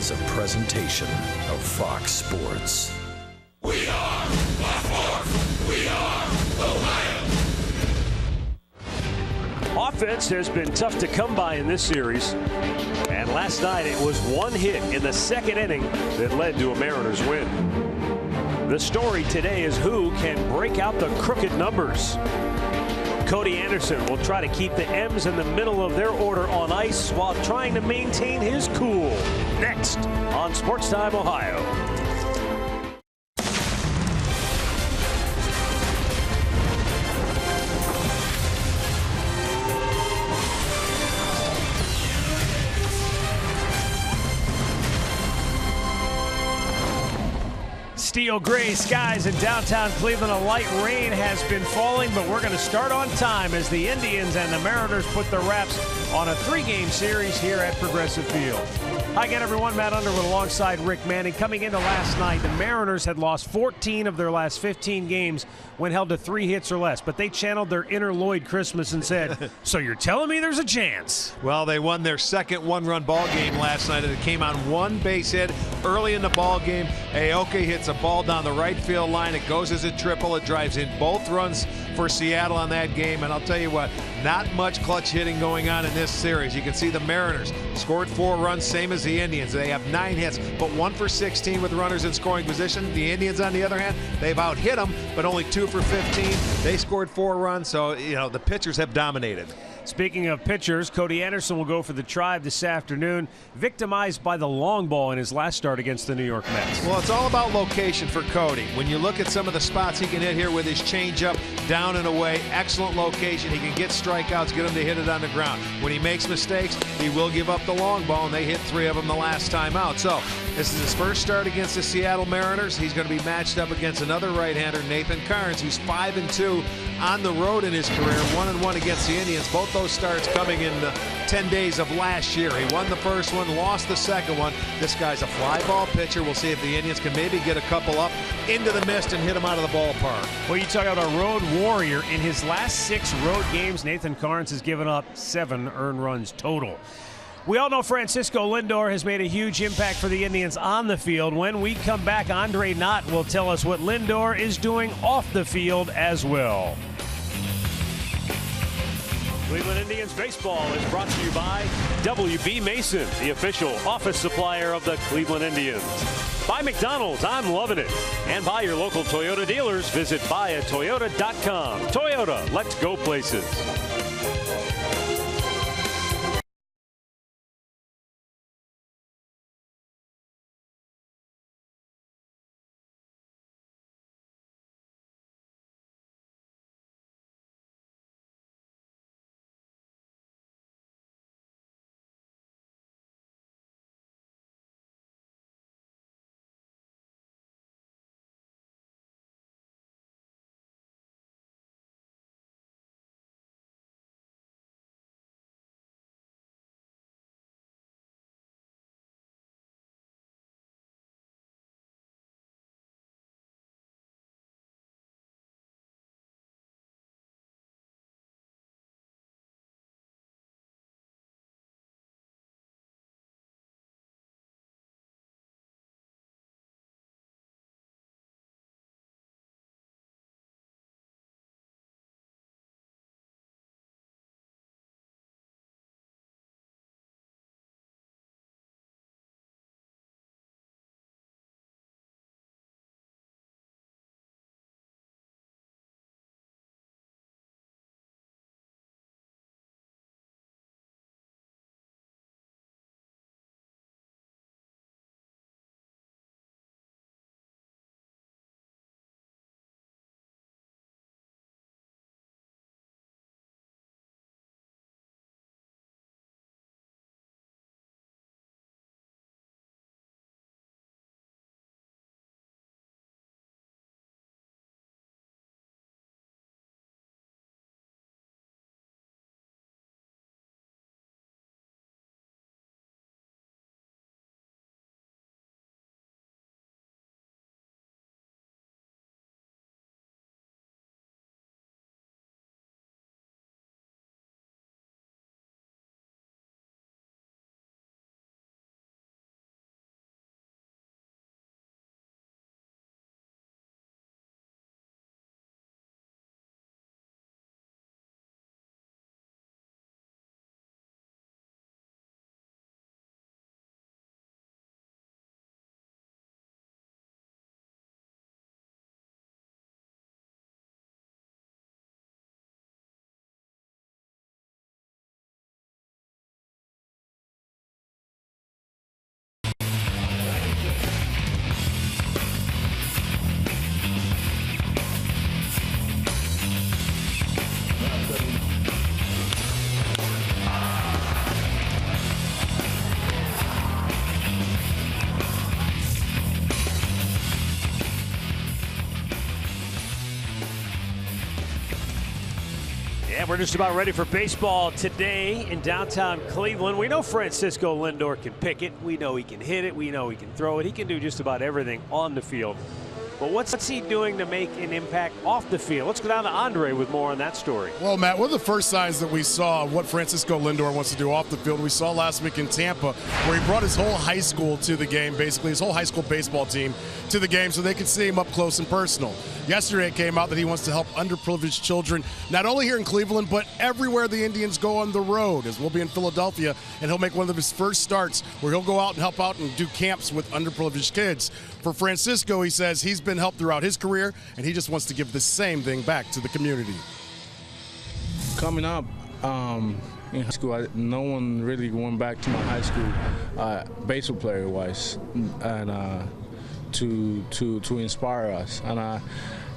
is a presentation of Fox Sports. We are Baltimore. We are Ohio. Offense has been tough to come by in this series. And last night it was one hit in the second inning that led to a Mariners win. The story today is who can break out the crooked numbers. Cody Anderson will try to keep the M's in the middle of their order on ice while trying to maintain his cool. Next on Sports Time Ohio. Steel gray skies in downtown Cleveland. A light rain has been falling, but we're going to start on time as the Indians and the Mariners put the wraps on a 3-game series here at Progressive Field. Hi again, everyone. Matt Underwood alongside Rick Manning. Coming into last night, the Mariners had lost 14 of their last 15 games when held to 3 hits or less, but they channeled their inner Lloyd Christmas and said, so you're telling me there's a chance? Well, they won their second one-run ball game last night, and it came on one base hit early in the ball game. Aoki hits a ball down the right field line. It goes as a triple. It drives in both runs for Seattle on that game. And I'll tell you what, not much clutch hitting going on in this series. You can see the Mariners scored 4 runs, same as the Indians. They have 9 hits, but 1 for 16 with runners in scoring position. The Indians, on the other hand, they've out-hit them, but only 2 for 15. They scored 4 runs, so, you know, the pitchers have dominated. Speaking of pitchers, Cody Anderson will go for the Tribe this afternoon, victimized by the long ball in his last start against the New York Mets. Well, it's all about location for Cody. When you look at some of the spots he can hit here with his changeup, down and away, excellent location. He can get strikeouts, get him to hit it on the ground. When he makes mistakes, he will give up the long ball, and they hit 3 of them the last time out. So this is his first start against the Seattle Mariners. He's going to be matched up against another right-hander, Nathan Carnes, who's 5-2 on the road in his career, 1-1 against the Indians. Both those starts coming in the 10 days of last year. He won the first one, lost the second one. This guy's a fly ball pitcher. We'll see if the Indians can maybe get a couple up into the mist and hit him out of the ballpark. Well, you talk about a road warrior. In his last 6 road games, Nathan Carnes has given up 7 earned runs total. We all know Francisco Lindor has made a huge impact for the Indians on the field. When we come back, Andre Knott will tell us what Lindor is doing off the field as well. Cleveland Indians baseball is brought to you by W.B. Mason, the official office supplier of the Cleveland Indians. By McDonald's, I'm loving it. And by your local Toyota dealers, visit buyatoyota.com. Toyota, let's go places. Yeah, we're just about ready for baseball today in downtown Cleveland. We know Francisco Lindor can pick it. We know he can hit it. We know he can throw it. He can do just about everything on the field. But what's he doing to make an impact off the field? Let's go down to Andre with more on that story. Well, Matt, one of the first signs that we saw of what Francisco Lindor wants to do off the field, we saw last week in Tampa, where he brought his whole high school to the game, basically his whole high school baseball team to the game so they could see him up close and personal. Yesterday it came out that he wants to help underprivileged children, not only here in Cleveland, but everywhere the Indians go on the road, as we'll be in Philadelphia, and he'll make one of his first starts where he'll go out and help out and do camps with underprivileged kids. For Francisco, he says he's been helped throughout his career, and he just wants to give the same thing back to the community. Coming up in high school, no one really went back to my high school baseball player-wise, and to inspire us. And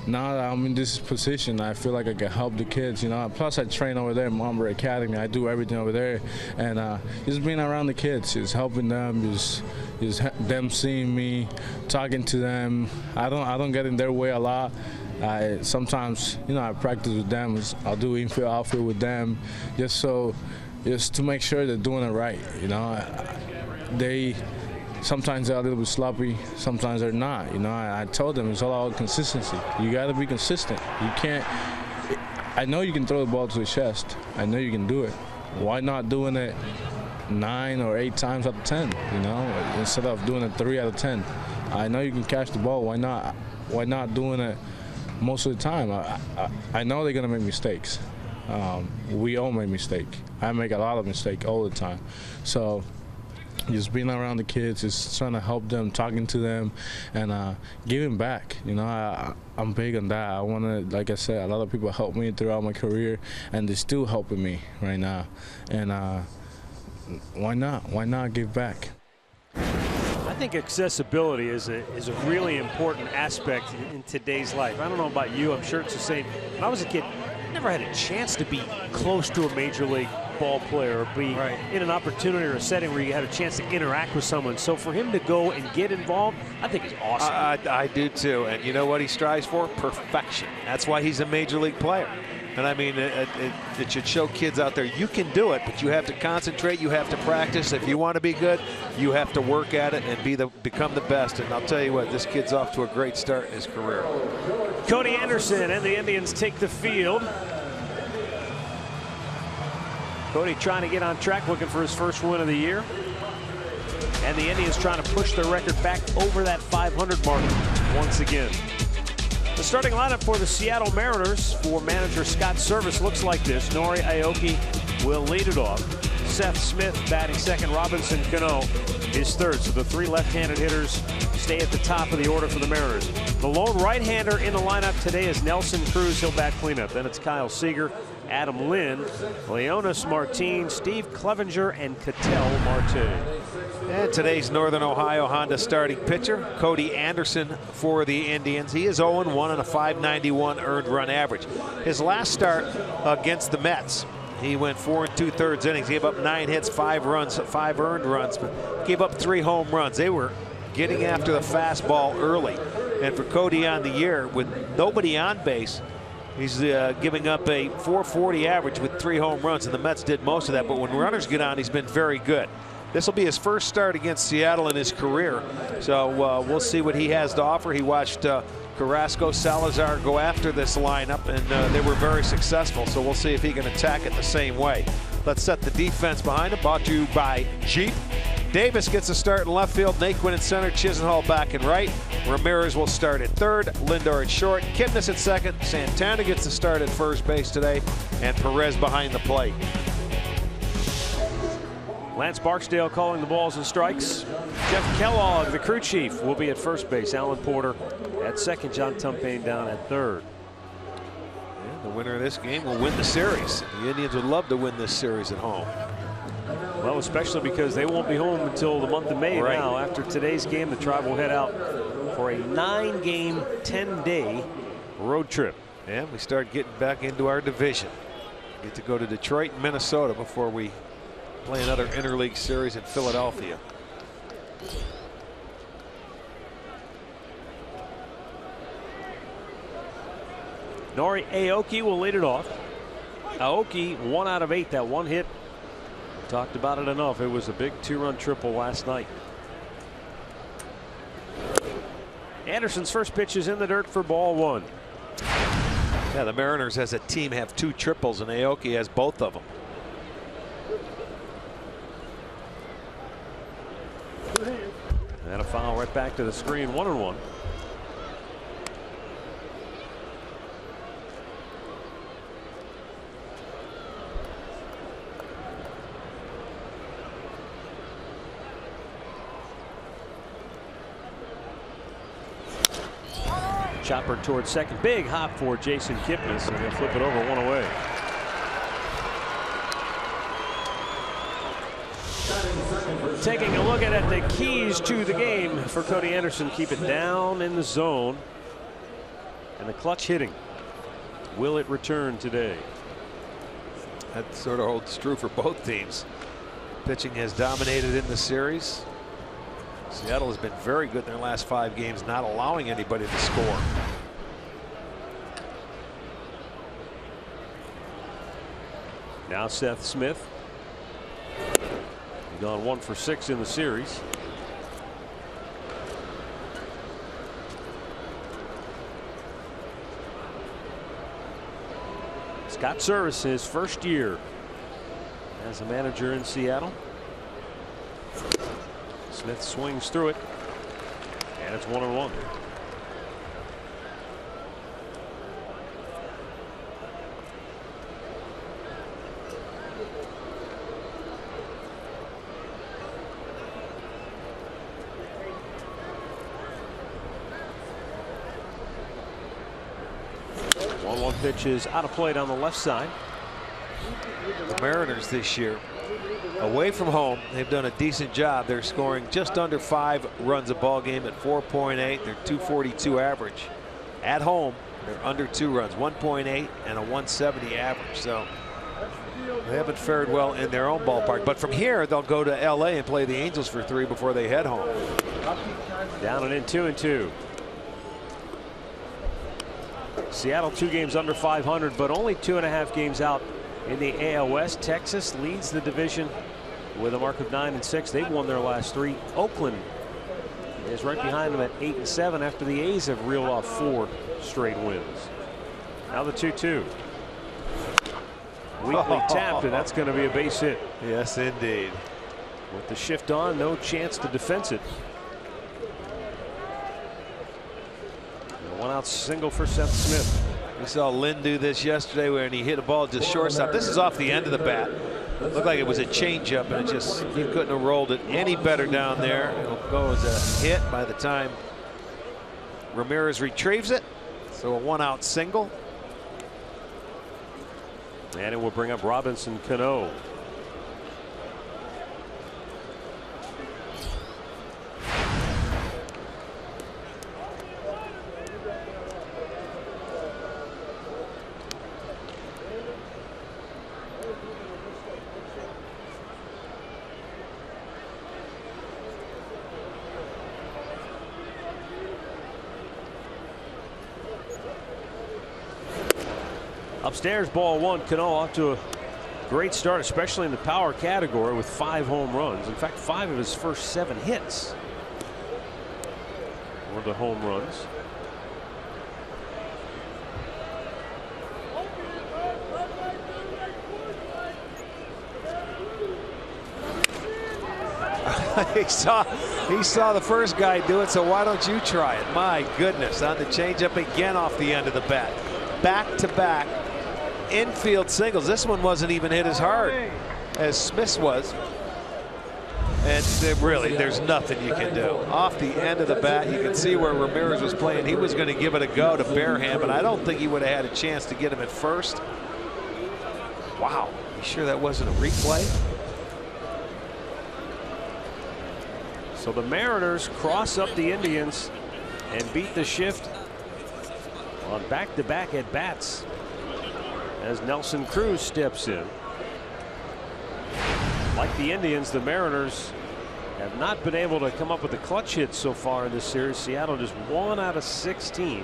now that I'm in this position, I feel like I can help the kids, you know. Plus, I train over there in Marlins Academy. I do everything over there, and just being around the kids, just helping them, just them seeing me, talking to them. I don't get in their way a lot. Sometimes, you know, I practice with them. I'll do infield, outfield with them, just to make sure they're doing it right. You know, sometimes they're a little bit sloppy, sometimes they're not. You know, I told them it's all about consistency. You got to be consistent. You can't. I know you can throw the ball to the chest. I know you can do it. Why not doing it 9 or 8 times out of 10? You know, instead of doing it 3 out of 10. I know you can catch the ball. Why not? Why not doing it most of the time? I know they're gonna make mistakes. We all make mistakes. I make a lot of mistakes all the time. So just being around the kids, just trying to help them, talking to them, and giving back. You know, I'm big on that. I want to, like I said, a lot of people helped me throughout my career, and they're still helping me right now. And why not? Why not give back? I think accessibility is a really important aspect in today's life. I don't know about you. I'm sure it's the same. When I was a kid, I never had a chance to be close to a major league ball player or be in an opportunity or a setting where you had a chance to interact with someone. So for him to go and get involved, I think is awesome. I do too. And you know what he strives for? Perfection. That's why he's a major league player. And I mean, it should show kids out there you can do it, but you have to concentrate, you have to practice. If you want to be good, you have to work at it and become the best. And I'll tell you what, this kid's off to a great start in his career. Cody Anderson and the Indians take the field. Cody trying to get on track, looking for his first win of the year. And the Indians trying to push their record back over that 500 mark once again. The starting lineup for the Seattle Mariners for manager Scott Service looks like this. Nori Aoki will lead it off. Seth Smith batting second. Robinson Cano is third. So the 3 left-handed hitters stay at the top of the order for the Mariners. The lone right-hander in the lineup today is Nelson Cruz. He'll bat cleanup. Then it's Kyle Seager, Adam Lynn, Leonis Martin, Steve Clevenger, and Ketel Marte. And today's Northern Ohio Honda starting pitcher, Cody Anderson for the Indians. He is 0-1 and a .591 earned run average. His last start against the Mets, he went 4 2/3 innings. He gave up 9 hits, 5 runs, 5 earned runs, but gave up 3 home runs. They were getting after the fastball early. And for Cody on the year, with nobody on base, he's giving up a .440 average with 3 home runs, and the Mets did most of that. But when runners get on, he's been very good. This will be his first start against Seattle in his career, so we'll see what he has to offer. He watched Carrasco, Salazar go after this lineup, and they were very successful, so we'll see if he can attack it the same way. Let's set the defense behind him, brought to you by Jeep. Davis gets a start in left field, Naquin at center, Chisenhall back and right. Ramirez will start at third, Lindor at short, Kipnis at second, Santana gets the start at first base today, and Perez behind the plate. Lance Barksdale calling the balls and strikes. Jeff Kellogg, the crew chief, will be at first base. Alan Porter at second. John Tumpain down at third. Yeah, the winner of this game will win the series. The Indians would love to win this series at home. Well, especially because they won't be home until the month of May now. After today's game, the Tribe will head out for a 9-game, 10-day road trip. And we start getting back into our division. We get to go to Detroit and Minnesota before we play another interleague series in Philadelphia. Nori Aoki will lead it off. Aoki 1 out of 8. That one hit. Talked about it enough. It was a big 2-run triple last night. Anderson's first pitch is in the dirt for ball 1. Yeah, the Mariners as a team have 2 triples, and Aoki has both of them. And a foul right back to the screen. 1-1. Chopper towards second. Big hop for Jason Kipnis, and he'll flip it over, 1 away. Taking a look at the keys to the game for Cody Anderson. Keep it down in the zone. And the clutch hitting. Will it return today? That sort of holds true for both teams. Pitching has dominated in the series. Seattle has been very good in their last 5 games, not allowing anybody to score. Now Seth Smith. He's gone 1 for 6 in the series. Scott Service, his first year as a manager in Seattle. Smith swings through it, and it's 1-1. One pitch is out of play down the left side. The Mariners this year, away from home, they've done a decent job. They're scoring just under 5 runs a ball game at 4.8. They're .242 average. At home, they're under 2 runs, 1.8 and a 170 average. So they haven't fared well in their own ballpark. But from here, they'll go to LA and play the Angels for 3 before they head home. Down and in, 2-2. Seattle 2 games under 500, but only 2.5 games out in the AL West. Texas leads the division with a mark of 9-6. They've won their last 3. Oakland is right behind them at 8-7 after the A's have reeled off 4 straight wins. Now the 2-2. Weakly tapped, and that's going to be a base hit. Yes, indeed. With the shift on, no chance to defense it. A 1-out single for Seth Smith. We saw Lynn do this yesterday when he hit a ball just shortstop. This is off the end of the bat. It looked like it was a changeup, and it just, he couldn't have rolled it any better down there. It'll go as a hit by the time Ramirez retrieves it. So a 1-out single. And it will bring up Robinson Cano. Upstairs, ball 1. Cano off to a great start, especially in the power category, with 5 home runs. In fact, 5 of his first 7 hits were the home runs. he saw the first guy do it, so why don't you try it? My goodness, on the changeup again off the end of the bat. Back-to-back infield singles. This one wasn't even hit as hard as Smith's was. And really, there's nothing you can do. Off the end of the bat, you can see where Ramirez was playing. He was going to give it a go to Bareham, but I don't think he would have had a chance to get him at first. Wow. You sure that wasn't a replay? So the Mariners cross up the Indians and beat the shift on back-to-back at bats as Nelson Cruz steps in. Like the Indians, the Mariners have not been able to come up with a clutch hit so far in this series. Seattle just 1 out of 16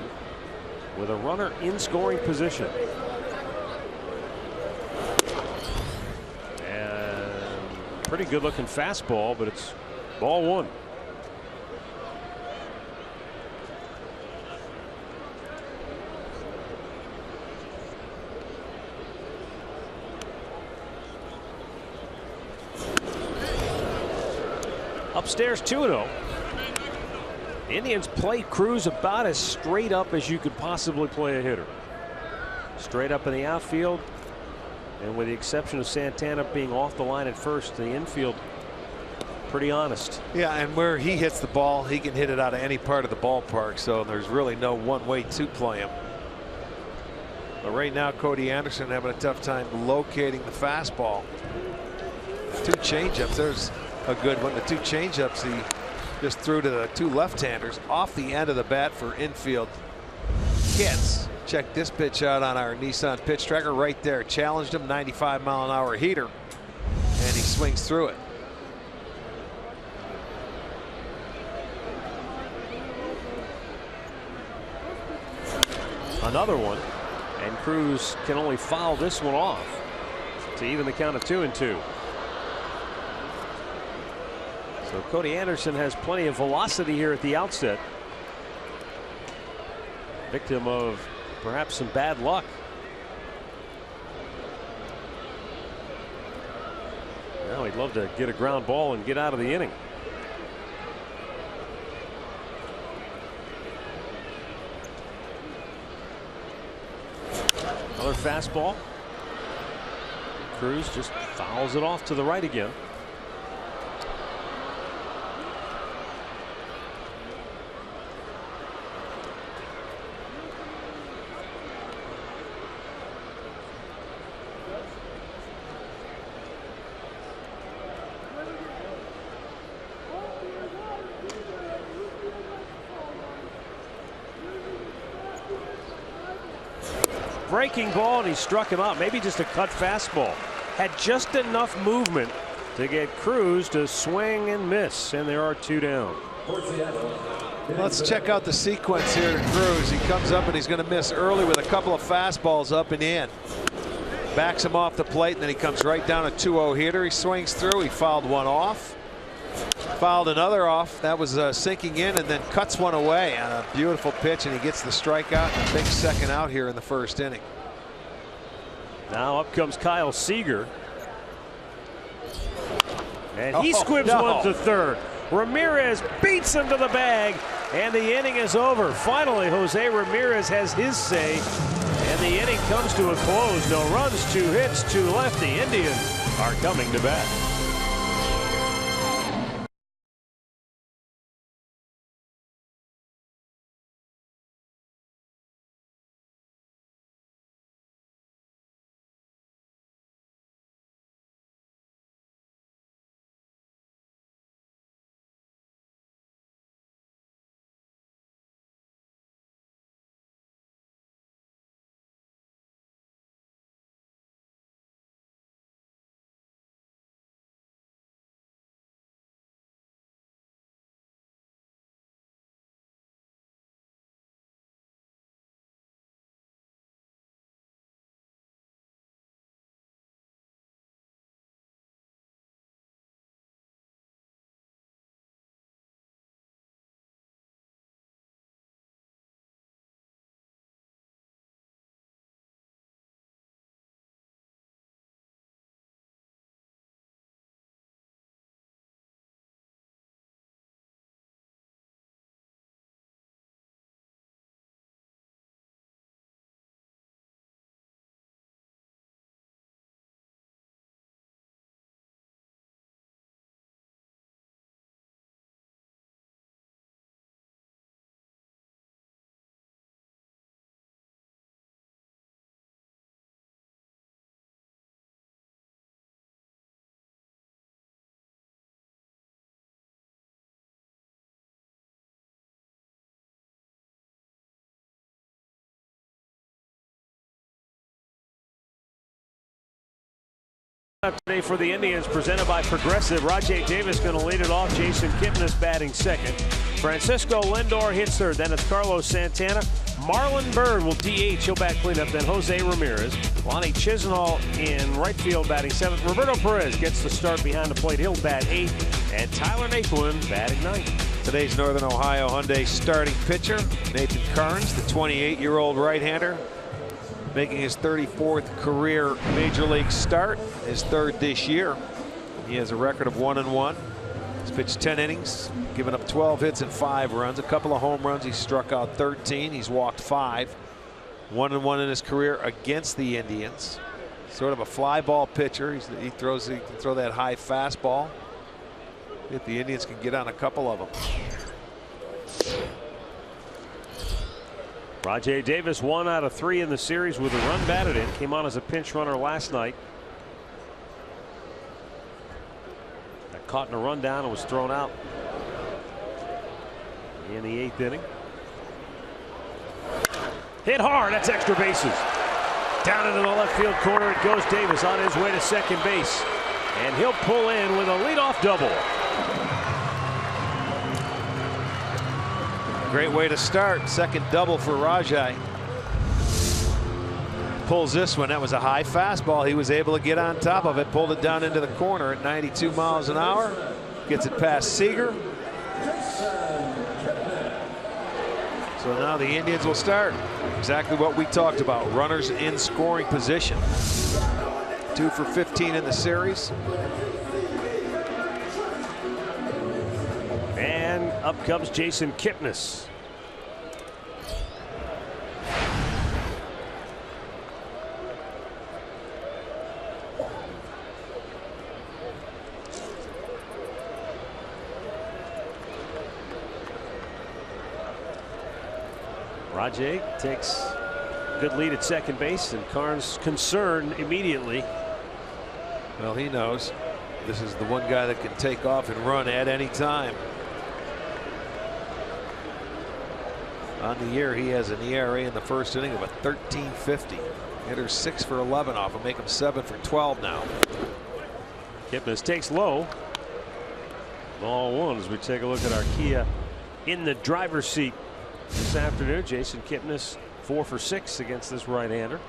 with a runner in scoring position. Pretty good looking fastball, but it's ball one. Upstairs 2-0. The Indians play Cruz about as straight up as you could possibly play a hitter. Straight up in the outfield, and with the exception of Santana being off the line at first, the infield pretty honest. Yeah, and where he hits the ball, he can hit it out of any part of the ballpark, so there's really no one way to play him. But right now, Cody Anderson having a tough time locating the fastball. 2 changeups. There's a good one. The 2 changeups he just threw to the 2 left-handers off the end of the bat for infield hits. Check this pitch out on our Nissan pitch tracker right there. Challenged him, 95-mile-an-hour heater, and he swings through it. Another one, and Cruz can only foul this one off to even the count of 2-2. So Cody Anderson has plenty of velocity here at the outset. Victim of perhaps some bad luck. Now he'd love to get a ground ball and get out of the inning. Another fastball. Cruz just fouls it off to the right again. Breaking ball, and he struck him out. Maybe just a cut fastball. Had just enough movement to get Cruz to swing and miss, and there are 2 down. Let's check out the sequence here to Cruz. He comes up and he's going to miss early with a couple of fastballs up and in. Backs him off the plate, and then he comes right down a 2-0 hitter. He swings through. He fouled one off. Fouled another off. That was sinking in, and then cuts one away on a beautiful pitch, and he gets the strikeout and a big second out here in the first inning. Now up comes Kyle Seager, and he squibs one to third. Ramirez beats him to the bag, and the inning is over. Finally, Jose Ramirez has his say, and the inning comes to a close. No runs, 2 hits, 2 left. The Indians are coming to bat. Today for the Indians, presented by Progressive. Rajay Davis going to lead it off. Jason Kipnis batting second. Francisco Lindor hits third. Then it's Carlos Santana, Marlon Byrd will DH. He'll bat cleanup. Then Jose Ramirez. Lonnie Chisenhall in right field batting 7th. Roberto Perez gets the start behind the plate. He'll bat 8th. And Tyler Naquin batting 9th. Today's Northern Ohio Hyundai starting pitcher, Nathan Karns, the 28-year-old right-hander, making his 34th career Major League start, his 3rd this year. He has a record of 1-1. He's pitched 10 innings, given up 12 hits and 5 runs, a couple of home runs. He struck out 13. He's walked 5. 1-1 in his career against the Indians. Sort of a fly ball pitcher. He can throw that high fastball. If the Indians can get on a couple of them. Rajai Davis 1 out of 3 in the series with a run batted in. Came on as a pinch runner last night. Got caught in a rundown and was thrown out in the 8th inning. Hit hard. That's extra bases. Down into the left field corner it goes. Davis on his way to second base. And he'll pull in with a leadoff double. Great way to start. Second double for Rajai. Pulls this one. That was a high fastball. He was able to get on top of it. Pulled it down into the corner at 92 miles an hour. Gets it past Seager. So now the Indians will start. Exactly what we talked about. Runners in scoring position. 2 for 15 in the series. And up comes Jason Kipnis. Rajai takes good lead at second base, and Karns concerned immediately. Well, he knows this is the one guy that can take off and run at any time. On the year, he has an ERA in the first inning of a 13.50. Hitters 6 for 11 off and make him 7 for 12 now. Kipnis takes low. Ball 1 as we take a look at our Kia in the driver's seat this afternoon. Jason Kipnis 4 for 6 against this right-hander.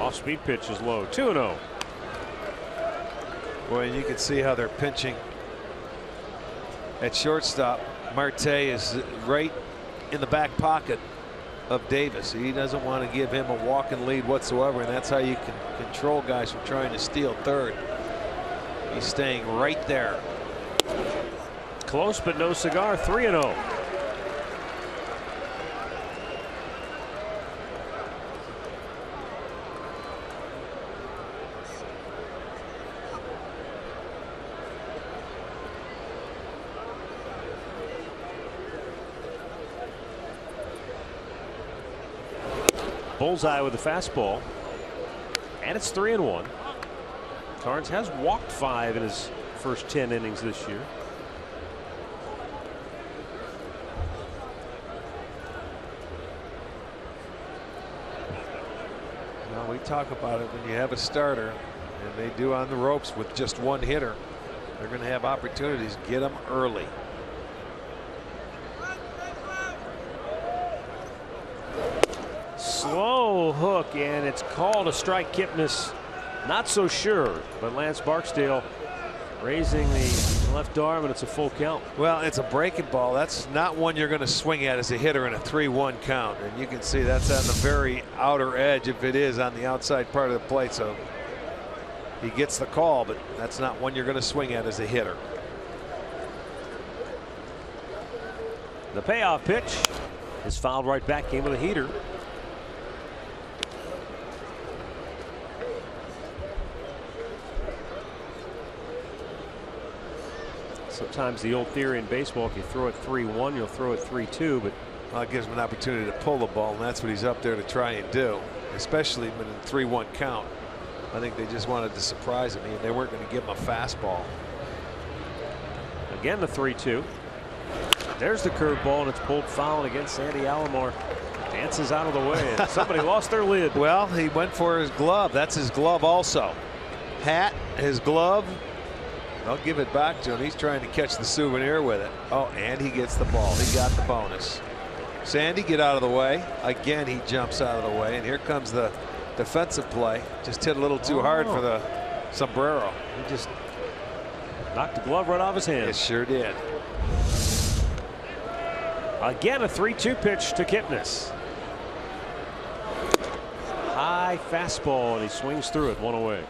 Off-speed pitch is low. 2-0. Boy, and you can see how they're pinching at shortstop. Marte is right in the back pocket of Davis. He doesn't want to give him a walking lead whatsoever, and that's how you can control guys from trying to steal third. He's staying right there. Close but no cigar. 3-0. Bullseye with the fastball, and it's 3-1. Karns has walked 5 in his first 10 innings this year. Now we talk about it when you have a starter, and they do on the ropes with just one hitter. They're going to have opportunities. Get them early. Slow hook, and it's called a strike. Kipnis not so sure, but Lance Barksdale raising the left arm, and it's a full count. Well, it's a breaking ball. That's not one you're going to swing at as a hitter in a 3-1 count, and you can see that's on the very outer edge if it is on the outside part of the plate. So he gets the call, but that's not one you're going to swing at as a hitter. The payoff pitch is fouled right back. Came with a heater. Sometimes the old theory in baseball, if you throw it 3-1, you'll throw it 3-2, but it gives him an opportunity to pull the ball, and that's what he's up there to try and do, especially when in a 3-1 count. I think they just wanted to surprise him, and they weren't going to give him a fastball. Again, the 3-2. There's the curveball, and it's pulled foul against Sandy Alomar. Dances out of the way. And somebody lost their lid. Well, he went for his glove. That's his glove also. Hat, his glove. I'll give it back to him. He's trying to catch the souvenir with it. Oh, and he gets the ball. He got the bonus. Sandy, get out of the way. Again, he jumps out of the way. And here comes the defensive play. Just hit a little too hard for the sombrero. He just knocked the glove right off his hand. It sure did. Again, a 3-2 pitch to Kipnis. High fastball, and he swings through it, 1 away.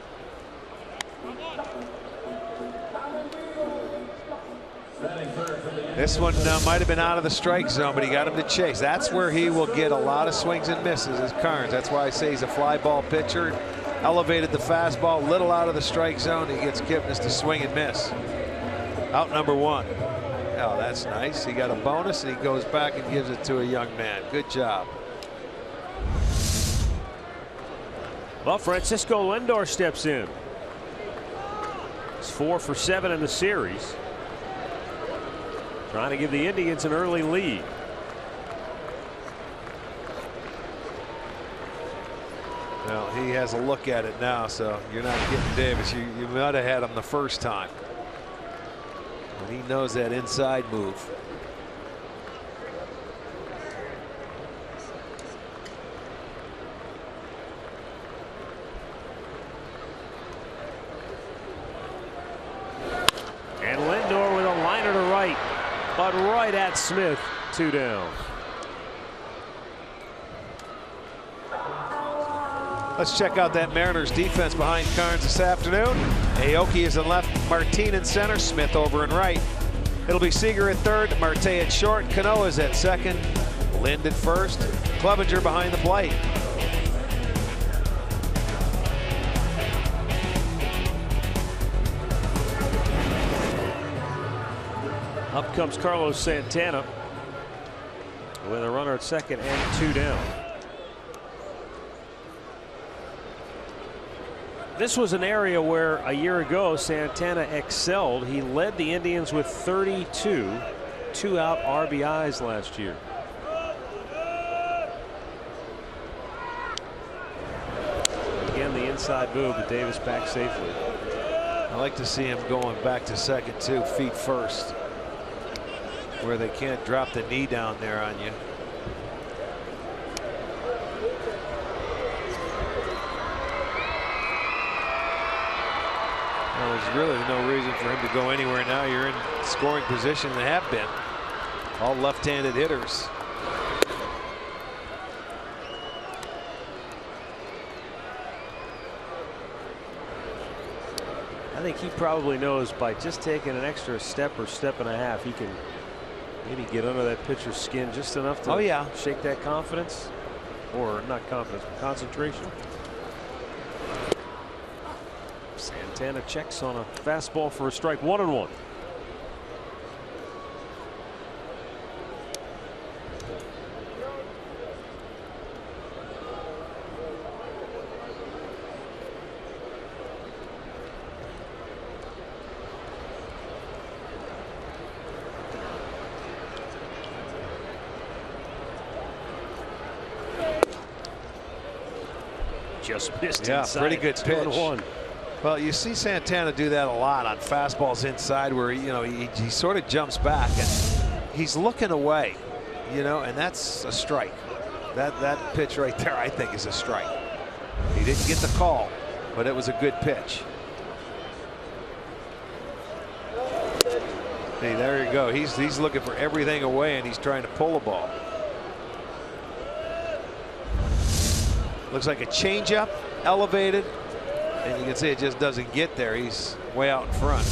This one might have been out of the strike zone, but he got him to chase. That's where he will get a lot of swings and misses, is Carnes. That's why I say he's a fly ball pitcher. Elevated the fastball, little out of the strike zone. He gets Kipnis to swing and miss. Out number 1. Oh, that's nice. He got a bonus, and he goes back and gives it to a young man. Good job. Well, Francisco Lindor steps in. He's 4 for 7 in the series. Trying to give the Indians an early lead. Well, he has a look at it now, so you're not getting Davis. You might have had him the first time. And he knows that inside move. And Lindor with a liner to right, but right at Smith. 2 down. Let's check out that Mariners defense behind Carnes this afternoon. Aoki is in left, Martin in center, Smith over in right. It'll be Seager at third, Marte at short, Cano is at second, Lind at first, Clevenger behind the plate. Up comes Carlos Santana with a runner at second and 2 down. This was an area where a year ago Santana excelled. He led the Indians with 32 2-out RBIs last year. Again, the inside move, but Davis back safely. I like to see him going back to second too, feet first, where they can't drop the knee down there on you. Well, there's really no reason for him to go anywhere now. You're in scoring position and have been. All left-handed hitters. I think he probably knows by just taking an extra step or step and a half, he can maybe get under that pitcher's skin just enough to shake that confidence, or not confidence, but concentration. Santana checks on a fastball for a strike. 1-1. Just missed inside. Pretty good pitch. 2-1. Well, you see Santana do that a lot on fastballs inside, where he sort of jumps back and he's looking away, and that's a strike. That pitch right there, I think, is a strike. He didn't get the call, but it was a good pitch. Hey, there you go. He's looking for everything away, and he's trying to pull the ball. Looks like a changeup, elevated. And you can see it just doesn't get there. He's way out in front.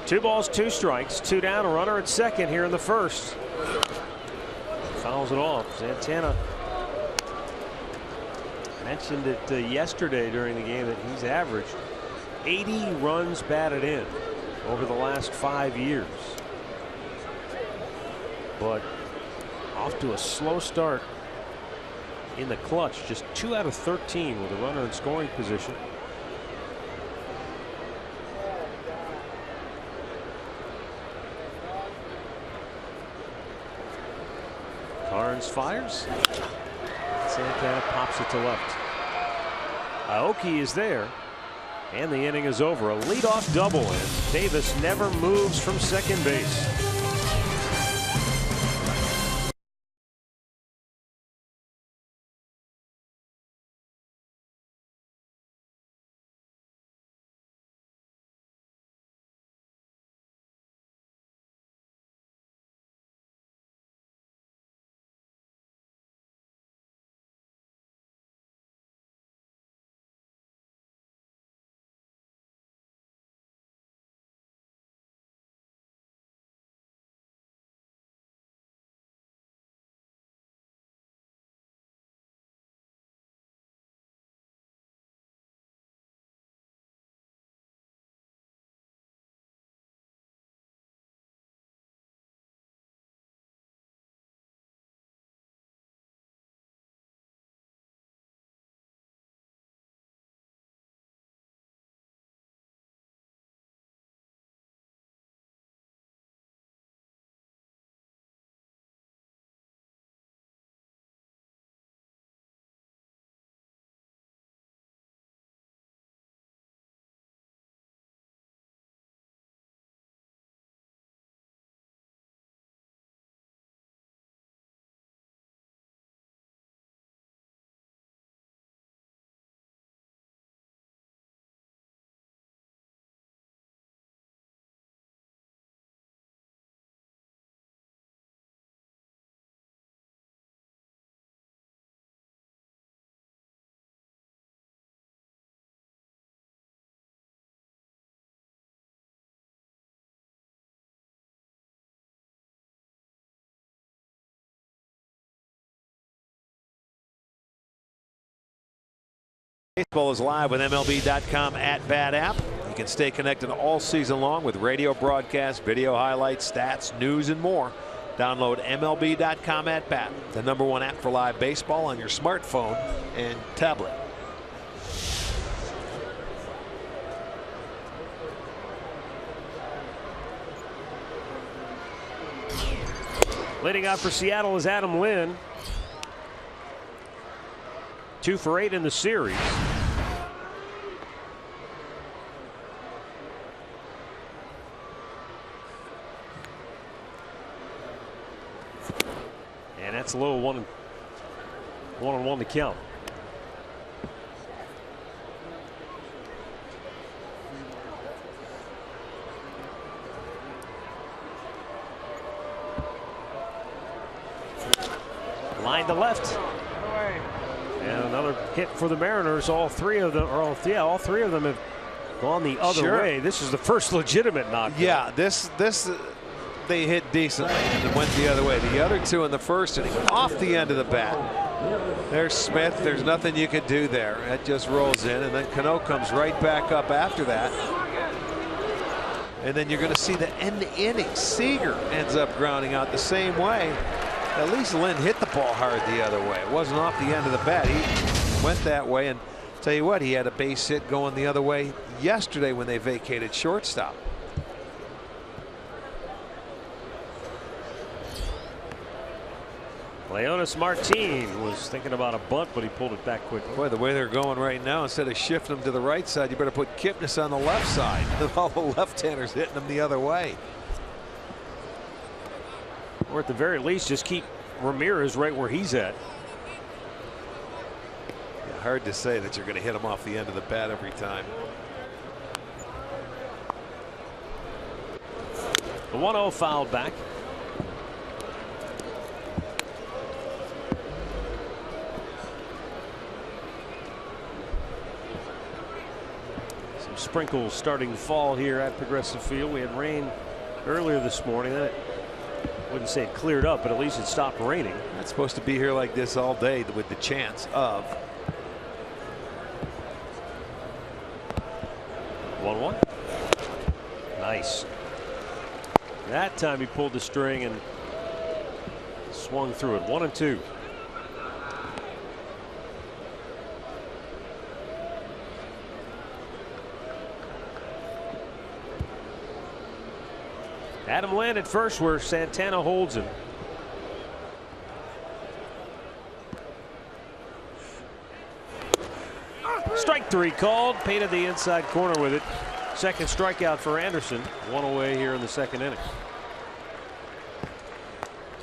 Two balls, 2 strikes, 2 down, a runner at second here in the first. Fouls it off. Santana mentioned it yesterday during the game that he's averaged 80 runs batted in over the last 5 years. But off to a slow start in the clutch. Just 2 out of 13 with a runner in scoring position. Turns, fires. Santana pops it to left. Aoki is there. And the inning is over. A leadoff double, and Davis never moves from second base. Baseball is live with MLB.com @bat app. You can stay connected all season long with radio broadcasts, video highlights, stats, news, and more. Download MLB.com @bat, the #1 app for live baseball on your smartphone and tablet. Leading out for Seattle is Adam Lynn. 2 for 8 in the series. And that's a little 1-on-1 to count. Line to left. And another hit for the Mariners. All three of them have gone the other way. This is the first legitimate knock. Yeah, this they hit decently and went the other way. The other two in the first inning off the end of the bat. There's Smith. There's nothing you could do there. It just rolls in, and then Cano comes right back up after that. And then you're going to see the end of the inning. Seager ends up grounding out the same way. At least Lynn hit the ball hard the other way. It wasn't off the end of the bat. He went that way, and tell you what, he had a base hit going the other way yesterday when they vacated shortstop. Leonis Martin was thinking about a bunt, but he pulled it back quickly. Boy, the way they're going right now, instead of shifting them to the right side, you better put Kipnis on the left side. All the left-handers hitting them the other way. Or at the very least, just keep Ramirez right where he's at. Yeah, hard to say that you're going to hit him off the end of the bat every time. The 1-0 fouled back. Some sprinkles starting to fall here at Progressive Field. We had rain earlier this morning. I wouldn't say it cleared up, but at least it stopped raining. It's supposed to be here like this all day with the chance of 1-1. Nice. That time he pulled the string and swung through it. 1-2. Adam Lynn at first, where Santana holds him. Strike 3 called. Painted the inside corner with it. Second strikeout for Anderson. One away here in the second inning.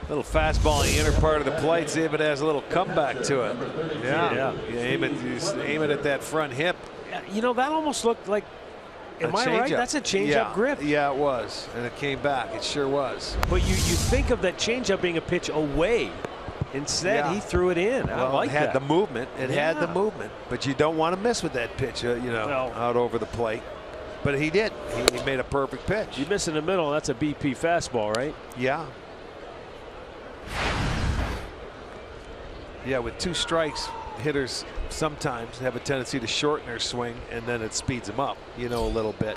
Little fastball in the inner part of the plate. See if it has a little comeback to it. Yeah. You aim it at that front hip. You know, that almost looked like. Am I right? That's a changeup grip. Yeah, it was, and it came back. It sure was. But you think of that changeup being a pitch away. Instead, he threw it in. I like that. It had the movement. It had the movement. But you don't want to miss with that pitch, out over the plate. But he did. He made a perfect pitch. You miss in the middle, that's a BP fastball, right? Yeah. Yeah, with 2 strikes, hitters sometimes have a tendency to shorten their swing, and then it speeds them up, a little bit.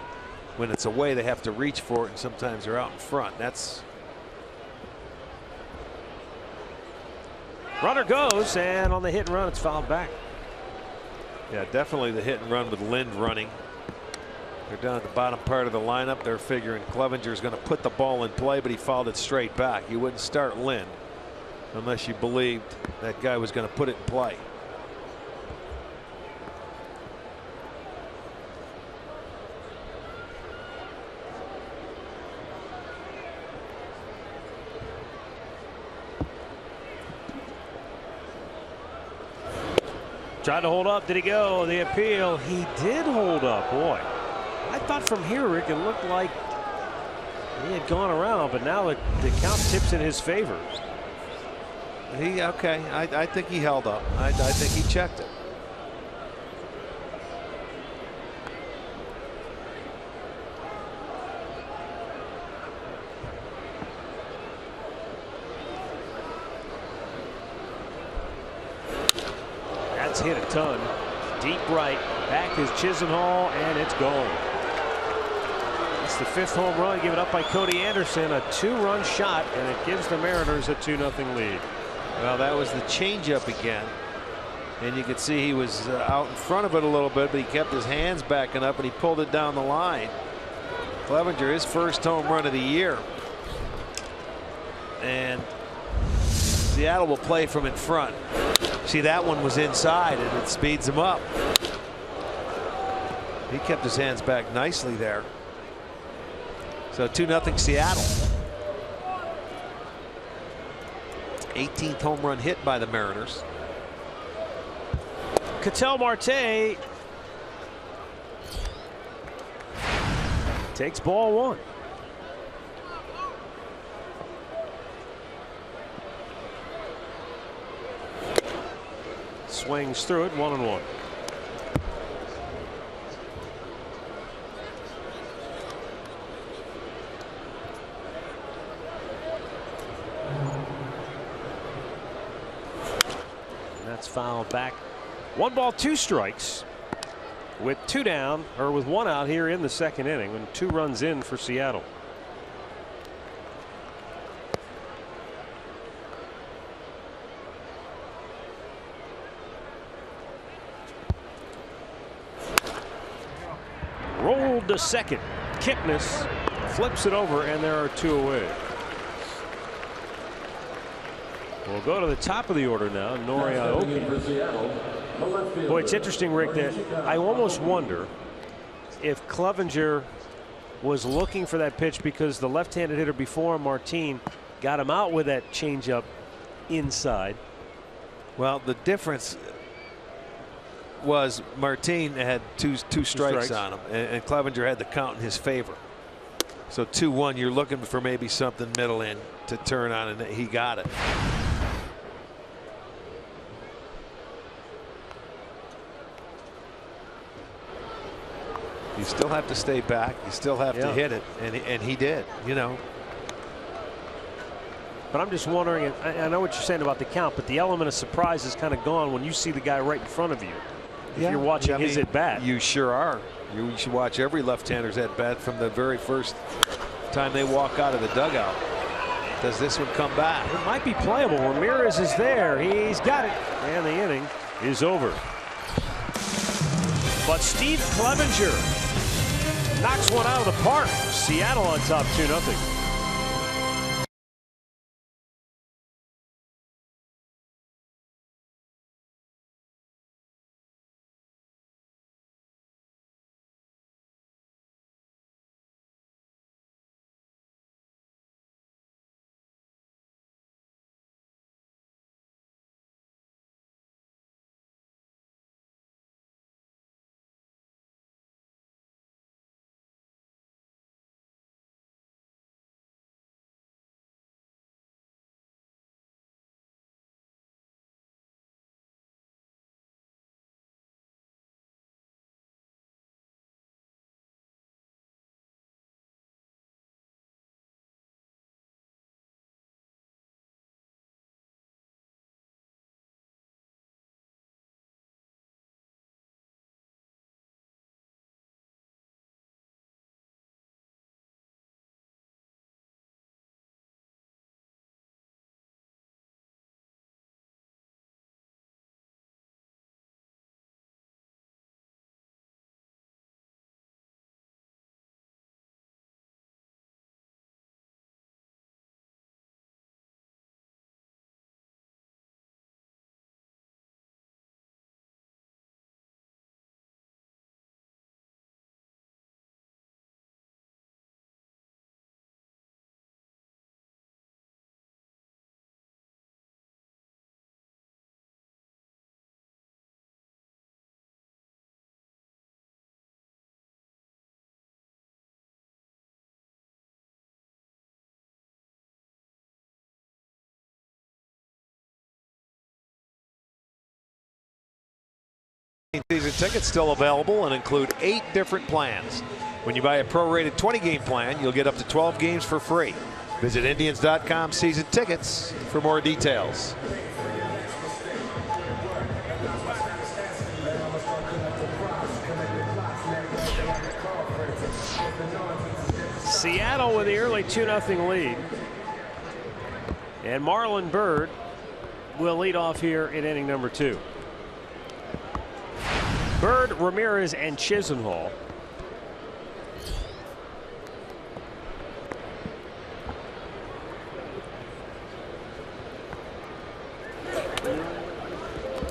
When it's away, they have to reach for it, and sometimes they're out in front. That's. Runner goes, and on the hit and run, it's fouled back. Yeah, definitely the hit and run with Lind running. They're down at the bottom part of the lineup. They're figuring Clevenger's going to put the ball in play, but he fouled it straight back. You wouldn't start Lind unless you believed that guy was going to put it in play. Tried to hold up. Did he go? The appeal. He did hold up. Boy, I thought from here, Rick, it looked like he had gone around, but now the count tips in his favor. Okay. I think he held up. I think he checked it. That's hit a ton. Deep right. Back is Chisenhall, and it's gone. It's the 5th home run given up by Cody Anderson. A 2-run shot, and it gives the Mariners a 2-0 lead. Well, that was the changeup again. And you could see he was out in front of it a little bit, but he kept his hands backing up and he pulled it down the line. Clevenger, his first home run of the year. And Seattle will play from in front. See, that one was inside and it speeds him up. He kept his hands back nicely there. So 2-0 Seattle. 18th home run hit by the Mariners. Ketel Marte takes ball 1. Swings through it, 1-1. That's fouled back. 1 ball, 2 strikes with 2 down, or with 1 out here in the second inning, and 2 runs in for Seattle. Rolled to second. Kipnis flips it over, and there are 2 away. We'll go to the top of the order now. Nori Aoki. Boy, it's interesting, Rick, that I almost wonder if Clevenger was looking for that pitch because the left-handed hitter before him, Martin, got him out with that changeup inside. Well, the difference was Martin had two strikes on him, and Clevenger had the count in his favor. So 2-1, you're looking for maybe something middle in to turn on, and he got it. You still have to stay back. You still have to hit it, and he did. But I'm just wondering, and I know what you're saying about the count, but the element of surprise is kind of gone when you see the guy right in front of you. If you're watching his at bat. You sure are. You should watch every left-hander's at bat from the very first time they walk out of the dugout. Does this one come back? It might be playable. Ramirez is there. He's got it. And the inning is over. But Steve Clevenger knocks one out of the park. Seattle on top 2-0. Season tickets still available and include 8 different plans. When you buy a prorated 20-game plan, you'll get up to 12 games for free. Visit Indians.com season tickets for more details. Seattle with the early 2-0 lead. And Marlon Byrd will lead off here in inning number 2. Byrd, Ramirez, and Chisenhall.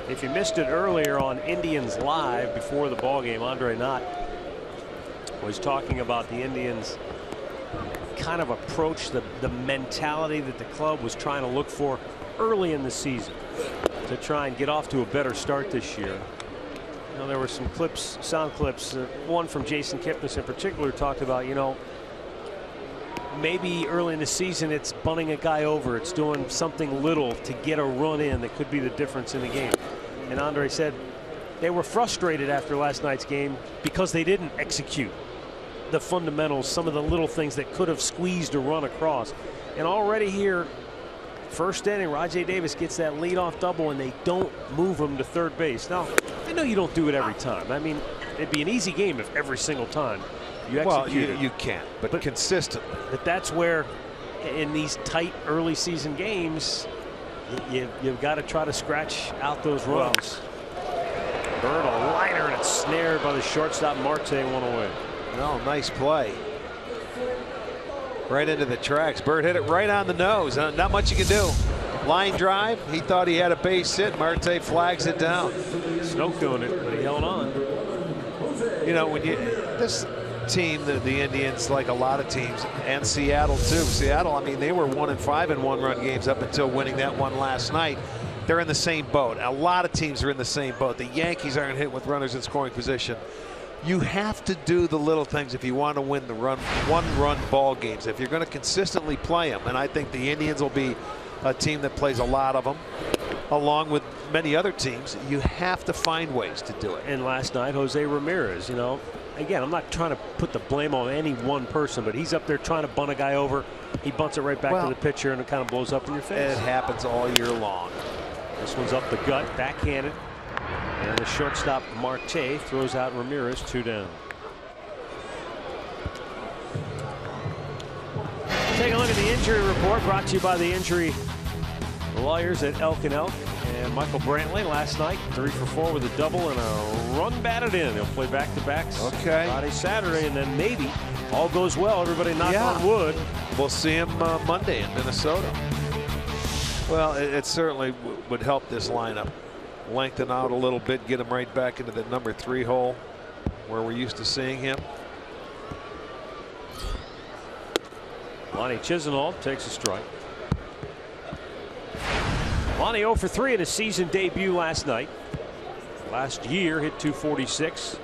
If you missed it earlier on Indians Live before the ball game, Andre Knott was talking about the Indians kind of approach the mentality that the club was trying to look for early in the season to try and get off to a better start this year. You know, there were some clips, sound clips, one from Jason Kipnis in particular talked about, you know, maybe early in the season it's bunting a guy over, it's doing something little to get a run in that could be the difference in the game. And Andre said they were frustrated after last night's game because they didn't execute the fundamentals, some of the little things that could have squeezed a run across. And already here, first inning, Rajai Davis gets that leadoff double and they don't move him to third base. Now, I know you don't do it every time. I mean, it'd be an easy game if every single time you execute well, you can't, but consistently. But that's where, in these tight early season games, you've got to try to scratch out those runs. Byrd a liner and it's snared by the shortstop. Marte one away. No, nice play. Right into the tracks. Byrd hit it right on the nose. Not much you can do. Line drive. He thought he had a base hit. Marte flags it down. Snoke doing it, but he held on. You know, when this team, the Indians, like a lot of teams, and Seattle too. Seattle, I mean, they were 1-5 in one-run games up until winning that one last night. They're in the same boat. A lot of teams are in the same boat. The Yankees aren't hit with runners in scoring position. You have to do the little things if you want to win the one-run ball games. If you're going to consistently play them, and I think the Indians will be a team that plays a lot of them, along with many other teams, you have to find ways to do it. And last night, Jose Ramirez, you know, again, I'm not trying to put the blame on any one person, but he's up there trying to bunt a guy over. He bunts it right back to the pitcher, and it kind of blows up in your face. It happens all year long. This one's up the gut, backhanded. And the shortstop Marte throws out Ramirez, 2 down. Take a look at the injury report brought to you by the injury lawyers at Elk & Elk. And Michael Brantley last night 3 for 4 with a double and a run batted in. He'll play back-to-backs Friday, Saturday, and then maybe all goes well. Everybody knock on wood. We'll see him Monday in Minnesota. Well, it certainly would help this lineup. Lengthen out a little bit, get him right back into the number 3 hole where we're used to seeing him. Lonnie Chisenhall takes a strike. Lonnie 0 for 3 in his season debut last night. Last year hit .246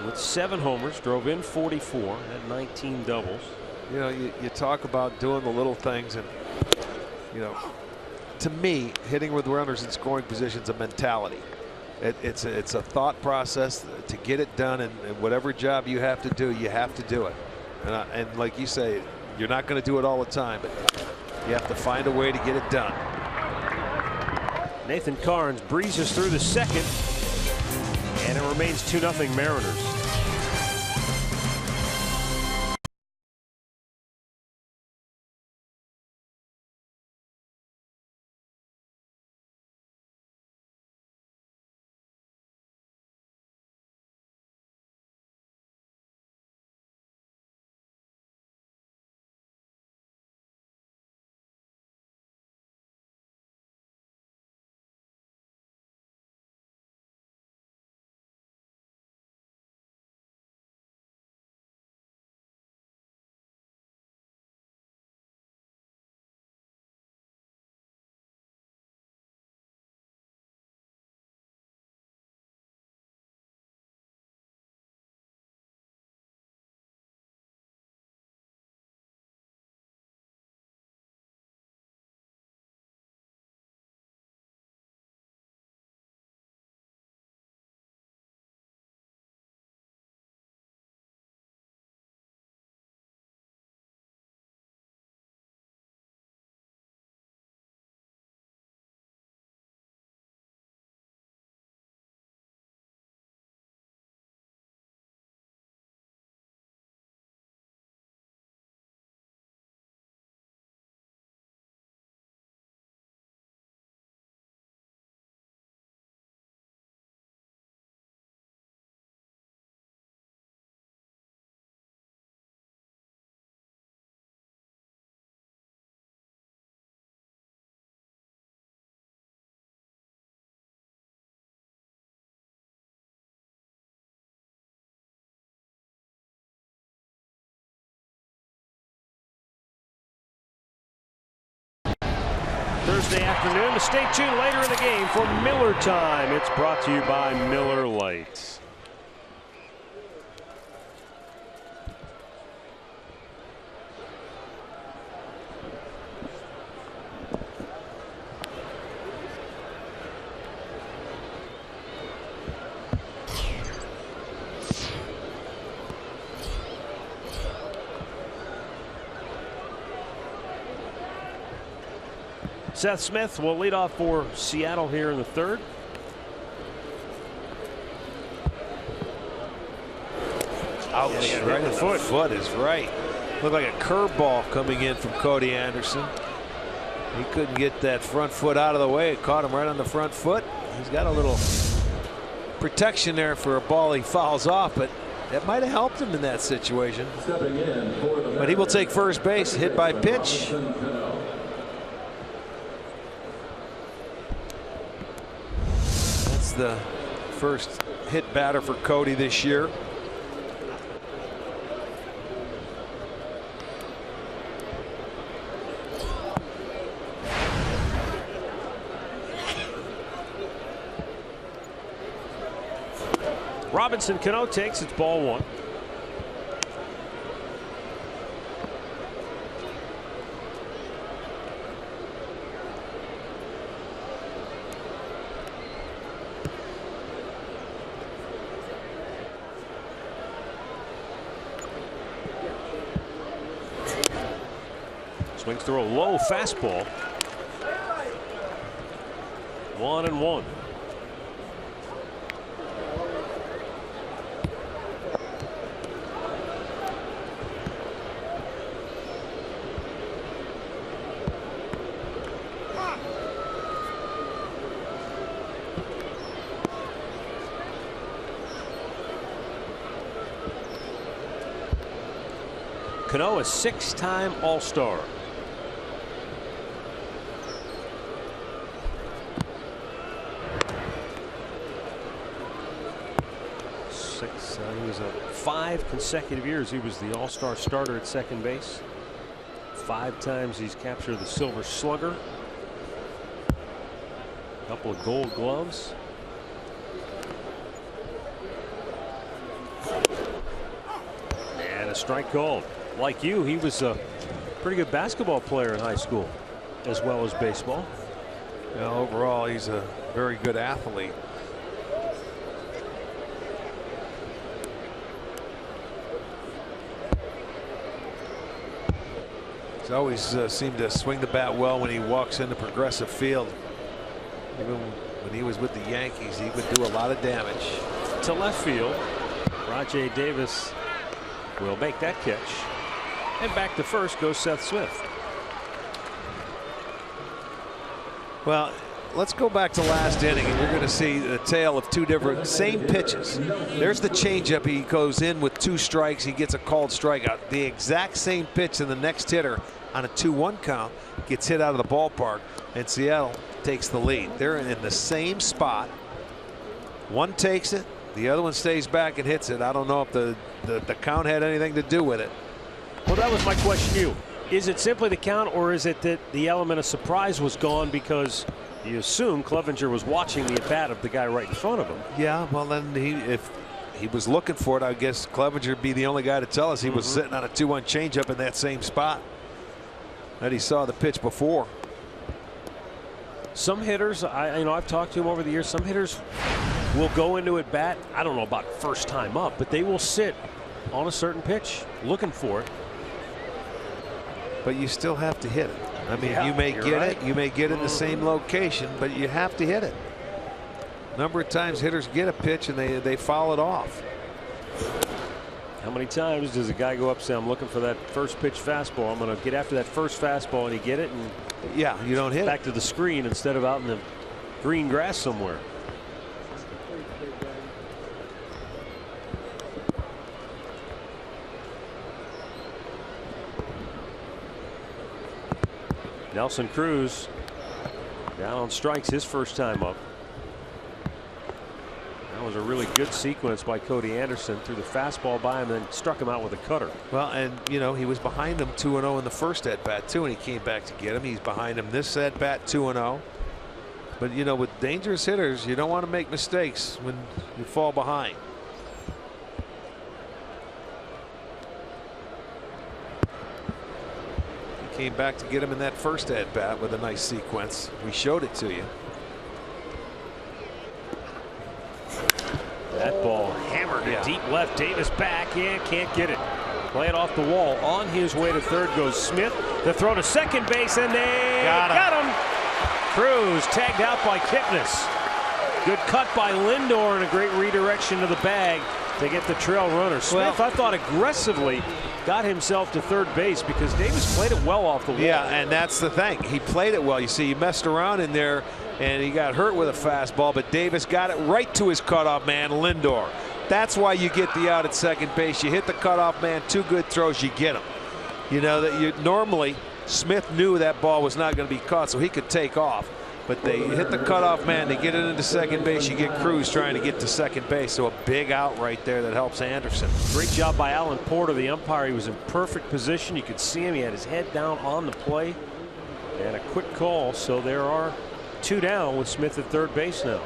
with 7 homers, drove in 44, had 19 doubles. You know, you talk about doing the little things, and you know, to me, hitting with runners in scoring position is a mentality. It's a thought process to get it done, and whatever job you have to do, you have to do it. And like you say, you're not going to do it all the time, but you have to find a way to get it done. Nathan Carnes breezes through the second, and it remains 2-0 Mariners. Thursday afternoon. To stay tuned later in the game for Miller Time. It's brought to you by Miller Lite. Seth Smith will lead off for Seattle here in the third. Ouch, right in the foot. Foot is right. Looked like a curveball coming in from Cody Anderson. He couldn't get that front foot out of the way. It caught him right on the front foot. He's got a little protection there for a ball he fouls off, but that might have helped him in that situation. But he will take first base, hit by pitch. The first hit batter for Cody this year. Robinson Cano takes, it's ball one. Swings through a low fastball. 1-1. Cano, a six-time All-Star. He was 5 consecutive years. He was the All-Star starter at second base. 5 times he's captured the Silver Slugger. A couple of Gold Gloves. And a strike called. Like you, he was a pretty good basketball player in high school, as well as baseball. Yeah, overall, he's a very good athlete. He's always seemed to swing the bat well when he walks into Progressive Field. Even when he was with the Yankees, he would do a lot of damage. To left field, Rajay Davis will make that catch. And back to first goes Seth Smith. Well, let's go back to last inning, and you're going to see the tale of two different same pitches. There's the changeup. He goes in with 2 strikes. He gets a called strikeout. The exact same pitch, and the next hitter on a 2-1 count gets hit out of the ballpark, and Seattle takes the lead. They're in the same spot. One takes it, the other one stays back and hits it. I don't know if the count had anything to do with it. Well, that was my question to you. Is it simply the count, or is it that the element of surprise was gone because you assume Clevenger was watching the at-bat of the guy right in front of him? Yeah, well, then if he was looking for it, I guess Clevenger would be the only guy to tell us he was sitting on a 2-1 changeup in that same spot that he saw the pitch before. Some hitters, I've talked to him over the years. Some hitters will go into at bat. I don't know about first time up, but they will sit on a certain pitch looking for it. But you still have to hit it. I mean, Yeah, you may get right. it, you may get it in the same location, but you have to hit it. A number of times hitters get a pitch and they foul it off. How many times does a guy go up and say, I'm looking for that first pitch fastball, I'm going to get after that first fastball, and he get it and Yeah, you don't hit back it. to the screen instead of out in the green grass somewhere. Nelson Cruz down on strikes his first time up. That was a really good sequence by Cody Anderson. Threw the fastball by him, then struck him out with a cutter. Well, and you know, he was behind him 2-0 in the first at bat too, and he came back to get him. He's behind him this at bat 2-0. But you know, with dangerous hitters, you don't want to make mistakes when you fall behind. He came back to get him in that first at bat with a nice sequence. We showed it to you. That ball hammered to deep left. Davis back in, can't get it. Play it off the wall. On his way to third goes Smith. The throw to second base, and they got him. Cruz tagged out by Kipnis. Good cut by Lindor and a great redirection to the bag to get the trail runner. Smith, I thought, aggressively got himself to third base because Davis played it well off the wall. Yeah, and that's the thing. He played it well. You see, he messed around in there, and he got hurt with a fastball, but Davis got it right to his cutoff man, Lindor. That's why you get the out at second base. You hit the cutoff man, 2 good throws, you get him. You know that you normally Smith knew that ball was not going to be caught, so he could take off. But they hit the cutoff man, they get it into second base. You get Cruz trying to get to second base, so a big out right there that helps Anderson. Great job by Alan Porter, the umpire. He was in perfect position. You could see him. He had his head down on the play, and a quick call. So there are 2 down with Smith at third base now.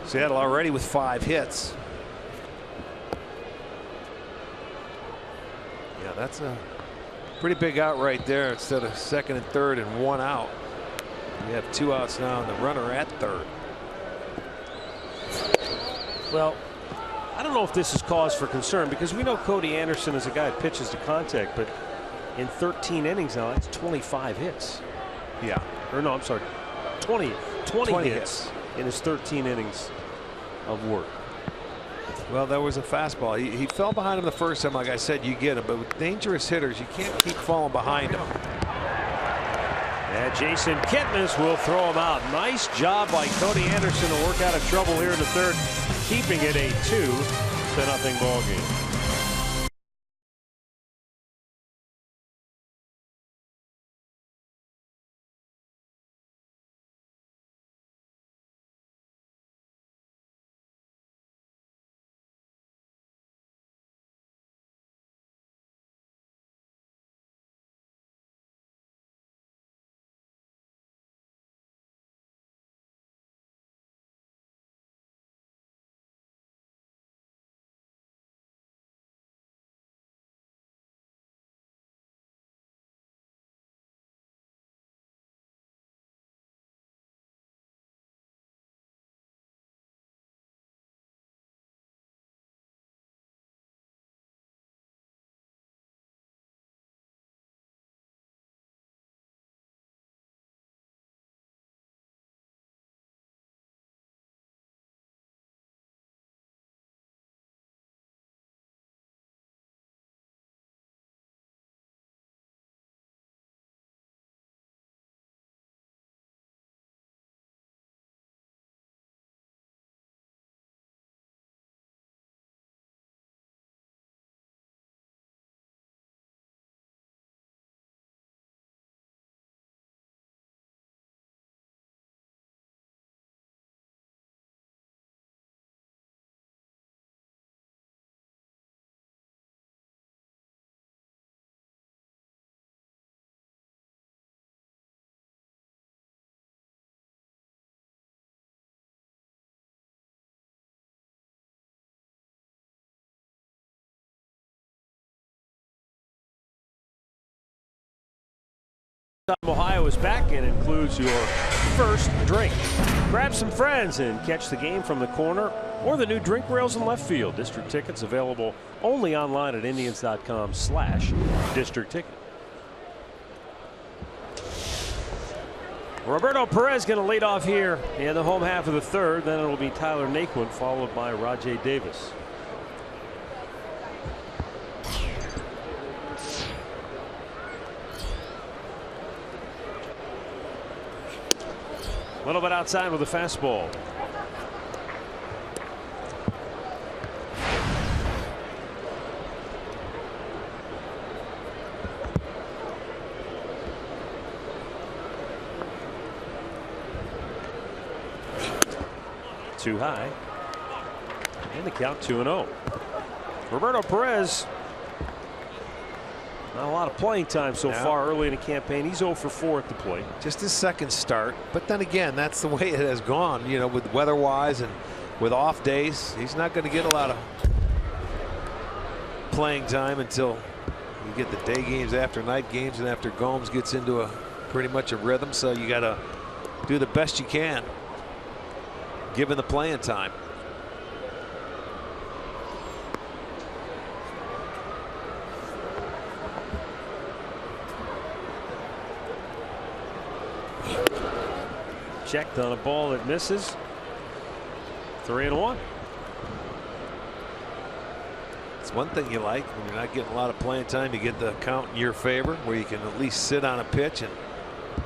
Seattle already with 5 hits. Yeah, that's a pretty big out right there. Instead of second and third and 1 out, we have 2 outs now and the runner at third. Well, I don't know if this is cause for concern because we know Cody Anderson is a guy that pitches to contact, but in 13 innings now, that's 25 hits. Yeah. Or no, I'm sorry, 20 hits in his 13 innings of work. Well, there was a fastball. He fell behind him the first time. Like I said, you get him. But with dangerous hitters, you can't keep falling behind them. And Jason Kipnis will throw him out. Nice job by Cody Anderson to work out of trouble here in the third, keeping it a 2-0 ball game. Ohio is back and includes your first drink. Grab some friends and catch the game from the corner or the new drink rails in left field. District tickets available only online at Indians.com/district ticket. Roberto Perez going to lead off here in the home half of the third. Then it will be Tyler Naquin followed by Rajai Davis. A little bit outside with a fastball. too high. And the count 2-0. Roberto Perez. Not a lot of playing time so far early in the campaign. He's 0 for 4 at the plate. Just his second start. But then again, that's the way it has gone, you know, with weather-wise and with off days. He's not going to get a lot of playing time until you get the day games after night games and after Gomes gets into a pretty much a rhythm. So you got to do the best you can given the playing time. Checked on a ball that misses. 3-1. It's one thing you like when you're not getting a lot of playing time. You get the count in your favor where you can at least sit on a pitch and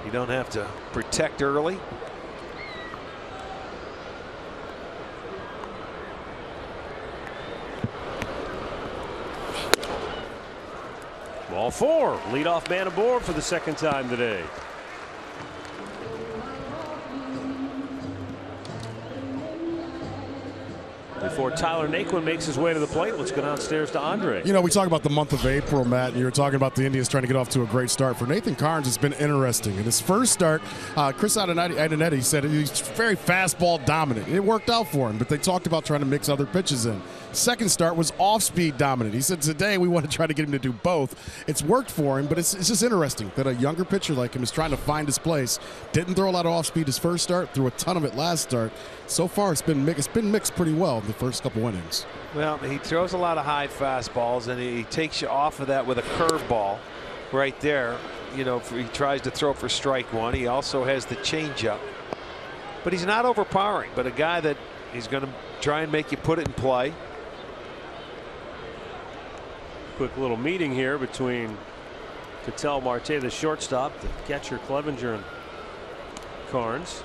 you don't have to protect early. Ball 4. Leadoff man aboard for the second time today. Before Tyler Naquin makes his way to the plate, let's go downstairs to Andre. You know, we talk about the month of April, Matt, and you were talking about the Indians trying to get off to a great start. For Nathan Carnes, it's been interesting. In his first start, Chris Adenetti said he's very fastball dominant. It worked out for him, but they talked about trying to mix other pitches in. Second start was off-speed dominant. He said today we want to try to get him to do both. It's worked for him, but it's just interesting that a younger pitcher like him is trying to find his place. Didn't throw a lot of off-speed his first start, threw a ton of it last start. So far, it's been mixed pretty well in the first couple innings. Well, he throws a lot of high fastballs, and he takes you off of that with a curveball right there. You know, he tries to throw for strike one. He also has the changeup, but he's not overpowering. But a guy that he's going to try and make you put it in play. Quick little meeting here between Ketel Marte, the shortstop, the catcher Clevenger, and Carnes.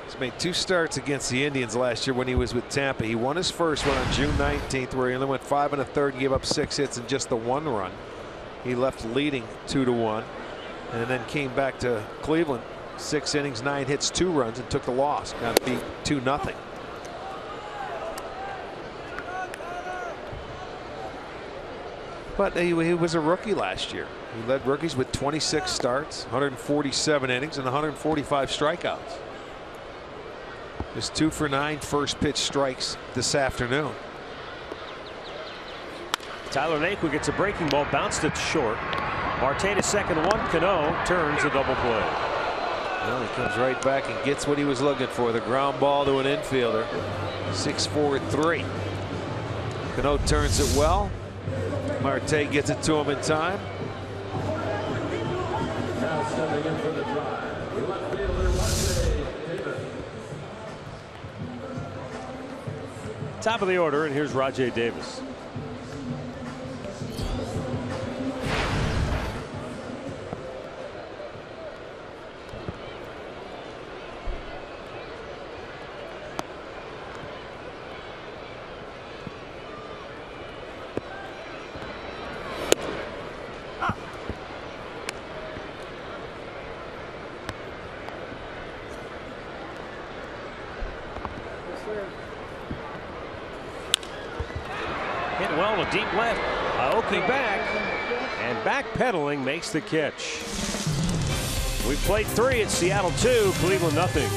He's made 2 starts against the Indians last year when he was with Tampa. He won his first one on June 19th, where he only went 5 1/3 and gave up 6 hits and just the 1 run. He left leading 2-1, and then came back to Cleveland, 6 innings, 9 hits, 2 runs, and took the loss. Got beat 2-0. But he was a rookie last year. He led rookies with 26 starts, 147 innings, and 145 strikeouts. Just 2 for 9 first pitch strikes this afternoon. Tyler Naquin gets a breaking ball, bounced it short. Marte to second, 1. Cano turns a double play. Well, he comes right back and gets what he was looking for, the ground ball to an infielder. 6-4-3. Cano turns it well. Marte gets it to him in time. Now stepping in for the drive, left fielder Rajay. Top of the order, and here's Rajay Davis. Hit well to deep left. Aoki back, and backpedaling makes the catch. We've played 3 at Seattle 2, Cleveland nothing.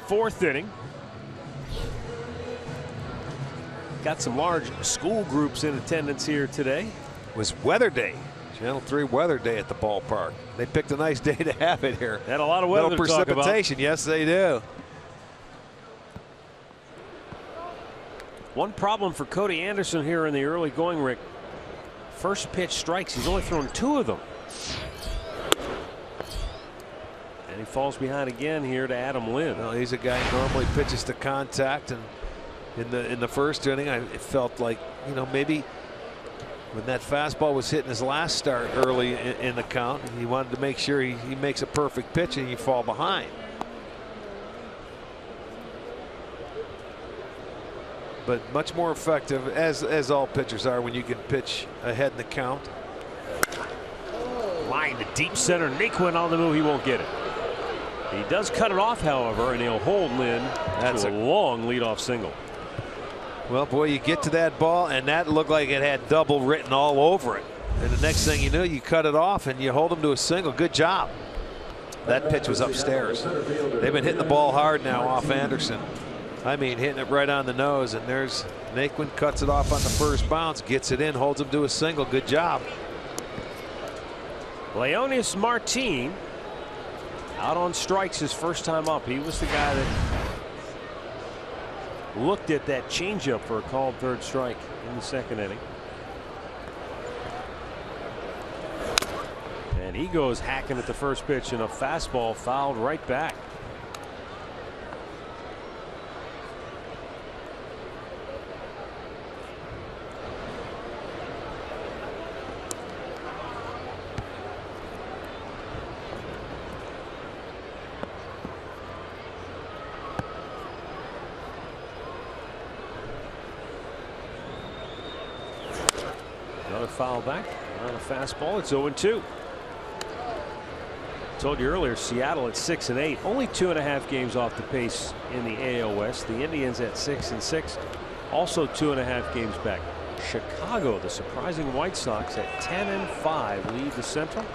fourth inning. Got some large school groups in attendance here today. It was weather day. Channel 3 weather day at the ballpark. They picked a nice day to have it here. Had a lot of weather Little to talk about. precipitation. Yes, they do. One problem for Cody Anderson here in the early going, Rick. First pitch strikes. He's only thrown 2 of them. And he falls behind again here to Adam Lind. Well, he's a guy who normally pitches to contact, and in the first inning, it felt like, you know, maybe when that fastball was hitting his last start early in the count, he wanted to make sure he makes a perfect pitch and you fall behind. But much more effective, as all pitchers are, when you can pitch ahead in the count. Line to deep center. Naquin on the move. He won't get it. He does cut it off, however, and he'll hold Lind to a long leadoff single. Well, boy, you get to that ball, and that looked like it had double written all over it. And the next thing you know, you cut it off, and you hold him to a single. Good job. That pitch was upstairs. They've been hitting the ball hard now off Anderson. I mean, hitting it right on the nose, and there's Naquin, cuts it off on the first bounce, gets it in, holds him to a single. Good job. Leonis Martin out on strikes his first time up. He was the guy that looked at that changeup for a called third strike in the second inning. And he goes hacking at the first pitch, and a fastball fouled right back. Another foul back on a fastball. It's 0-2. Told you earlier, Seattle at 6-8, only 2.5 games off the pace in the AL West. The Indians at 6-6, also 2.5 games back. Chicago, the surprising White Sox, at 10-5, lead the Central,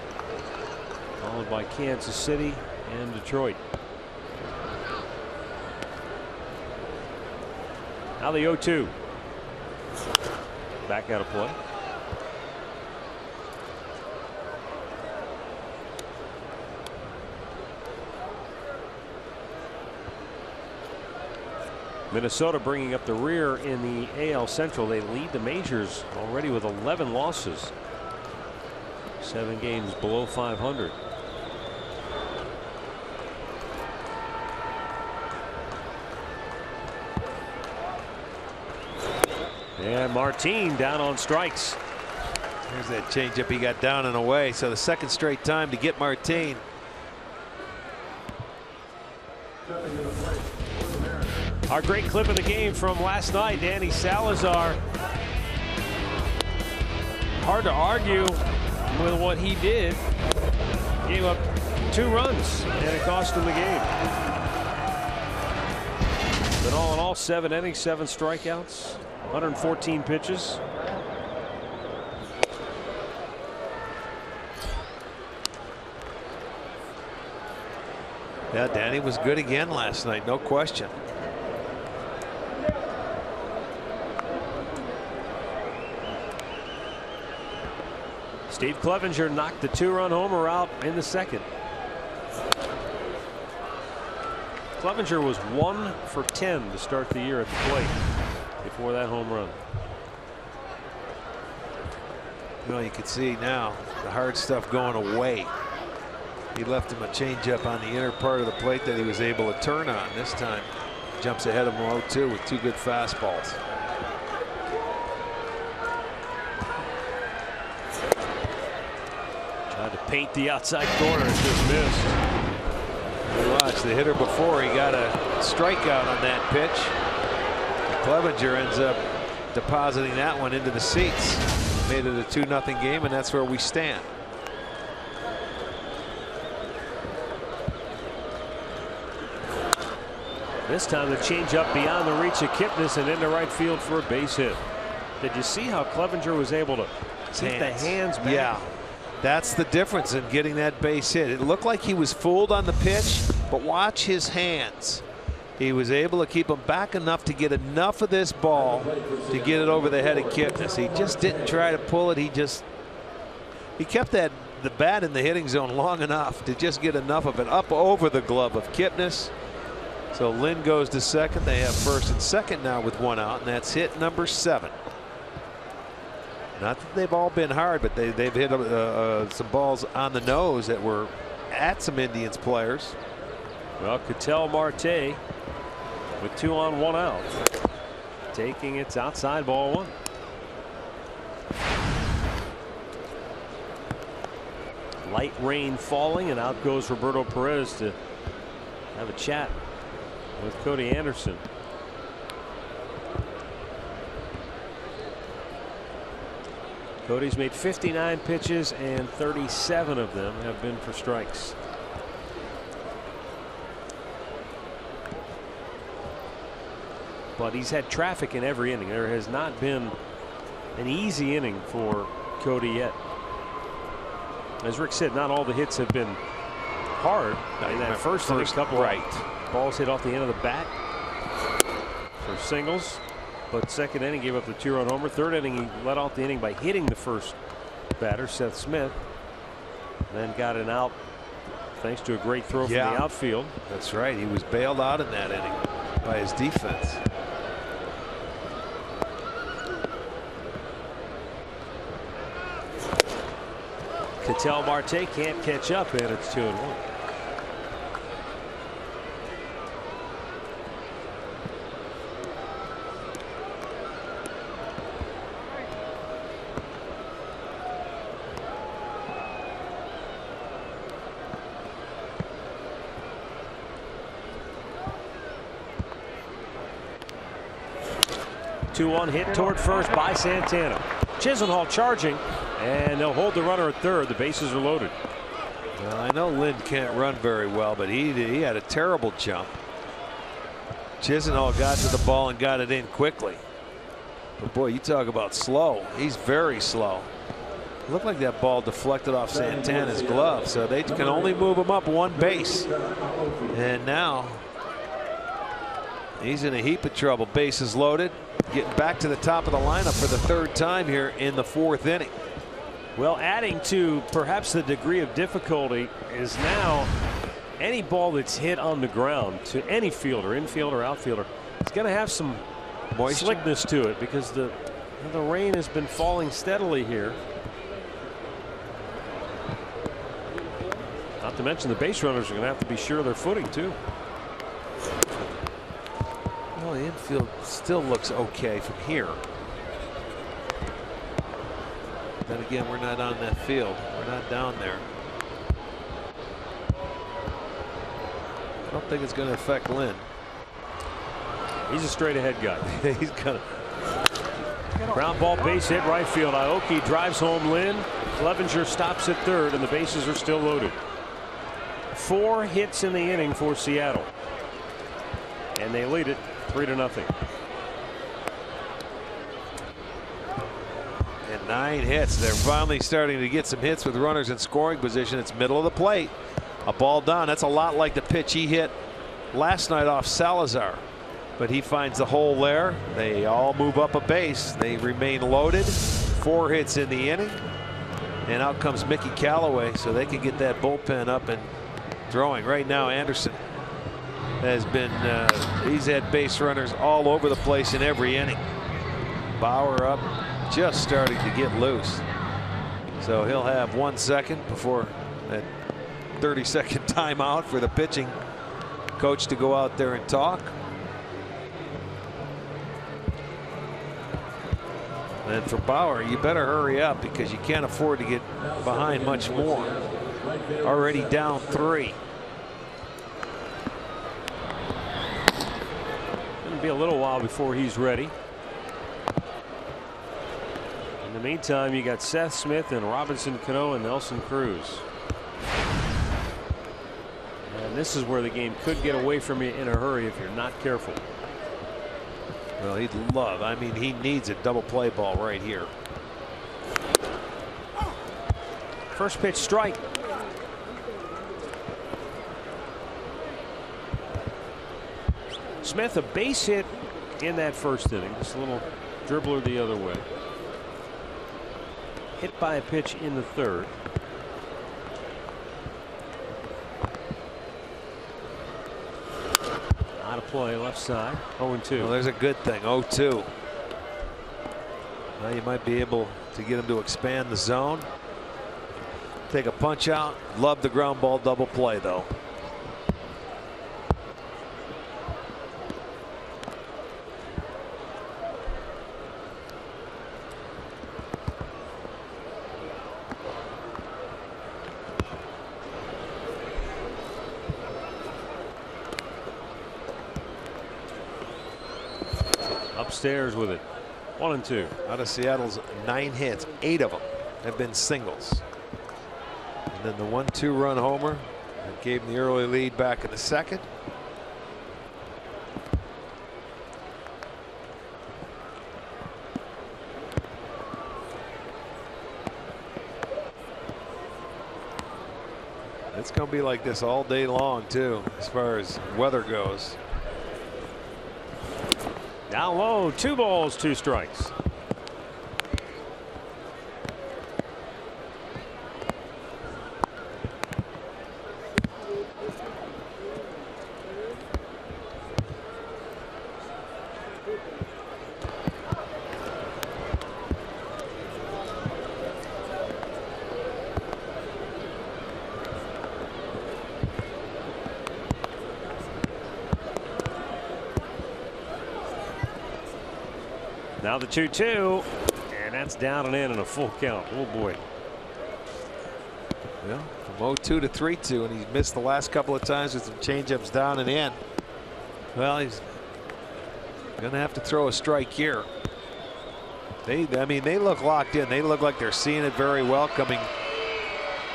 followed by Kansas City and Detroit. Now the 0-2. Back out of play. Minnesota bringing up the rear in the AL Central. They lead the majors already with 11 losses. 7 games below 500. And Martin down on strikes. There's that changeup he got down and away. So the second straight time to get Martin. Our great clip of the game from last night, Danny Salazar. Hard to argue with what he did. Gave up 2 runs, and it cost him the game. But all in all, 7 innings, 7 strikeouts, 114 pitches. Yeah, Danny was good again last night, no question. Steve Clevenger knocked the 2-run homer out in the second. Clevenger was 1 for 10 to start the year at the plate before that home run. Well, you can see now the hard stuff going away. He left him a changeup on the inner part of the plate that he was able to turn on. This time jumps ahead of him 0-2 with 2 good fastballs. Tried to paint the outside corner, it just missed. You watch the hitter before, he got a strikeout on that pitch. Clevenger ends up depositing that one into the seats. Made it a 2-0 game, and that's where we stand. This time the changeup beyond the reach of Kipnis and into right field for a base hit. Did you see how Clevenger was able to keep the hands back? Yeah, that's the difference in getting that base hit. It looked like he was fooled on the pitch, but watch his hands. He was able to keep him back enough to get enough of this ball to get it over the head of Kipnis. He just didn't try to pull it. He kept the bat in the hitting zone long enough to just get enough of it up over the glove of Kipnis. So Lynn goes to second. They have first and second now with 1 out, and that's hit number 7. Not that they've all been hard, but they've hit some balls on the nose that were at some Indians players. Well, Ketel Marte with 2 on 1 out, taking its outside ball 1. Light rain falling, and out goes Roberto Perez to have a chat with Cody Anderson. Cody's made 59 pitches, and 37 of them have been for strikes. But he's had traffic in every inning. There has not been an easy inning for Cody yet. As Rick said, not all the hits have been hard. In that first inning, a couple balls hit off the end of the bat for singles. But second inning gave up the 2-run homer. Third inning he let off the inning by hitting the first batter, Seth Smith. Then got an out thanks to a great throw from the outfield. That's right. He was bailed out in that inning by his defense. Ketel Marte can't catch up, and it's 2-1. Two-on hit toward first by Santana. Chisenhall charging, and they'll hold the runner at third. The bases are loaded. Well, I know Lynn can't run very well, but he had a terrible jump. Chisenhall got to the ball and got it in quickly. But boy, you talk about slow. He's very slow. It looked like that ball deflected off Santana's glove, so they can only move him up 1 base. And now he's in a heap of trouble. Bases loaded. Getting back to the top of the lineup for the 3rd time here in the 4th inning. Well, adding to perhaps the degree of difficulty is now any ball that's hit on the ground to any fielder, infielder, outfielder, it's going to have some moisture, slickness to it, because the rain has been falling steadily here. Not to mention the base runners are going to have to be sure of their footing too. Well, the infield still looks okay from here. Then again, we're not on that field. We're not down there. I don't think it's going to affect Lynn. He's a straight ahead guy. He's gonna. Ground ball, base hit, right field. Aoki drives home Lynn. Clevenger stops at third, and the bases are still loaded. 4 hits in the inning for Seattle, and they lead it 3-0. And 9 hits. They're finally starting to get some hits with runners in scoring position. It's middle of the plate. A ball down. That's a lot like the pitch he hit last night off Salazar. But he finds the hole there. They all move up a base. They remain loaded. 4 hits in the inning. And out comes Mickey Callaway, so they can get that bullpen up and throwing. Right now, Anderson has been he's had base runners all over the place in every inning. Bauer up, just starting to get loose, so he'll have 1 second before that 30-second timeout for the pitching coach to go out there and talk. And for Bauer, you better hurry up, because you can't afford to get behind much more. Already down 3. Be a little while before he's ready. In the meantime, you got Seth Smith and Robinson Cano and Nelson Cruz. And this is where the game could get away from you in a hurry if you're not careful. Well, he'd love, I mean, he needs a double play ball right here. First pitch strike. Smith, a base hit in that first inning. Just a little dribbler the other way. Hit by a pitch in the third. Out of play, left side, 0-2. Well, there's a good thing, 0-2. Now you might be able to get him to expand the zone. Take a punch out. Love the ground ball double play, though. Upstairs with it. 1-2. Out of Seattle's 9 hits, 8 of them have been singles. And then the 1-2 run homer that gave them the early lead back in the second. It's going to be like this all day long, too, as far as weather goes. Down low, 2 balls, 2 strikes. Now the 2-2, and that's down and in a full count. Oh boy. Yeah, from 0-2 to 3-2, and he's missed the last couple of times with some changeups down and in. Well, he's going to have to throw a strike here. I mean, they look locked in. They look like they're seeing it very well coming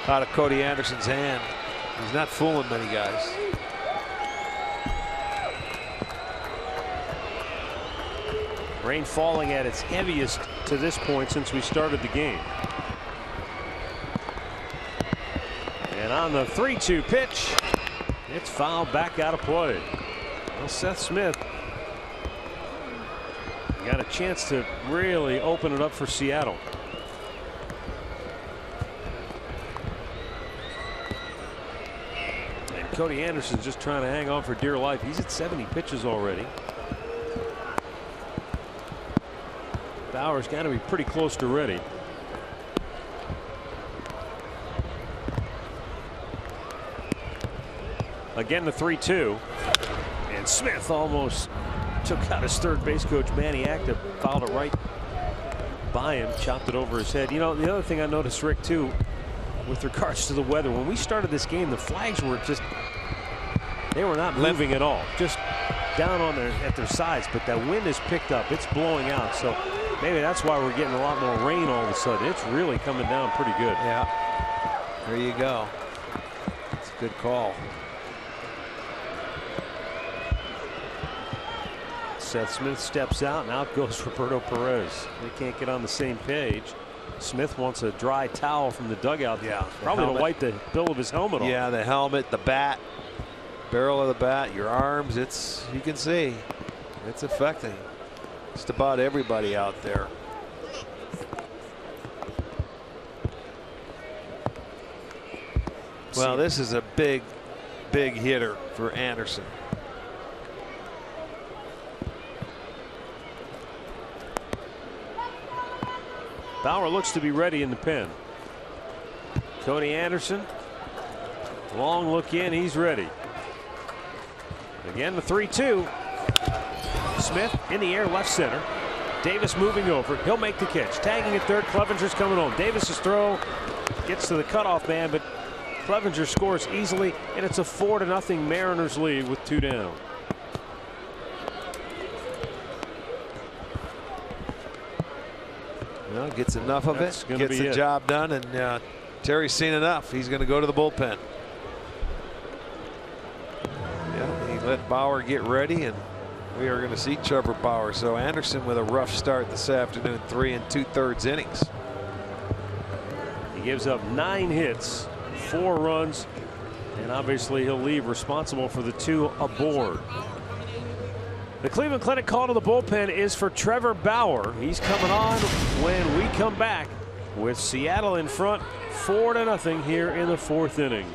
out of Cody Anderson's hand. He's not fooling many guys. Rain falling at its heaviest to this point since we started the game. And on the 3-2 pitch, it's fouled back out of play. Well, Seth Smith got a chance to really open it up for Seattle. And Cody Anderson's just trying to hang on for dear life. He's at 70 pitches already. Bauer's got to be pretty close to ready. Again, the 3-2. And Smith almost took out his third base coach, Manny Acta, fouled it right by him, chopped it over his head. You know, the other thing I noticed, Rick, too, with regards to the weather, when we started this game, the flags were just, they were not moving at all. Just down on at their sides, but that wind has picked up. It's blowing out, so maybe that's why we're getting a lot more rain all of a sudden. It's really coming down pretty good. Yeah, there you go. It's a good call. Seth Smith steps out, and out goes Roberto Perez. They can't get on the same page. Smith wants a dry towel from the dugout. Yeah, probably to wipe the bill of his helmet off. Yeah, the helmet, the bat, barrel of the bat, your arms. You can see it's affecting just about everybody out there. Well, this is a big hitter for Anderson. Bauer looks to be ready in the pen. Cody Anderson, long look in, he's ready. Again, the 3-2. Smith in the air, left center. Davis moving over. He'll make the catch. Tagging at third. Clevenger's coming home. Davis's throw gets to the cutoff man, but Clevenger scores easily, and it's a 4-0 Mariners lead with 2 down. Well, gets enough of it, gets the job done, and Terry's seen enough. He's going to go to the bullpen. Yeah, he let Bauer get ready, and we are going to see Trevor Bauer. So Anderson with a rough start this afternoon, 3 2/3 innings. He gives up 9 hits, 4 runs, and obviously he'll leave responsible for the 2 aboard. The Cleveland Clinic call to the bullpen is for Trevor Bauer. He's coming on when we come back with Seattle in front 4-0 here in the 4th inning.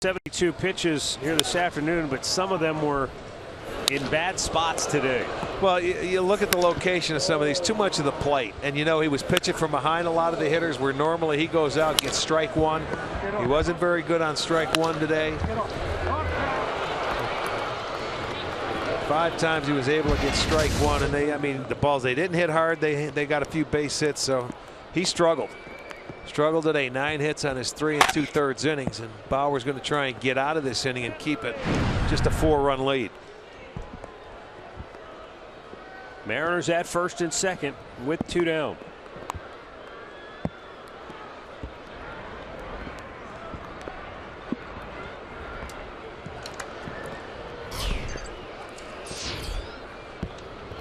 .72 pitches here this afternoon, but some of them were in bad spots today. Well, you look at the location of some of these, too much of the plate. And you know, he was pitching from behind a lot of the hitters where normally he goes out, gets strike one. He wasn't very good on strike one today. 5 times he was able to get strike one, and I mean, the balls they didn't hit hard, they got a few base hits, so he struggled. Struggled today, 9 hits on his 3 2/3 innings, and Bauer's going to try and get out of this inning and keep it just a 4-run lead. Mariners at first and second with 2 down.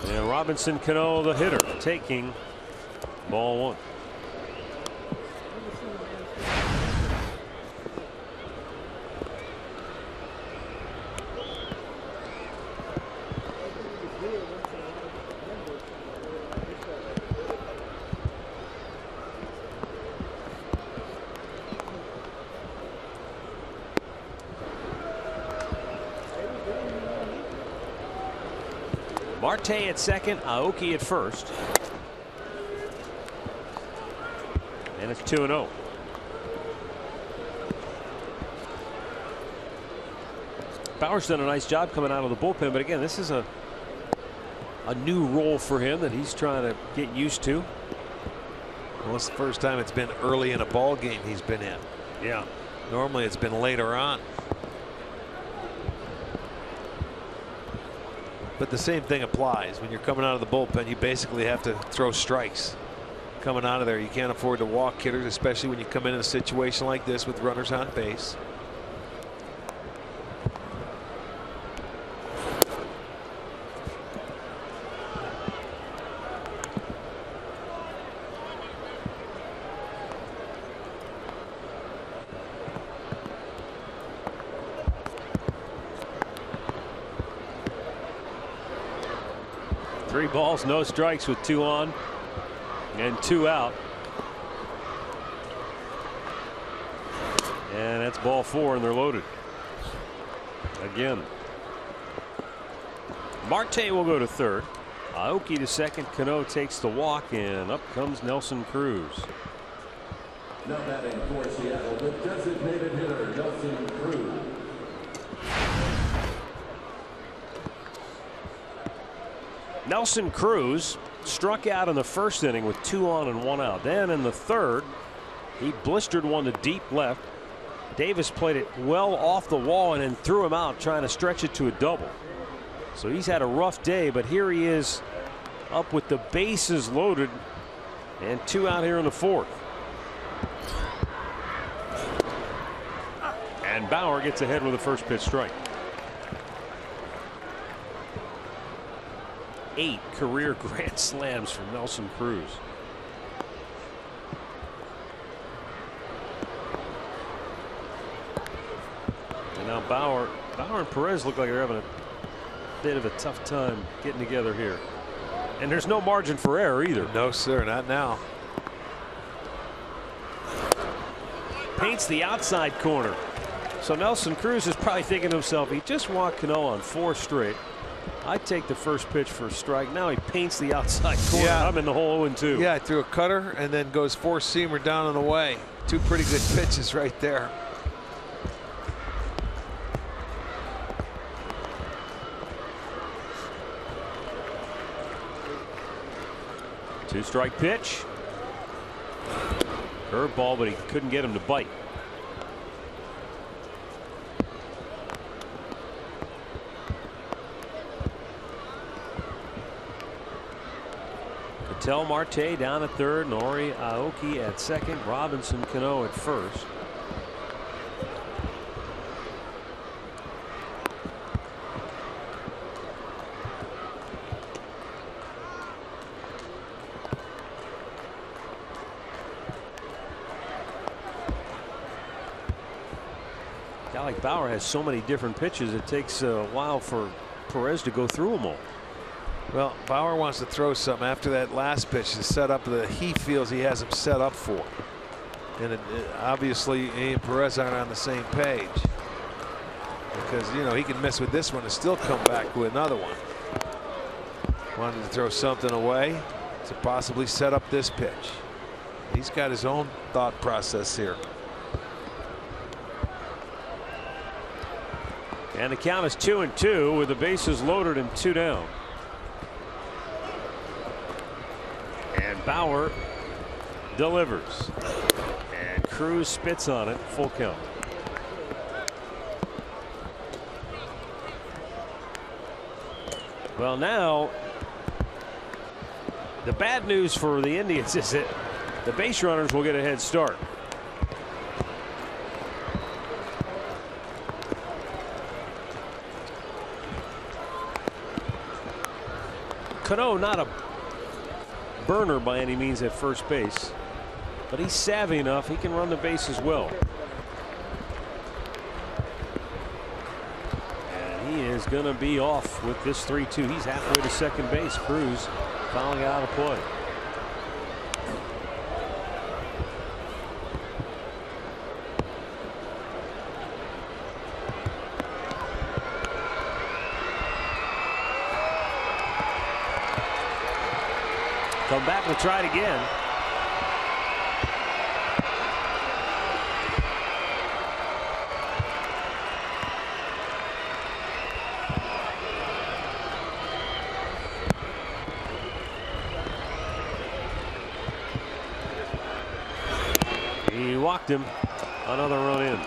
And Robinson Cano, the hitter, taking ball 1. Marte at second, Aoki at first. And it's 2-0. Bauer's done a nice job coming out of the bullpen, but again, this is a new role for him that he's trying to get used to. Well, it's the first time it's been early in a ball game he's been in. Yeah. Normally it's been later on. But the same thing applies. When you're coming out of the bullpen, you basically have to throw strikes. Coming out of there, you can't afford to walk hitters, especially when you come in a situation like this with runners on base. Three balls, no strikes with 2 on and 2 out. And that's ball 4, and they're loaded again. Marte will go to third. Aoki to second. Cano takes the walk, and up comes Nelson Cruz. Now batting for Seattle, the designated hitter, Nelson Cruz. Nelson Cruz struck out in the first inning with 2 on and 1 out. Then in the third, he blistered one to deep left. Davis played it well off the wall and then threw him out, trying to stretch it to a double. So he's had a rough day, but here he is up with the bases loaded and 2 out here in the 4th. And Bauer gets ahead with a first pitch strike. 8 career grand slams for Nelson Cruz. And now Bauer and Perez look like they're having a bit of a tough time getting together here. And there's no margin for error either. No, sir, not now. Paints the outside corner. So Nelson Cruz is probably thinking to himself, he just walked Cano on 4 straight. I take the first pitch for a strike. Now he paints the outside corner. Yeah. I'm in the hole 0-2. Yeah, I threw a cutter and then goes 4-seamer down and away. 2 pretty good pitches right there. Two-strike pitch. Curveball, but he couldn't get him to bite. Ketel Marte down at third, Nori Aoki at second, Robinson Cano at first. A guy like Bauer has so many different pitches, it takes a while for Perez to go through them all. Well, Bauer wants to throw something after that last pitch to set up that he feels he has him set up for. And obviously, he and Perez aren't on the same page. Because, you know, he can miss with this one and still come back with another one. Wanted to throw something away to possibly set up this pitch. He's got his own thought process here. And the count is 2-2 with the bases loaded and 2 down. And Bauer delivers. And Cruz spits on it. Full count. Well, now the bad news for the Indians is that the base runners will get a head start. Cano not a burner by any means at first base, but he's savvy enough. He can run the bases well. And he is going to be off with this 3-2. He's halfway to second base. Cruz fouling out of play. Come back, we'll try it again. He walked him. Another run in.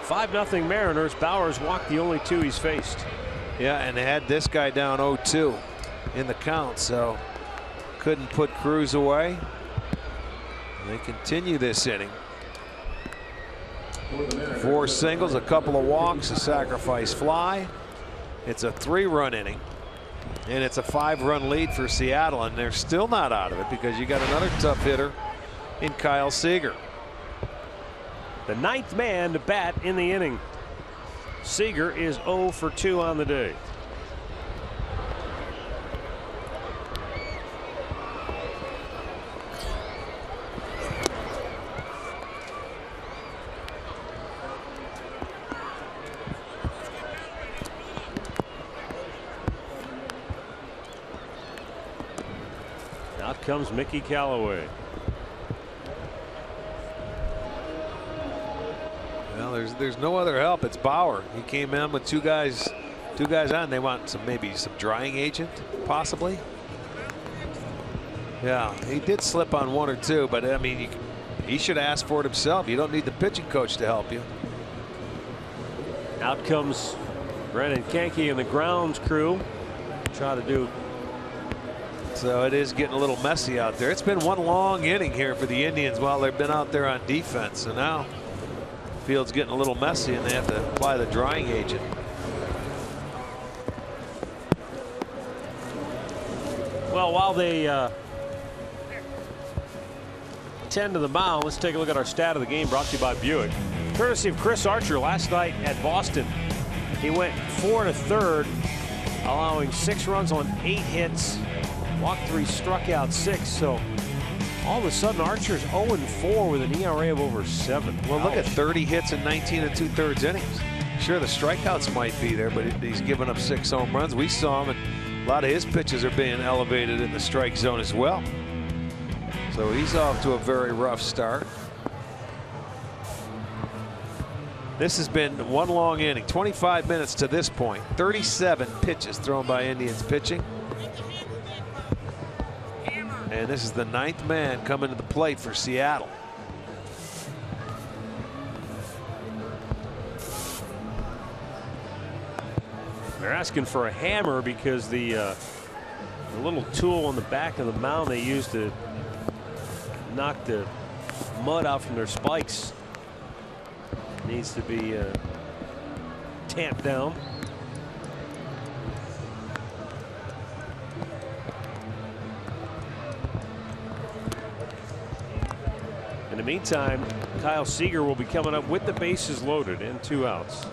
5-0 Mariners. Bauer's walked the only 2 he's faced. Yeah, and they had this guy down 0-2 in the count, so couldn't put Cruz away. They continue this inning. 4 singles, a couple of walks, a sacrifice fly. It's a 3-run inning, and it's a 5-run lead for Seattle, and they're still not out of it because you got another tough hitter in Kyle Seager. The 9th man to bat in the inning. Seager is 0 for 2 on the day. Out comes Mickey Callaway. Well, there's no other help. It's Bauer. He came in with two guys on. They want maybe some drying agent, possibly. Yeah, he did slip on 1 or 2, but I mean, he should ask for it himself. You don't need the pitching coach to help you. Out comes Brennan Kenke and the grounds crew try to do. So it is getting a little messy out there. It's been one long inning here for the Indians while they've been out there on defense. So now the field's getting a little messy and they have to apply the drying agent. Well, while they tend to the mound, let's take a look at our stat of the game brought to you by Buick. Courtesy of Chris Archer last night at Boston. He went 4 1/3, allowing 6 runs on 8 hits. Walked 3, struck out 6. So all of a sudden Archer's 0-4 with an ERA of over 7. Well, look at 30 hits in 19 2/3 innings. Sure, the strikeouts might be there, but he's given up 6 home runs. We saw him, and a lot of his pitches are being elevated in the strike zone as well. So he's off to a very rough start. This has been one long inning, 25 minutes to this point. 37 pitches thrown by Indians pitching. And this is the 9th man coming to the plate for Seattle. They're asking for a hammer because the little tool on the back of the mound they used to knock the mud out from their spikes needs to be tamped down. In the meantime, Kyle Seager will be coming up with the bases loaded and 2 outs.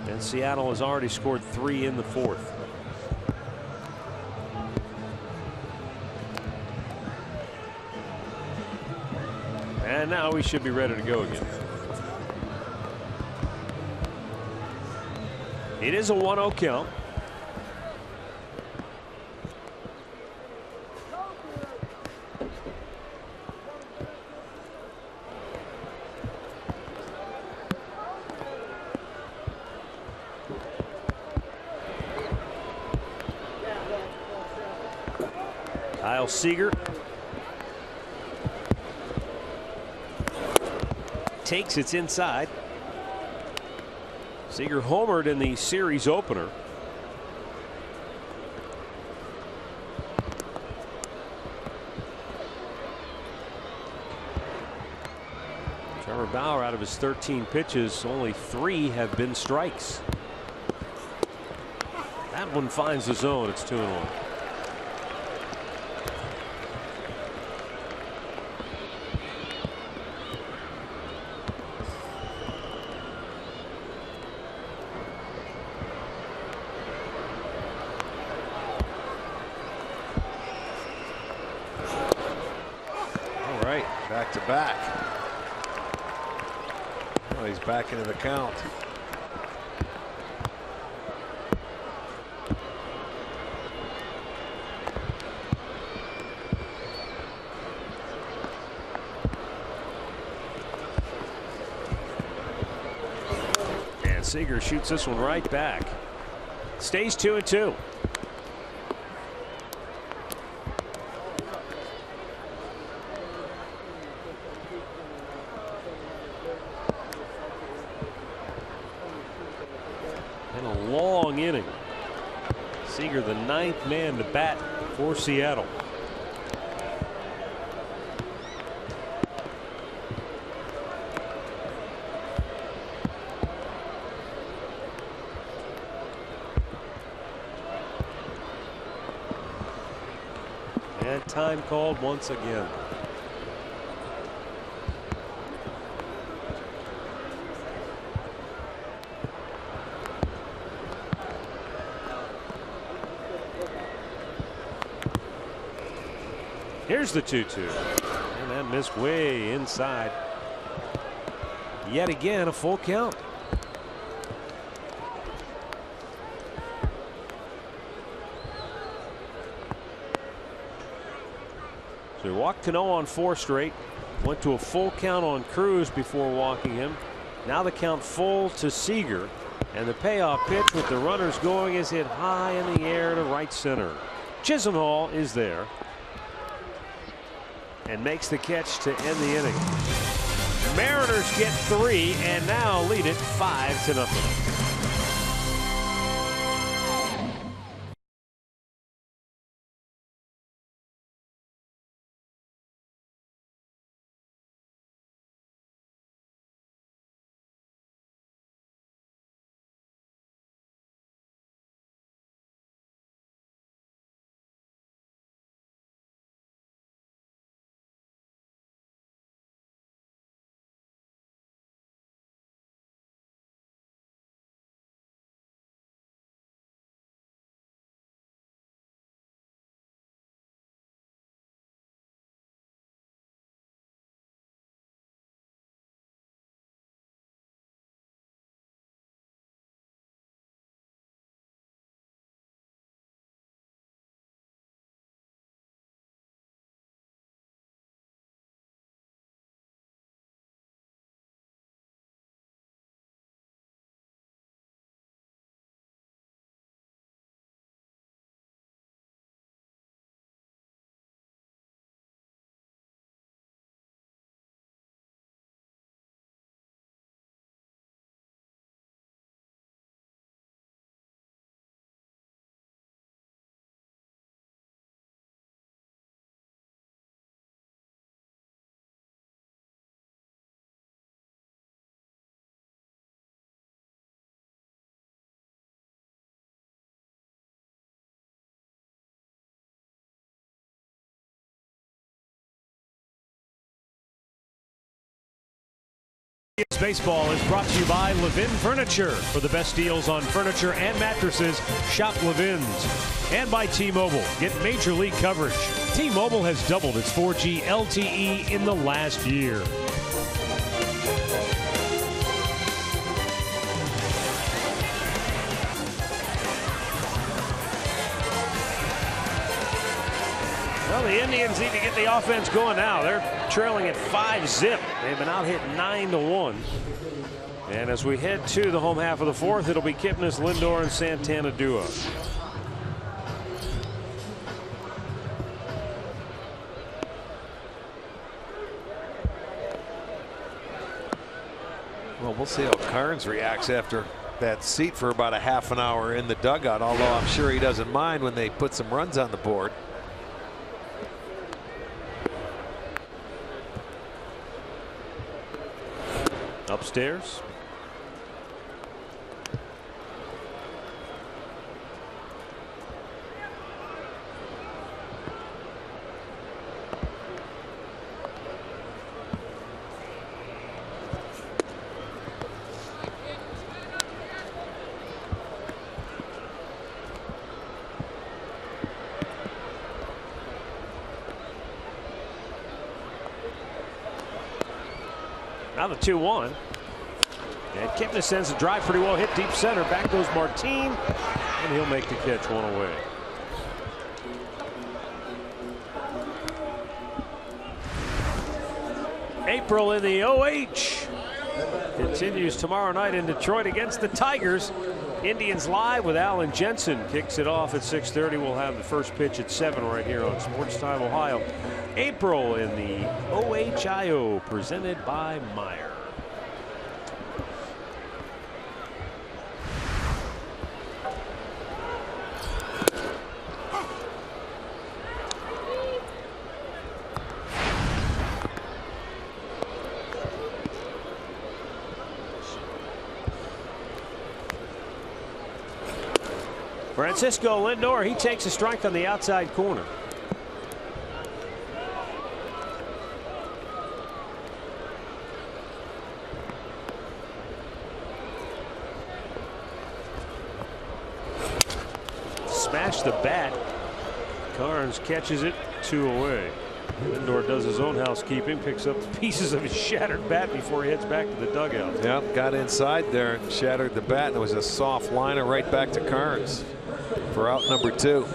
And Seattle has already scored 3 in the 4th. And now we should be ready to go again. It is a 1-0 count. Kyle Seager takes it inside. Seager homered in the series opener. Trevor Bauer, out of his 13 pitches, only 3 have been strikes. That one finds the zone. It's 2-1. Back. Oh, he's back into the count. And Seager shoots this one right back. Stays 2-2. Inning. Seager, the 9th man to bat for Seattle. And time called once again. Here's the 2-2. And that missed way inside. Yet again, a full count. So he walked Cano on 4 straight. Went to a full count on Cruz before walking him. Now the count full to Seager. And the payoff pitch with the runners going is hit high in the air to right center. Chisenhall is there and makes the catch to end the inning. Mariners get 3 and now lead it 5-0. Baseball is brought to you by Levin Furniture. For the best deals on furniture and mattresses, shop Levin's. And by T-Mobile. Get major league coverage. T-Mobile has doubled its 4G LTE in the last year. Well, the Indians need to get the offense going now. They're trailing at 5-zip. They've been out hit 9-1. And as we head to the home half of the fourth, it'll be Kipnis, Lindor, and Santana duo. Well, we'll see how Carnes reacts after that seat for about a half an hour in the dugout, although I'm sure he doesn't mind when they put some runs on the board. Upstairs. Now the 2-1. And Kipnis sends a drive pretty well hit deep center. Back goes Martin, and he'll make the catch, one away. April in the OH continues tomorrow night in Detroit against the Tigers. Indians live with Alan Jensen. Kicks it off at 6:30. We'll have the first pitch at 7 right here on Sports Time Ohio. April in the OHIO presented by Meyer. Francisco Lindor, he takes a strike on the outside corner. Smash the bat. Carnes catches it, 2 away. Lindor does his own housekeeping, picks up pieces of his shattered bat before he heads back to the dugout. Yep, got inside there and shattered the bat, and it was a soft liner right back to Carnes for out number 2.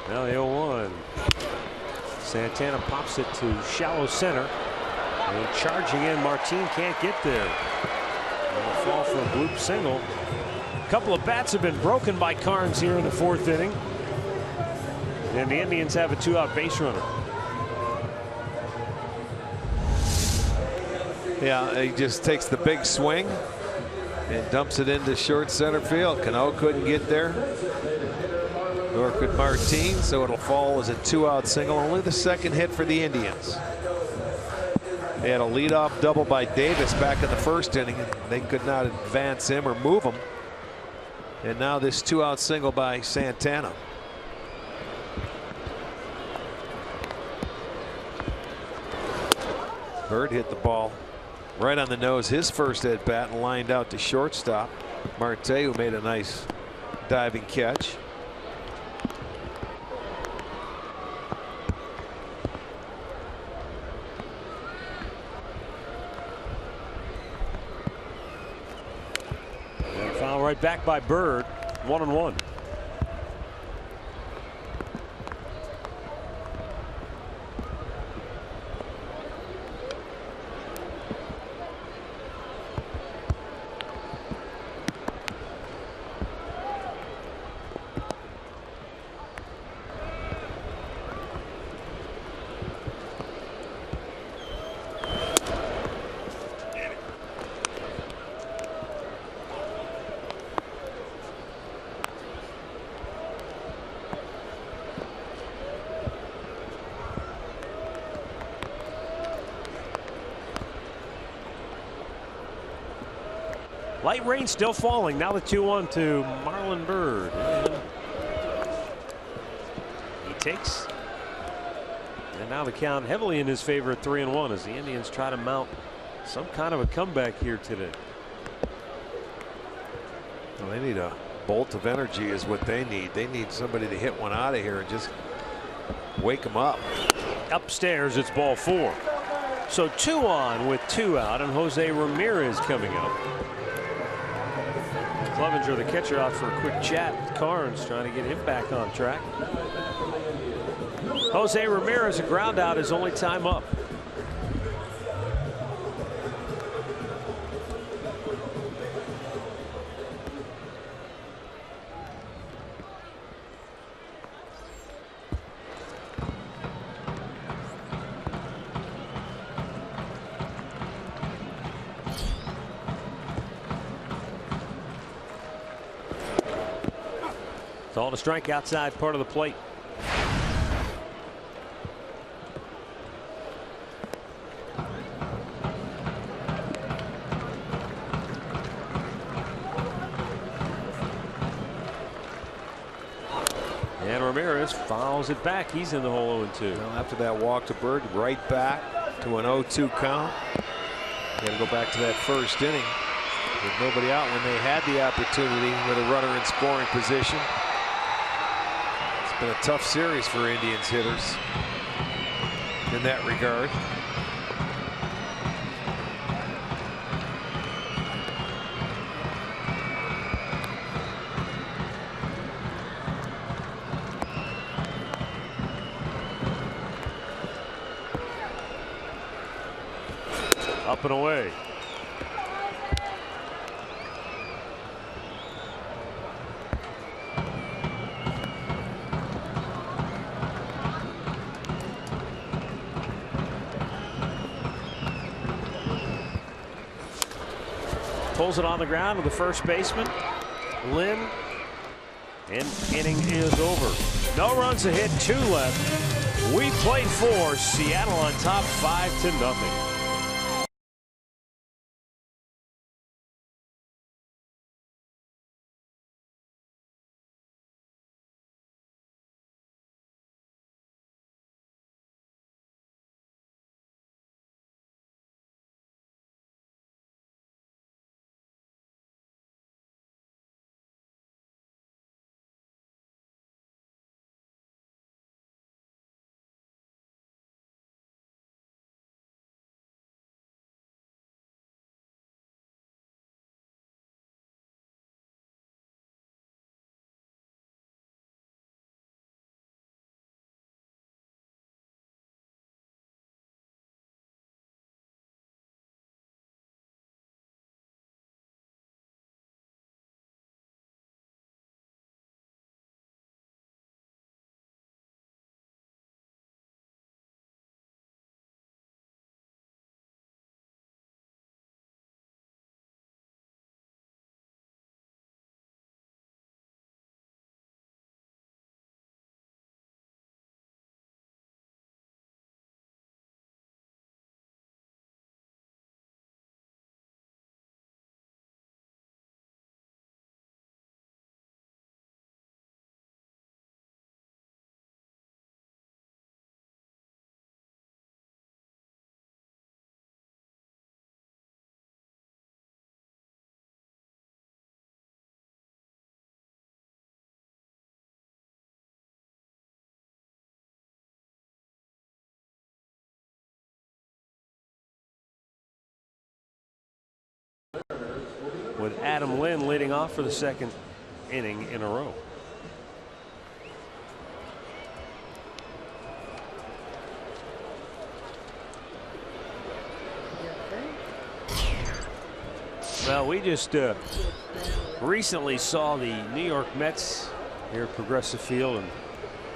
Now the 0-1. Santana pops it to shallow center. And charging in, Martin can't get there. And a fall for a bloop single. A couple of bats have been broken by Carnes here in the 4th inning. And the Indians have a 2-out base runner. Yeah, he just takes the big swing and dumps it into short center field. Cano couldn't get there, nor could Martin, so it'll fall as a 2-out single. Only the second hit for the Indians. They had a leadoff double by Davis back in the 1st inning, and they could not advance him or move him. And now this 2-out single by Santana. Bird hit the ball right on the nose his first at bat and lined out to shortstop. Marte, who made a nice diving catch. And foul right back by Bird. 1-1. Light rain still falling. Now the 2-1 to Marlon Bird. He takes. And now the count heavily in his favor at 3-1 as the Indians try to mount some kind of a comeback here today. Well, they need a bolt of energy is what they need. They need somebody to hit one out of here and just wake them up. Upstairs, it's ball 4. So 2 on with 2 out, and Jose Ramirez coming up. Clevenger, the catcher, out for a quick chat with Carnes, trying to get him back on track. Jose Ramirez, a ground out, his only time up. Called a strike outside part of the plate. And Ramirez fouls it back. He's in the hole 0-2. Well, after that walk to Bird, right back to an 0-2 count. Got to go back to that first inning with nobody out when they had the opportunity with a runner in scoring position. It's been a tough series for Indians hitters in that regard. Up and away. Pulls it on the ground to the first baseman, Lynn, and inning is over. No runs ahead, 2 left. We played 4. Seattle on top 5-0. With Adam Lynn leading off for the second inning in a row. Well, we just recently saw the New York Mets here at Progressive Field, and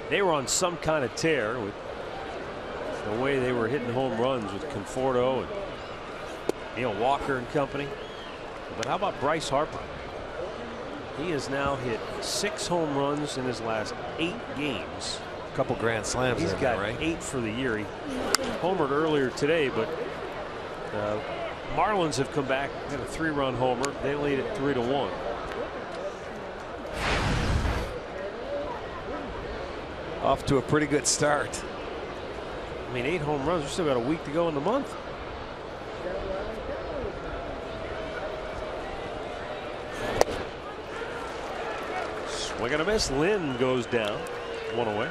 they were on some kind of tear with the way they were hitting home runs with Conforto and Neil Walker and company. But how about Bryce Harper? He has now hit 6 home runs in his last 8 games. A couple grand slams. He's got right? 8 for the year. He homered earlier today, but Marlins have come back, had a 3-run homer. They lead it 3-1. Off to a pretty good start. I mean, 8 home runs. We still got a week to go in the month. Swing and a miss. Lynn goes down. 1 away.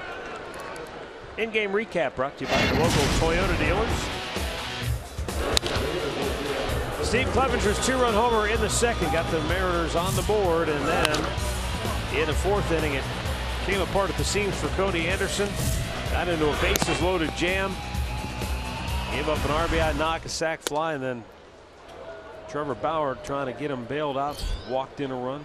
In-game recap brought to you by the local Toyota dealers. Steve Clevenger's 2-run homer in the second got the Mariners on the board, and then in the 4th inning it came apart at the seams for Cody Anderson. Got into a bases loaded jam. Gave up an RBI knock, a sac fly, and then Trevor Bauer, trying to get him bailed out, walked in a run.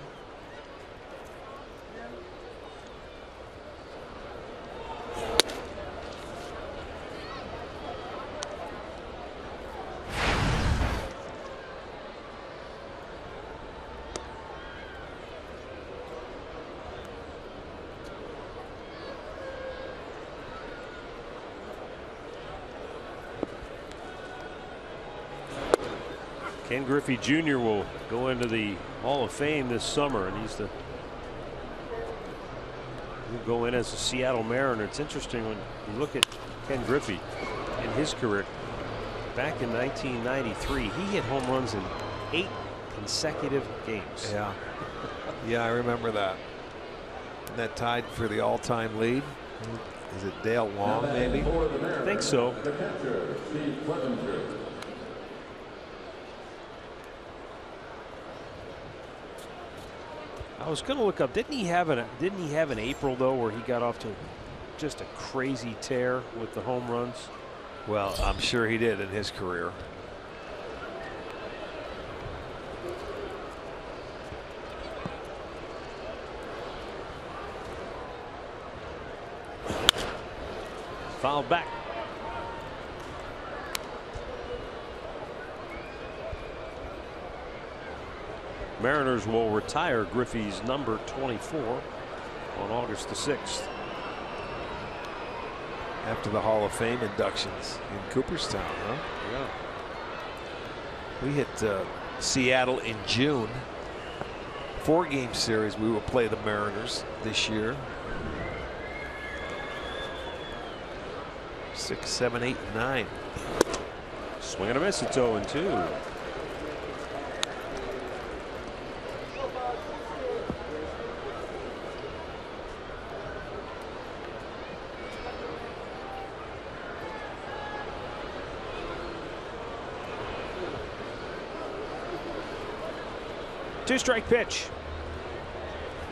Ken Griffey Jr. will go into the Hall of Fame this summer, and he'll go in as a Seattle Mariner. It's interesting when you look at Ken Griffey in his career. Back in 1993, he hit home runs in 8 consecutive games. Yeah. Yeah, I remember that. And that tied for the all-time lead. Is it Dale Long, maybe? I think so. The catcher, Steve Clevenger. I was going to look up. Didn't he have an April though where he got off to just a crazy tear with the home runs? Well, I'm sure he did in his career. Fouled back. Mariners will retire Griffey's number 24 on August the 6th. After the Hall of Fame inductions in Cooperstown, huh? Yeah. We hit Seattle in June. 4-game series. We will play the Mariners this year. 6, 7, 8, 9. Swing and a miss. It's 0-2. Two-strike pitch.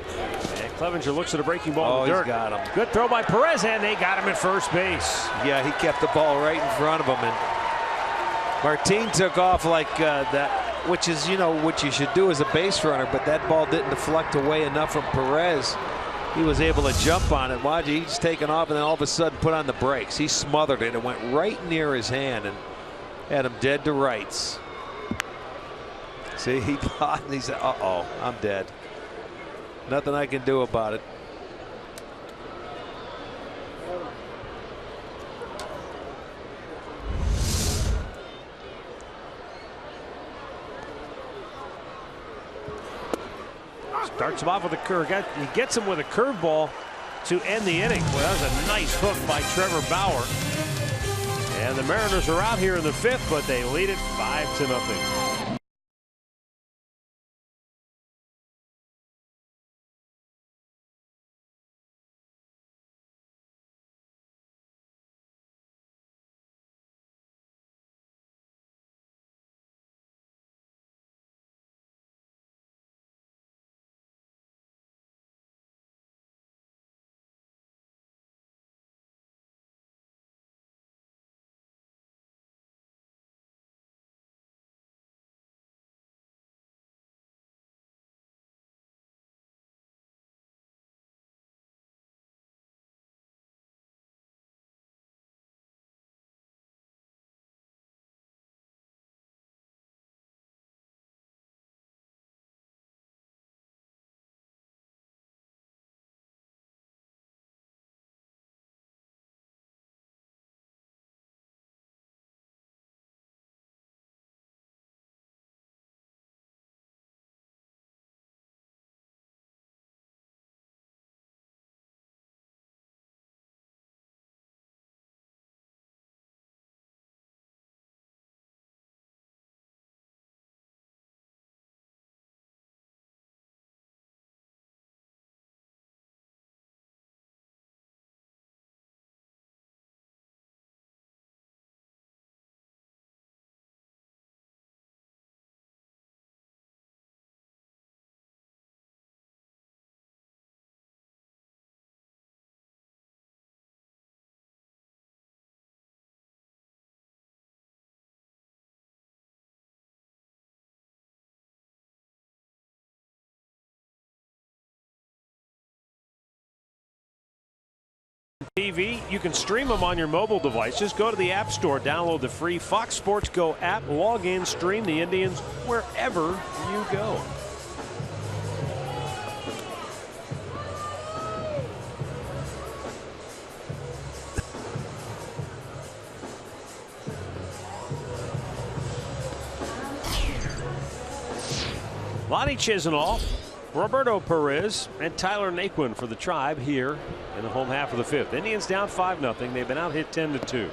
And Clevenger looks at a breaking ball in the dirt. He's got him. Good throw by Perez, and they got him at first base. Yeah, he kept the ball right in front of him, and Martin took off like that, which is, you know, what you should do as a base runner, but that ball didn't deflect away enough from Perez. He was able to jump on it. Watch, he's taken off, and then all of a sudden put on the brakes. He smothered it and went right near his hand and had him dead to rights. See, he thought, and he said, uh-oh, I'm dead. Nothing I can do about it. Starts him off with a curve. He gets him with a curveball to end the inning. Well, that was a nice hook by Trevor Bauer. And the Mariners are out here in the 5th, but they lead it 5-0. TV. You can stream them on your mobile device. Just go to the App Store, download the free Fox Sports Go app, log in, stream the Indians wherever you go. Lonnie Chisenhall, Roberto Perez, and Tyler Naquin for the Tribe here in the home half of the fifth. Indians down 5-0. They've been out hit 10-2.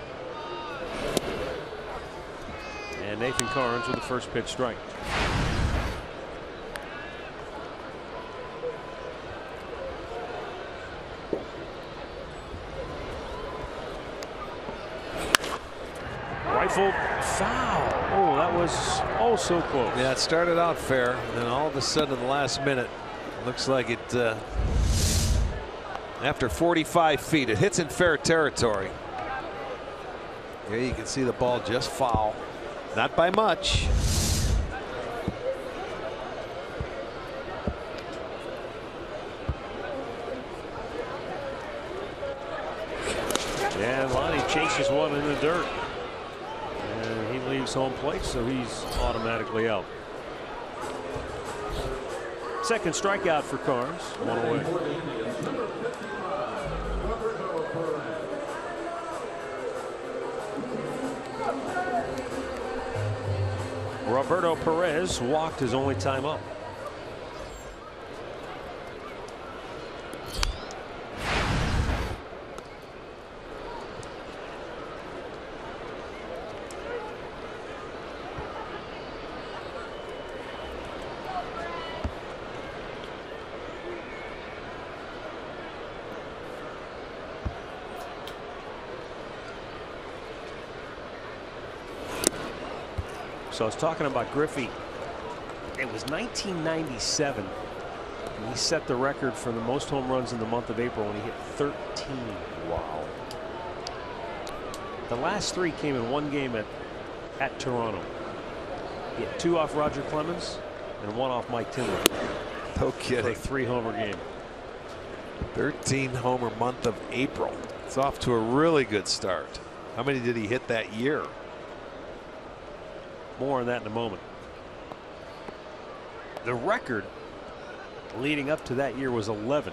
And Nathan Carnes with the first pitch strike. Rifle foul. Oh, that was so close. Yeah, it started out fair, and then all of a sudden in the last minute, it looks like it, after 45 feet, it hits in fair territory. Here you can see the ball just foul. Not by much. And Lonnie chases one in the dirt. And he leaves home plate, so he's automatically out. Second strikeout for Carnes. One away. Roberto Perez walked his only time up. So I was talking about Griffey. It was 1997. And he set the record for the most home runs in the month of April when he hit 13. Wow. The last three came in one game at Toronto. He had 2 off Roger Clemens and 1 off Mike Tindall. No kidding. For a 3-homer game. 13 homer month of April. It's off to a really good start. How many did he hit that year? More on that in a moment. The record leading up to that year was 11.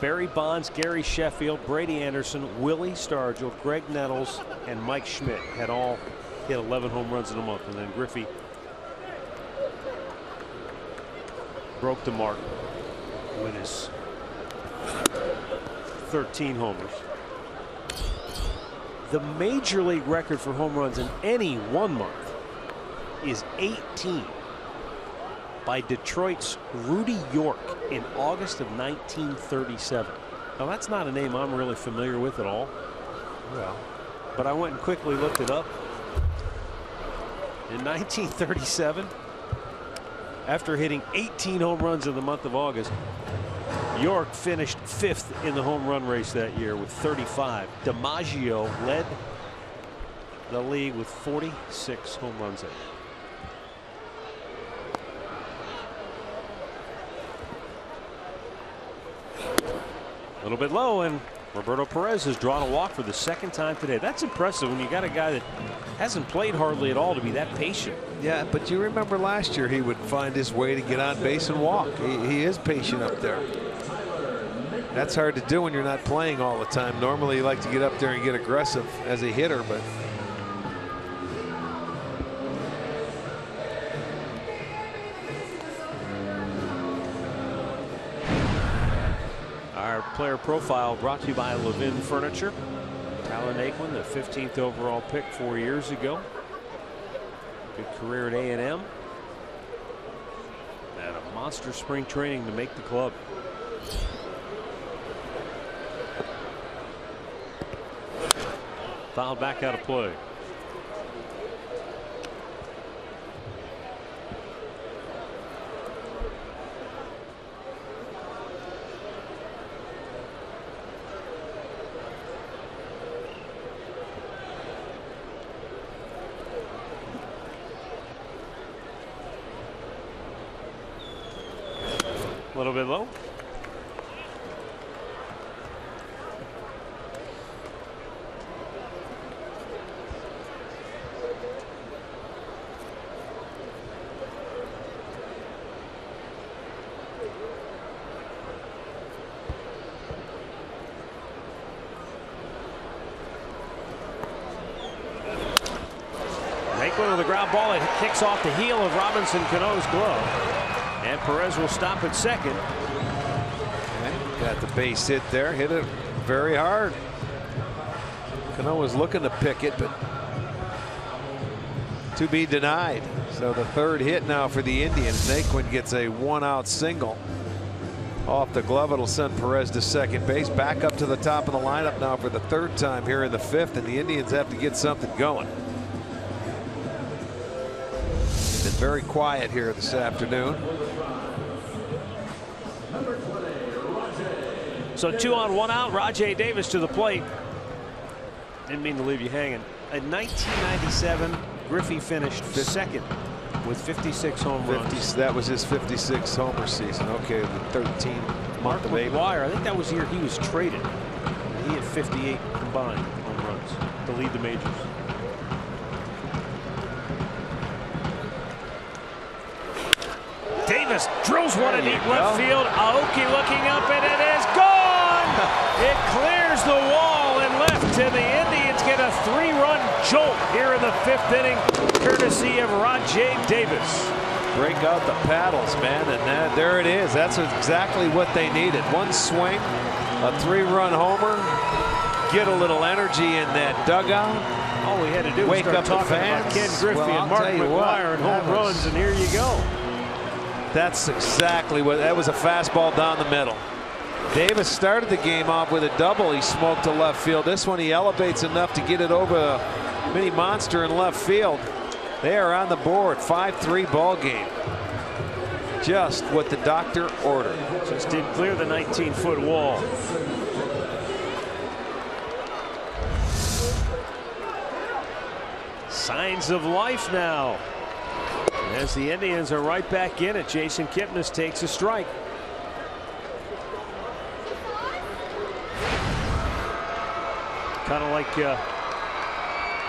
Barry Bonds, Gary Sheffield, Brady Anderson, Willie Stargell, Greg Nettles, and Mike Schmidt had all hit 11 home runs in a month. And then Griffey broke the mark with his 13 homers. The major league record for home runs in any one month is 18 by Detroit's Rudy York in August of 1937. Now that's not a name I'm really familiar with at all. Well, but I went and quickly looked it up. In 1937, after hitting 18 home runs in the month of August, York finished 5th in the home run race that year with 35. DiMaggio led the league with 46 home runs in. A little bit low, and Roberto Perez has drawn a walk for the second time today. That's impressive when you got a guy that hasn't played hardly at all to be that patient. yeah, but you remember last year he would find his way to get on base and walk. He is patient up there. That's hard to do when you're not playing all the time. Normally you like to get up there and get aggressive as a hitter, but our player profile brought to you by Levin Furniture. Tyler Naquin, the 15th overall pick 4 years ago. Good career at A&M. And a monster spring training to make the club. Fouled back out of play. A little bit low. with a ground ball. It kicks off the heel of Robinson Cano's glove. And Perez will stop at second. Okay. Got the base hit there. Hit it very hard. Cano was looking to pick it, but to be denied. So the third hit now for the Indians. Naquin gets a 1-out single off the glove. It'll send Perez to second base. Back up to the top of the lineup now for the third time here in the fifth, and the Indians have to get something going. Been very quiet here this afternoon. So 2 on 1 out. Rajai Davis to the plate. Didn't mean to leave you hanging. In 1997, Griffey finished second with 56 home runs. That was his 56 homer season. Okay, the 13th month of April. McGuire, I think that was the year he was traded. He had 58 combined home runs to lead the majors. Davis drills one in deep left field. Aoki looking up, and it is gone. It clears the wall and left, and the Indians get a 3-run jolt here in the 5th inning, courtesy of Rajai Davis. Break out the paddles, man, and there it is. That's exactly what they needed. One swing, a 3-run homer, get a little energy in that dugout. All we had to do was start talking about Ken Griffey and Mark McGuire and home runs, and here you go. That's exactly what, that was a fastball down the middle. Davis started the game off with a double. He smoked to left field. This one he elevates enough to get it over a mini monster in left field. They are on the board. 5-3 ball game. Just what the doctor ordered. Just did clear the 19-foot wall. Signs of life now, as the Indians are right back in it. Jason Kipnis takes a strike. Kind of like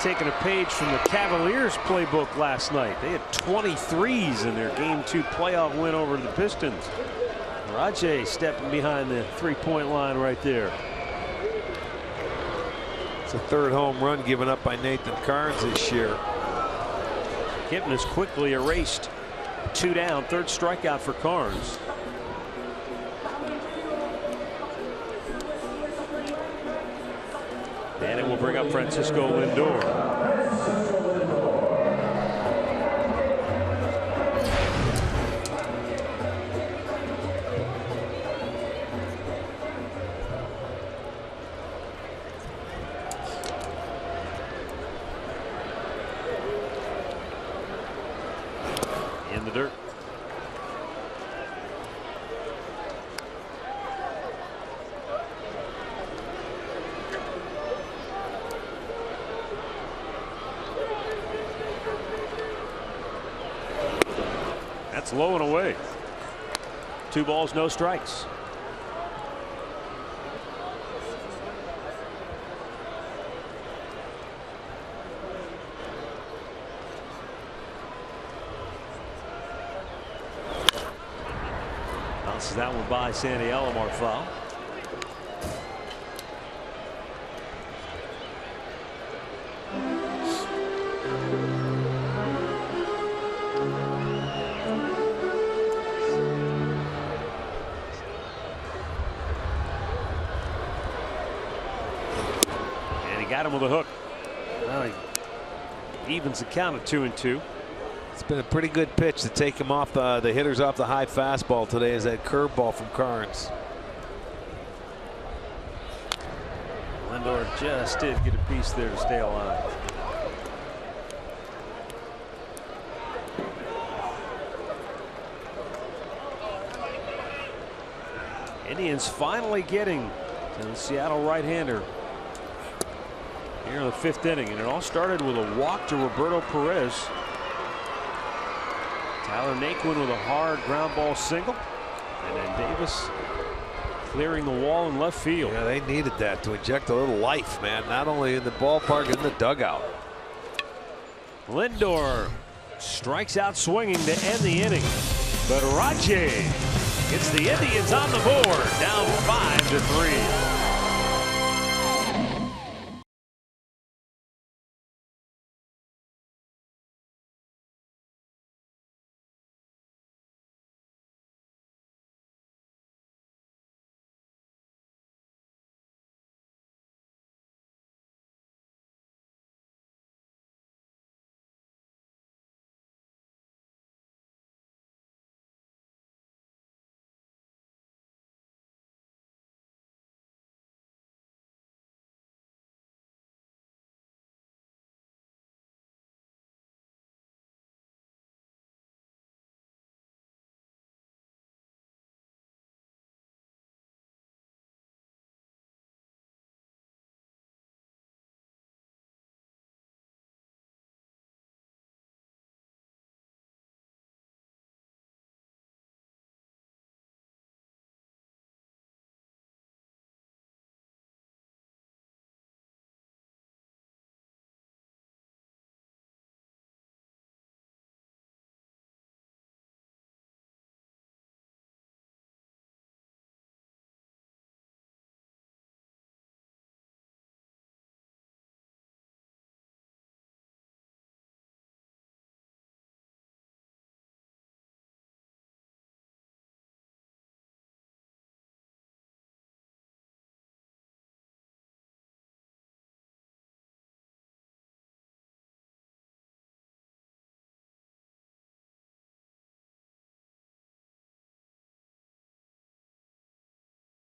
taking a page from the Cavaliers playbook last night. They had 23s in their Game 2 playoff win over the Pistons. Rajai stepping behind the 3-point line right there. It's a 3rd home run given up by Nathan Carnes this year. Kipnis quickly erased. 2 down, 3rd strikeout for Carnes. And it will bring up Francisco Lindor. In the dirt. That's low and away. 2 balls, no strikes. Bounces that one by. Sandy Alomar foul. Got him with a hook. Now he evens the count at 2-2. It's been a pretty good pitch to take him off the hitters off the high fastball today, is that curveball from Carnes. Lindor just did get a piece there to stay alive. Indians finally getting to the Seattle right-hander here in the 5th inning, and it all started with a walk to Roberto Perez. Tyler Naquin with a hard ground ball single, and then Davis clearing the wall in left field. Yeah, they needed that to inject a little life, man, not only in the ballpark, in the dugout. Lindor strikes out swinging to end the inning, but Rajai gets the Indians on the board, down 5-3.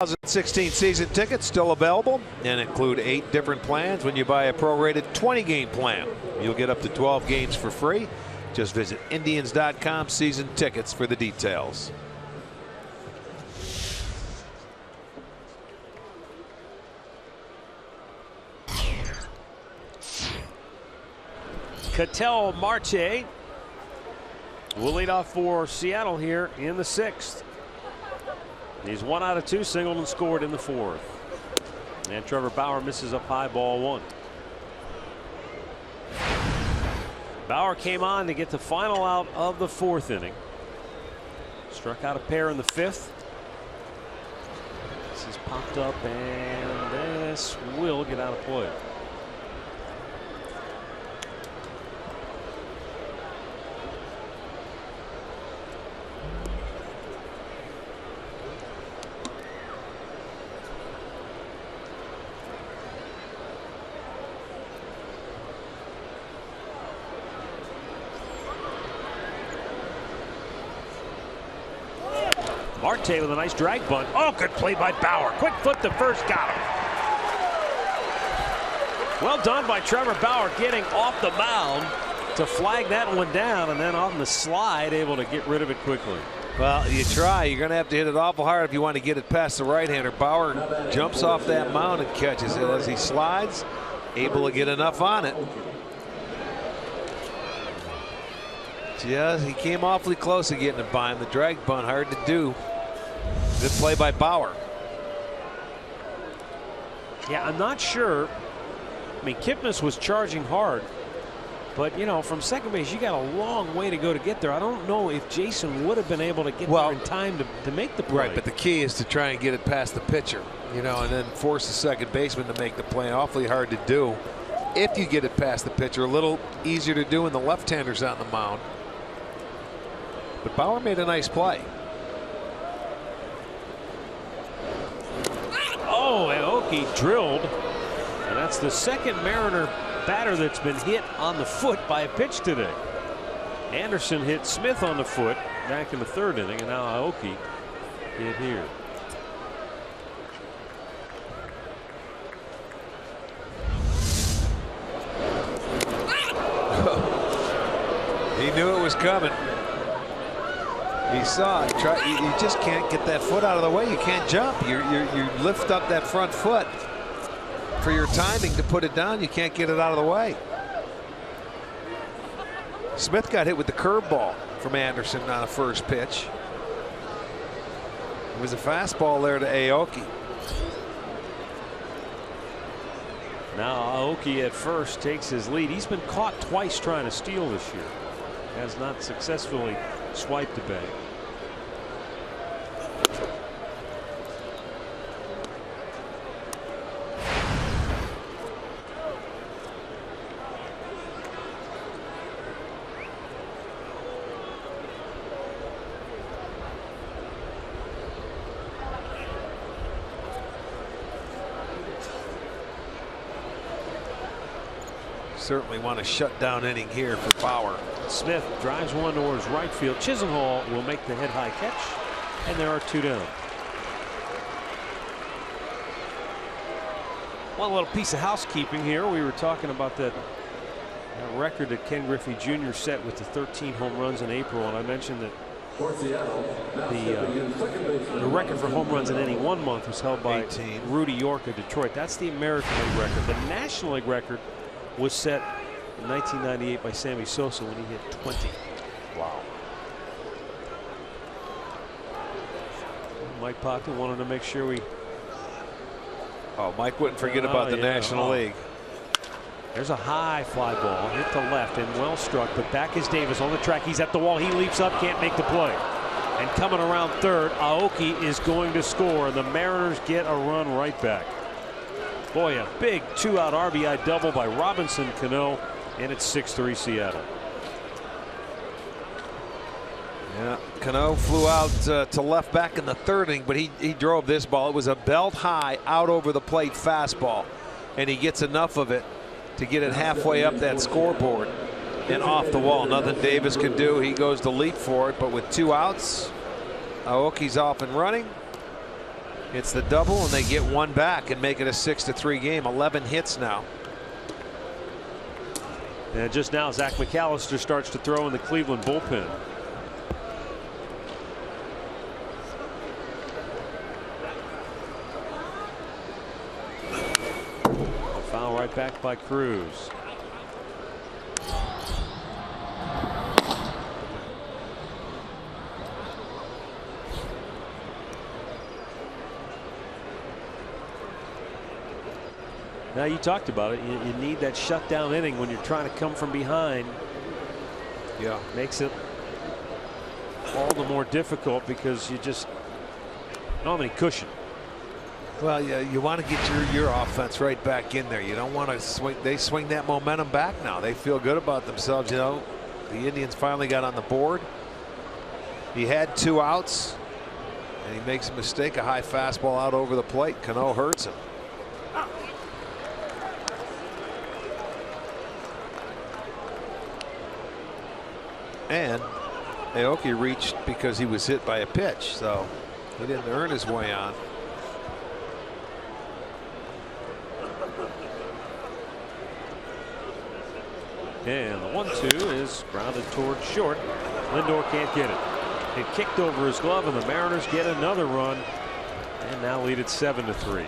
2016 season tickets still available and include 8 different plans. When you buy a prorated 20-game plan, you'll get up to 12 games for free. Just visit Indians.com season tickets for the details. Ketel Marte will lead off for Seattle here in the 6th. He's 1 out of 2, singled and scored in the 4th. And Trevor Bauer misses up high, ball 1. Bauer came on to get the final out of the 4th inning. Struck out a pair in the 5th. This is popped up, and this will get out of play. Marte with a nice drag bunt. Oh, good play by Bauer. Quick flip to first, got him. Well done by Trevor Bauer, getting off the mound to flag that one down, and then on the slide able to get rid of it quickly. Well, you try. You're going to have to hit it awful hard if you want to get it past the right-hander. Bauer jumps off that mound and catches it as he slides, able to get enough on it. Just, he came awfully close to getting it by him. The drag bunt, hard to do. Good play by Bauer. Yeah, I'm not sure. I mean, Kipnis was charging hard, but you know, from second base, you got a long way to go to get there. I don't know if Jason would have been able to get there in time to make the play. Right, but the key is to try and get it past the pitcher, you know, and then force the second baseman to make the play. Awfully hard to do. If you get it past the pitcher, a little easier to do when the left-hander's on the mound. But Bauer made a nice play. Oh, Aoki drilled, and that's the second Mariner batter that's been hit on the foot by a pitch today. Anderson hit Smith on the foot back in the 3rd inning, and now Aoki hit here. He knew it was coming. He saw it. You just can't get that foot out of the way. You can't jump. You lift up that front foot for your timing to put it down. You can't get it out of the way. Smith got hit with the curveball from Anderson on the first pitch. It was a fastball there to Aoki. Now Aoki at first takes his lead. He's been caught twice trying to steal this year. Has not successfully swiped the bag. Certainly want to shut down inning here for Bauer. Smith drives one towards right field. Chisenhall will make the head-high catch, and there are 2 down. One little piece of housekeeping here. We were talking about that record that Ken Griffey Jr. set with the 13 home runs in April, and I mentioned that the record for home runs in any one month was held by 18. Rudy York of Detroit. That's the American League record. The National League record was set in 1998 by Sammy Sosa when he hit 20. Wow. Mike Pocket wanted to make sure we. Oh, Mike wouldn't forget about the National League. There's a high fly ball hit to left and well struck, but back is Davis on the track. He's at the wall. He leaps up, can't make the play. And coming around third, Aoki is going to score, and the Mariners get a run right back. Boy, a big 2-out RBI double by Robinson Cano, and it's 6-3 Seattle. Yeah, Cano flew out to left back in the 3rd inning, but he drove this ball. It was a belt high out over the plate fastball, and he gets enough of it to get it halfway up that scoreboard and off the wall. Nothing Davis can do. He goes to leap for it, but with 2 outs, Aoki's off and running. It's the double, and they get one back and make it a 6-3 game. 11 hits now. And just now, Zach McAllister starts to throw in the Cleveland bullpen. A foul right back by Cruz. Now, you talked about it. You need that shutdown inning when you're trying to come from behind. Yeah. Makes it all the more difficult because you just don't have any cushion. Well, yeah, you want to get your offense right back in there. You don't want to swing. They swing that momentum back now. They feel good about themselves. You know, the Indians finally got on the board. He had 2 outs, and he makes a mistake. A high fastball out over the plate. Cano hurts him. And Aoki reached because he was hit by a pitch, so he didn't earn his way on. And the 1-2 is grounded towards short. Lindor can't get it. It kicked over his glove, and the Mariners get another run and now lead it 7-3.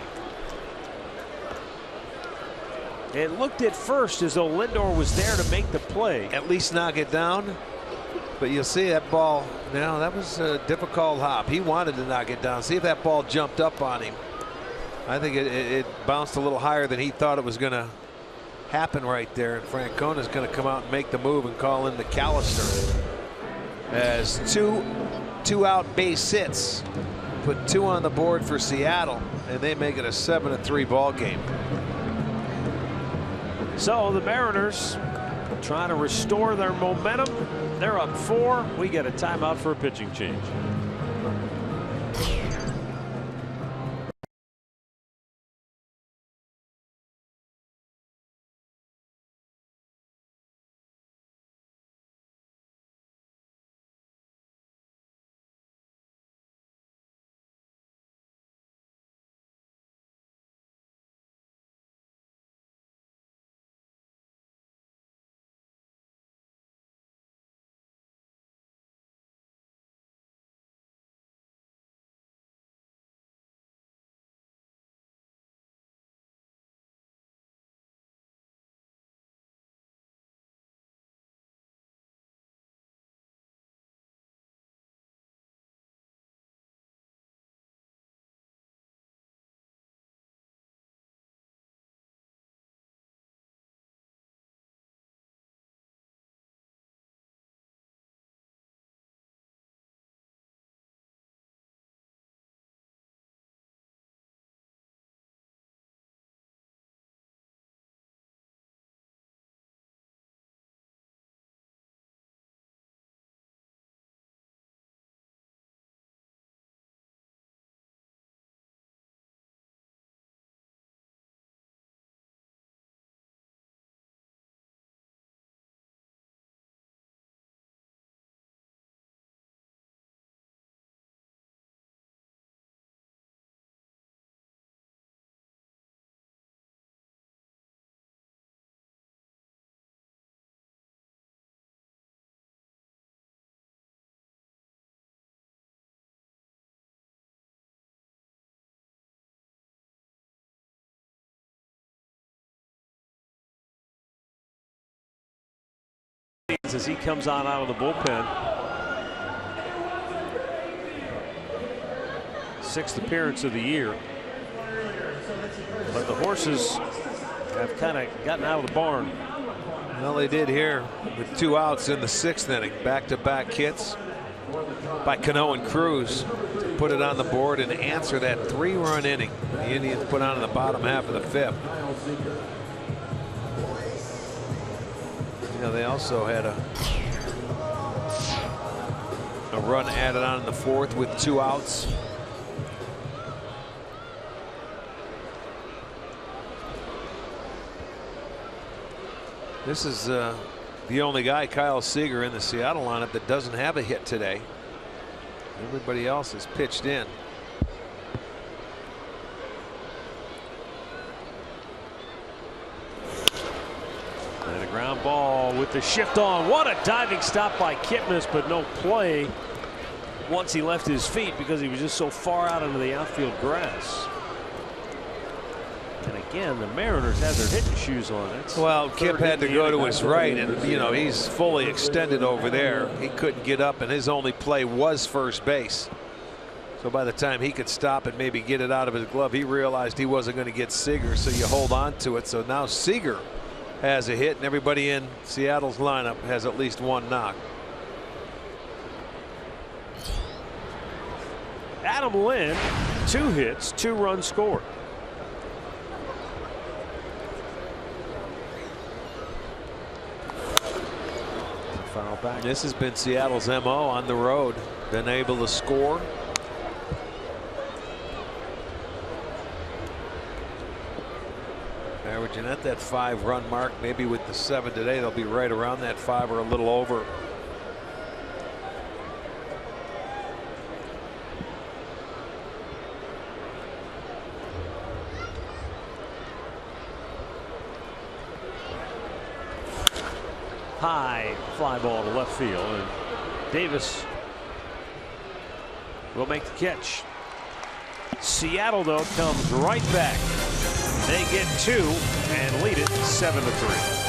It looked at first as though Lindor was there to make the play. At least knock it down. But you'll see that ball now. That was a difficult hop. He wanted to knock it down. See if that ball jumped up on him. I think it bounced a little higher than he thought it was going to happen right there. And Francona is going to come out and make the move and call in McAllister. As two out base hits. Put 2 on the board for Seattle, and they make it a 7-3 ball game. So the Mariners trying to restore their momentum. They're up 4. We get a timeout for a pitching change. As he comes on out of the bullpen. 6th appearance of the year. But the horses have kind of gotten out of the barn. Well, they did here with 2 outs in the 6th inning. Back-to-back hits by Cano and Cruz to put it on the board and answer that 3-run inning the Indians put on in the bottom half of the 5th. You know, they also had a run added on in the 4th with 2 outs. This is the only guy, Kyle Seager, in the Seattle lineup that doesn't have a hit today. Everybody else is pitched in. Ground ball with the shift on. What a diving stop by Kipnis, but no play once he left his feet because he was just so far out into the outfield grass. And again, the Mariners have their hitting shoes on. Well, Kip had to go to his right, and you know he's fully extended over there. He couldn't get up, and his only play was first base. So by the time he could stop and maybe get it out of his glove, he realized he wasn't going to get Seager, so you hold on to it. So now Seager has a hit, and everybody in Seattle's lineup has at least one knock. Adam Lind, 2 hits, 2 runs scored. Foul back. This has been Seattle's MO on the road. Been able to score. Averaging at that 5-run mark. Maybe with the 7 today, they'll be right around that 5 or a little over. High fly ball to left field, and Davis will make the catch. Seattle, though, comes right back. They get 2 and lead it 7-3.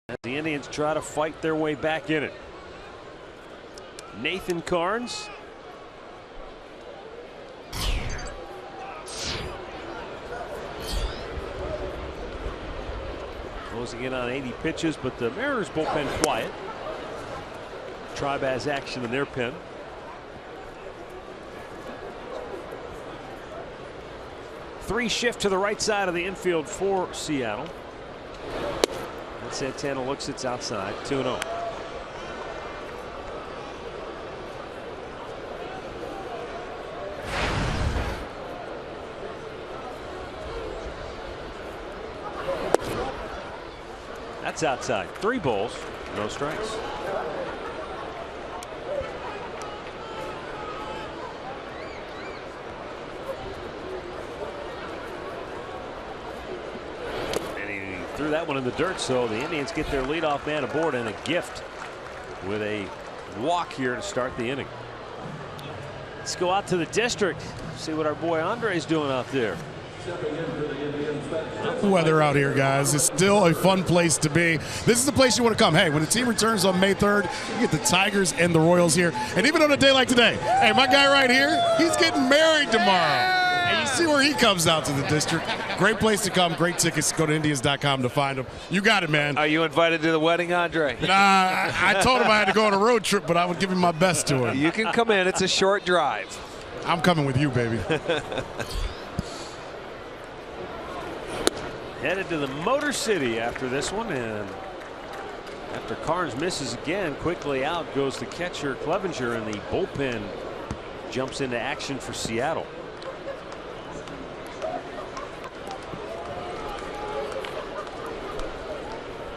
As the Indians try to fight their way back in it. Nathan Carnes. Closing in on 80 pitches, but the Mariners bullpen quiet. Tribe has action in their pen. Three shift to the right side of the infield for Seattle. Santana looks, it's outside, 2-0. That's outside. 3 balls, no strikes. Threw that one in the dirt, so the Indians get their leadoff man aboard and a gift with a walk here to start the inning. Let's go out to the district, see what our boy Andre's doing out there. Weather out here, guys. It's still a fun place to be. This is the place you want to come. Hey, when the team returns on May 3rd, you get the Tigers and the Royals here. And even on a day like today, hey, my guy right here, he's getting married tomorrow. And you see where he comes out to the district. Great place to come. Great tickets. Go to Indians.com to find them. You got it, man. Are you invited to the wedding, Andre? Nah, I told him I had to go on a road trip, but I would give him my best to him. You can come in. It's a short drive. I'm coming with you, baby. Headed to the Motor City after this one, and after Carnes misses again, quickly out goes the catcher Clevenger, and the bullpen jumps into action for Seattle.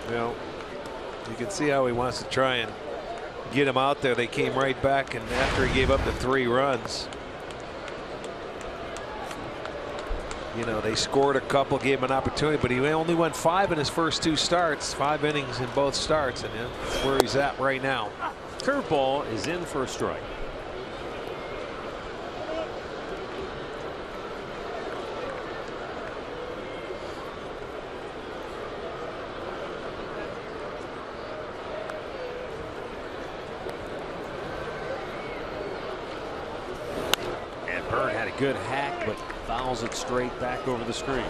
Well, you can see how he wants to try and get him out there. They came right back, and after he gave up the 3 runs, you know, they scored a couple, gave him an opportunity, but he only went 5 in his first 2 starts, 5 innings in both starts, and that's where he's at right now. Curveball is in for a strike. And Bird had a good hack, but fouls it straight back over the screen.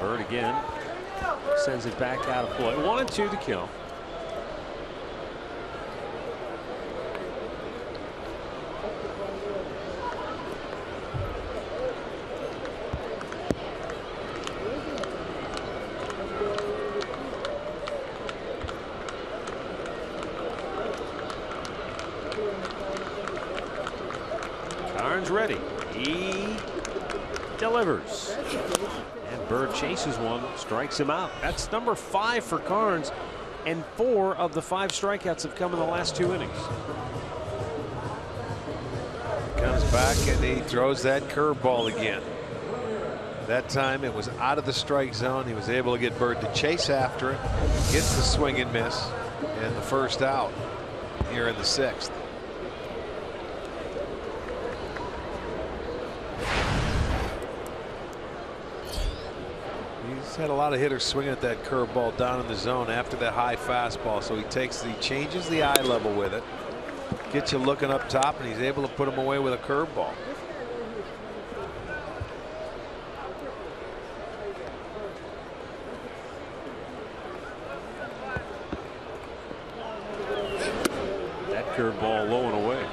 Bird again sends it back out of play. 1-2 to kill. Carnes ready. He delivers. And Bird chases one, strikes him out. That's number 5 for Carnes, and 4 of the 5 strikeouts have come in the last 2 innings. Comes back and he throws that curveball again. That time it was out of the strike zone. He was able to get Bird to chase after it, gets the swing and miss, and the first out here in the 6th. He's had a lot of hitters swinging at that curveball down in the zone after that high fastball, so he changes the eye level with it, gets you looking up top, and he's able to put him away with a curveball. That curveball low and away.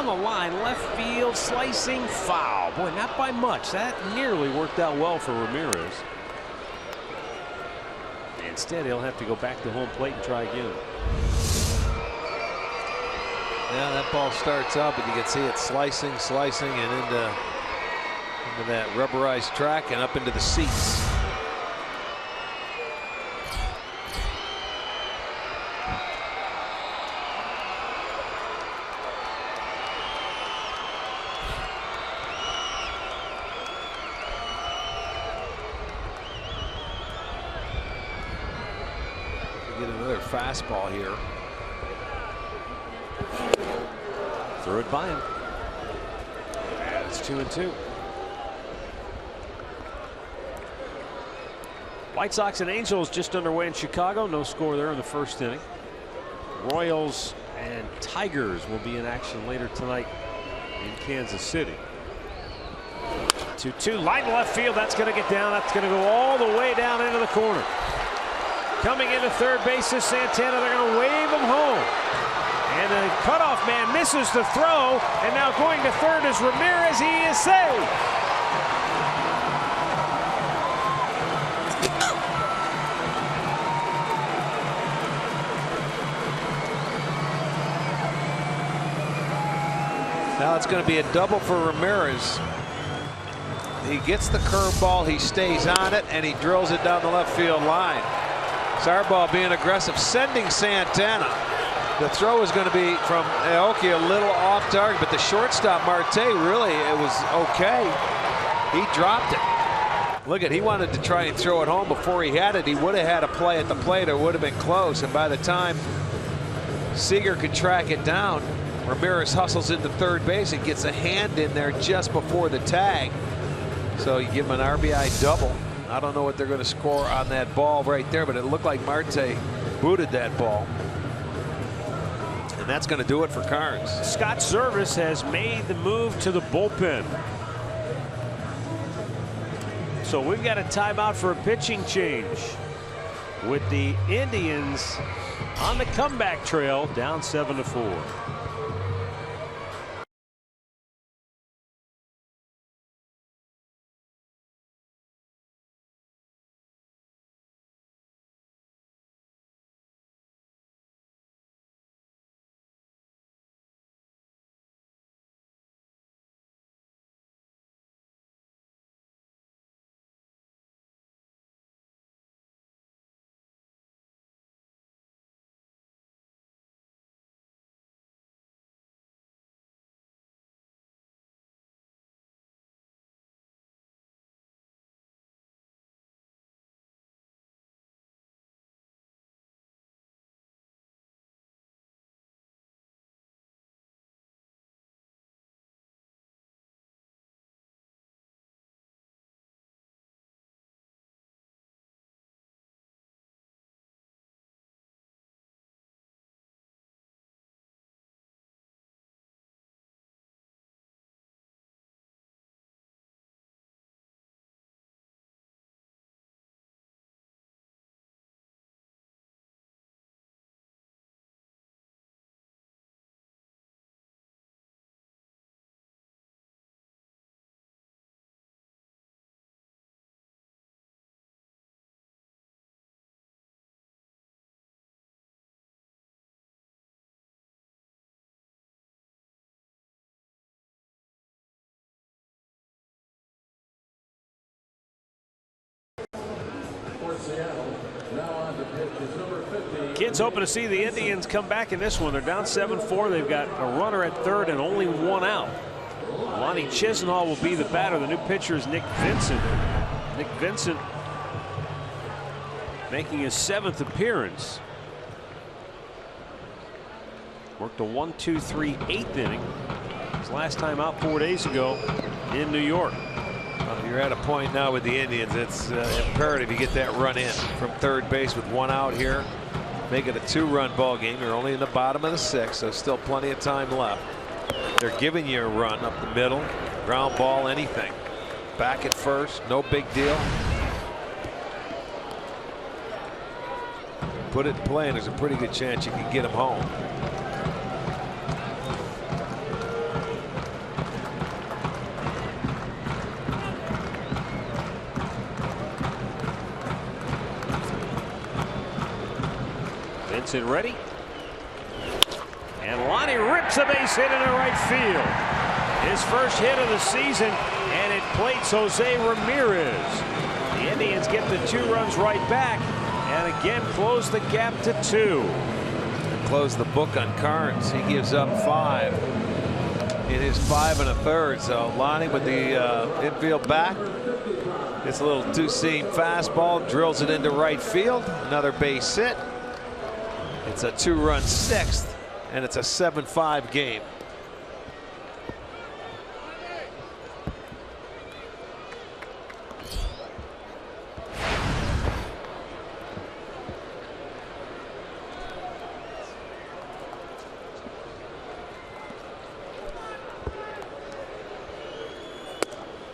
The line, left field, slicing foul. Boy, not by much. That nearly worked out well for Ramirez. Instead, he'll have to go back to home plate and try again. Yeah, that ball starts up, but you can see it slicing, and into that rubberized track and up into the seats. Fastball here. Threw it by him. And it's 2-2. White Sox and Angels just underway in Chicago. No score there in the first inning. Royals and Tigers will be in action later tonight in Kansas City. 2-2, line left field. That's going to get down. That's going to go all the way down into the corner. Coming into third base is Santana. They're going to wave him home. And the cutoff man misses the throw. And now going to third is Ramirez. He is saved. Now it's going to be a double for Ramirez. He gets the curveball, he stays on it, and he drills it down the left field line. Sarball being aggressive, sending Santana. The throw is going to be from Aoki a little off target, but the shortstop Marte really, it was okay. He dropped it. Look at, he wanted to try and throw it home before he had it. He would have had a play at the plate, or would have been close. And by the time Seager could track it down, Ramirez hustles into third base and gets a hand in there just before the tag. So you give him an RBI double. I don't know what they're going to score on that ball right there, but it looked like Marte booted that ball. And that's going to do it for Carnes. Scott Service has made the move to the bullpen. So we've got a timeout for a pitching change, with the Indians on the comeback trail, down 7-4. Kids hoping to see the Indians come back in this one. They're down 7-4. They've got a runner at third and only one out. Lonnie Chisenhall will be the batter. The new pitcher is Nick Vincent. Nick Vincent making his 7th appearance. Worked a 1-2-3 8th inning. His last time out 4 days ago in New York. You're at a point now with the Indians. It's imperative you get that run in from third base with one out here. Make it a 2-run ball game. You're only in the bottom of the 6th, so still plenty of time left. They're giving you a run up the middle, ground ball, anything. Back at first, no big deal. Put it in play, and there's a pretty good chance you can get them home. Vincent ready. And Lonnie rips a base hit into right field. His first hit of the season, and it plates Jose Ramirez. The Indians get the 2 runs right back, and again close the gap to 2. Close the book on Carnes. He gives up 5 in his 5 1/3. So Lonnie with the infield back. It's a little 2-seam fastball, drills it into right field. Another base hit. It's a 2-run 6th, and it's a 7-5 game.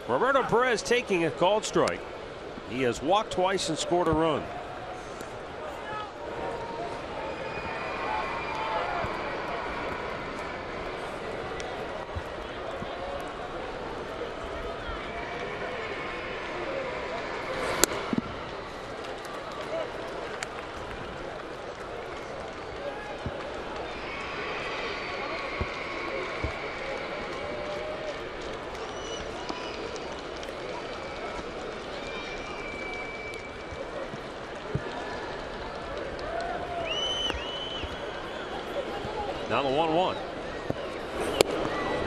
Roberto Perez taking a called strike. He has walked twice and scored a run. Now the 1-1.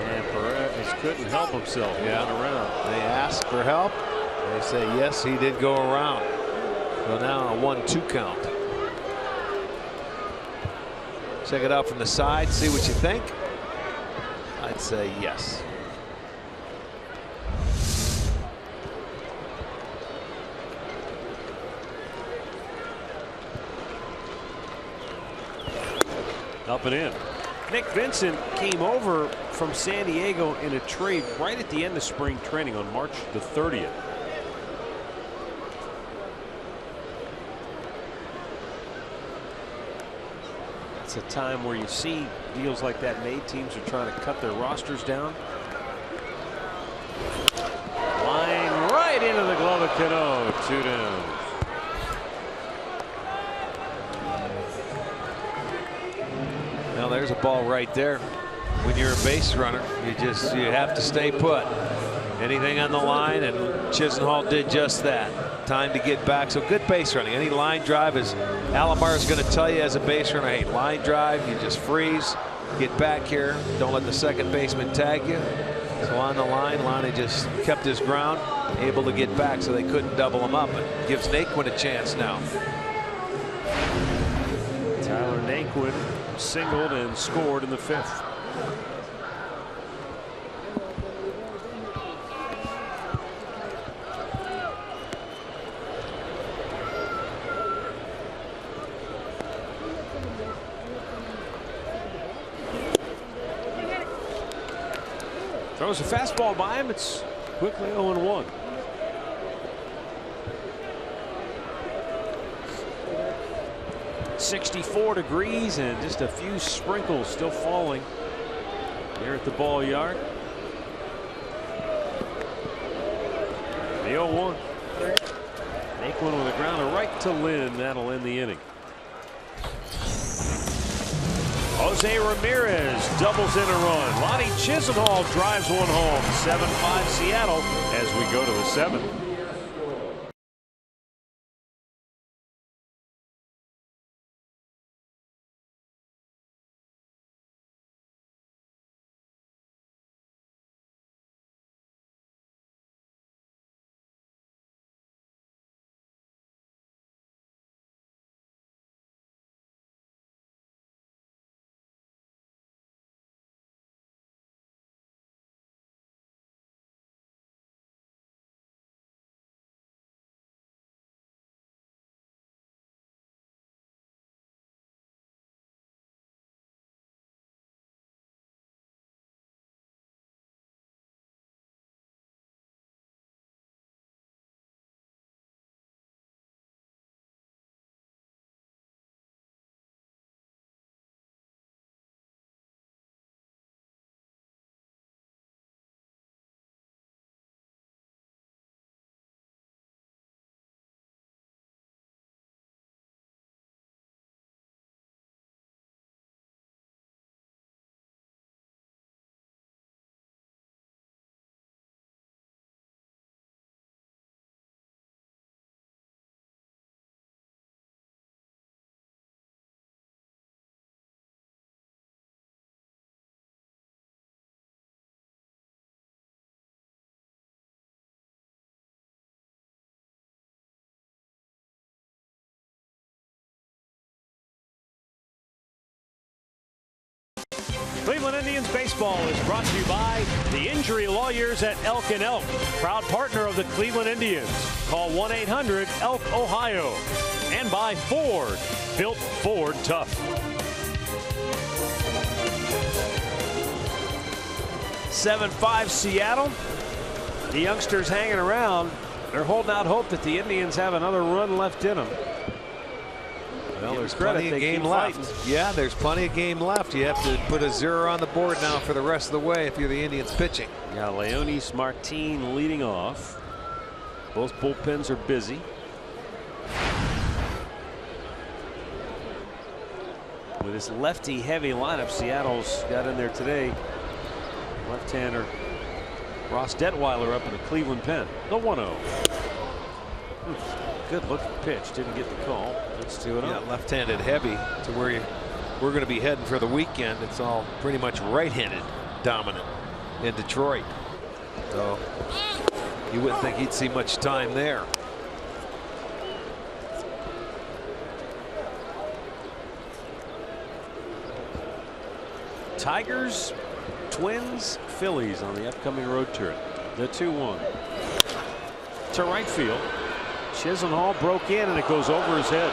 And Perez couldn't help himself. Yeah. Around. They asked for help. They say yes, he did go around. So now a 1-2 count. Check it out from the side, see what you think. I'd say yes. Up and in. Nick Vincent came over from San Diego in a trade right at the end of spring training on March the 30th. It's a time where you see deals like that made. Teams are trying to cut their rosters down. Line right into the glove of Cano. 2 down. Now there's a ball right there. When you're a base runner, you have to stay put. Anything on the line, and Chisenhall did just that. Time to get back. So good base running. Any line drive, is Alomar is going to tell you as a base runner, hey, line drive, you just freeze, get back here, don't let the second baseman tag you. So on the line, Lonnie just kept his ground, able to get back so they couldn't double him up. It gives Naquin a chance now. Tyler Naquin singled and scored in the 5th. Throws a fastball by him. It's quickly 0-1. .64 degrees and just a few sprinkles still falling here at the ball yard. The 0-1. Naquin with a grounder right to Lynn. That'll end the inning. Jose Ramirez doubles in a run. Lonnie Chisenhall drives one home. 7-5 Seattle as we go to the 7th. Cleveland Indians baseball is brought to you by the Injury Lawyers at Elk & Elk, proud partner of the Cleveland Indians. Call 1-800-ELK-OHIO. And by Ford, built Ford tough. 7-5 Seattle. The youngsters hanging around. They're holding out hope that the Indians have another run left in them. Well, there's plenty of game left. Yeah, there's plenty of game left. You have to put a 0 on the board now for the rest of the way if you're the Indians pitching. Yeah, Leonis Martin leading off. Both bullpens are busy. With this lefty heavy lineup, Seattle's got in there today. Left-hander Ross Detweiler up in the Cleveland pen. The 1-0. Good looking pitch. Didn't get the call. Let's do it. Yeah, left-handed heavy to where you we're going to be heading for the weekend, it's all pretty much right-handed dominant in Detroit. So you wouldn't think he'd see much time there. Tigers, Twins, Phillies on the upcoming road trip. The 2-1 to right field. Chisenhall broke in and it goes over his head.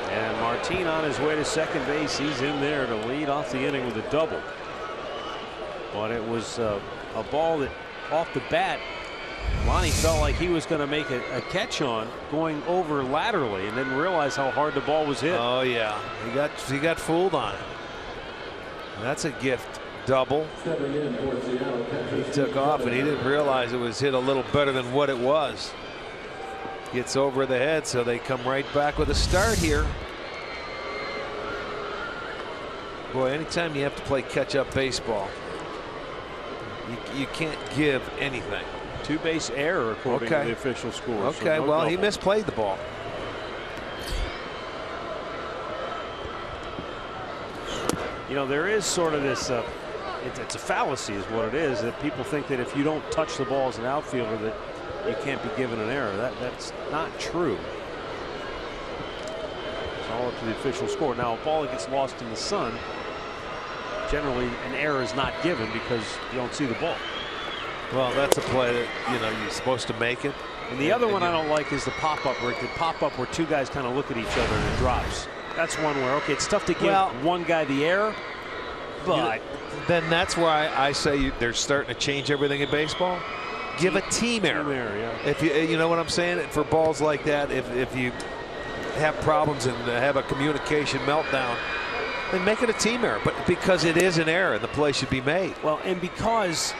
And Martin on his way to second base. He's in there to lead off the inning with a double. But it was a ball that off the bat, Lonnie felt like he was going to make a catch on going over laterally and didn't realize how hard the ball was hit. Oh yeah, he got fooled on it. That's a gift double. He took off and he didn't realize it was hit a little better than what it was. Gets over the head, so they come right back with a start here. Boy, anytime you have to play catch-up baseball, you can't give anything. Two-base error according to the official score. Okay, so no well, double. he misplayed the ball. You know, there is sort of this, it's a fallacy is what it is, that people think that if you don't touch the ball as an outfielder that you can't be given an error. That's not true. It's all up to the official score. Now, a ball that gets lost in the sun, generally an error is not given because you don't see the ball. Well, that's a play that, you know, you're supposed to make it. And the other one I don't like is the pop-up, Rick. The pop-up where two guys kind of look at each other and it drops. That's one where, okay, it's tough to give one guy the error, but then that's why I say they're starting to change everything in baseball. Give a team error. Yeah. If you know what I'm saying, for balls like that, if you have problems and have a communication meltdown, then make it a team error. But because it is an error, the play should be made. Well, and because,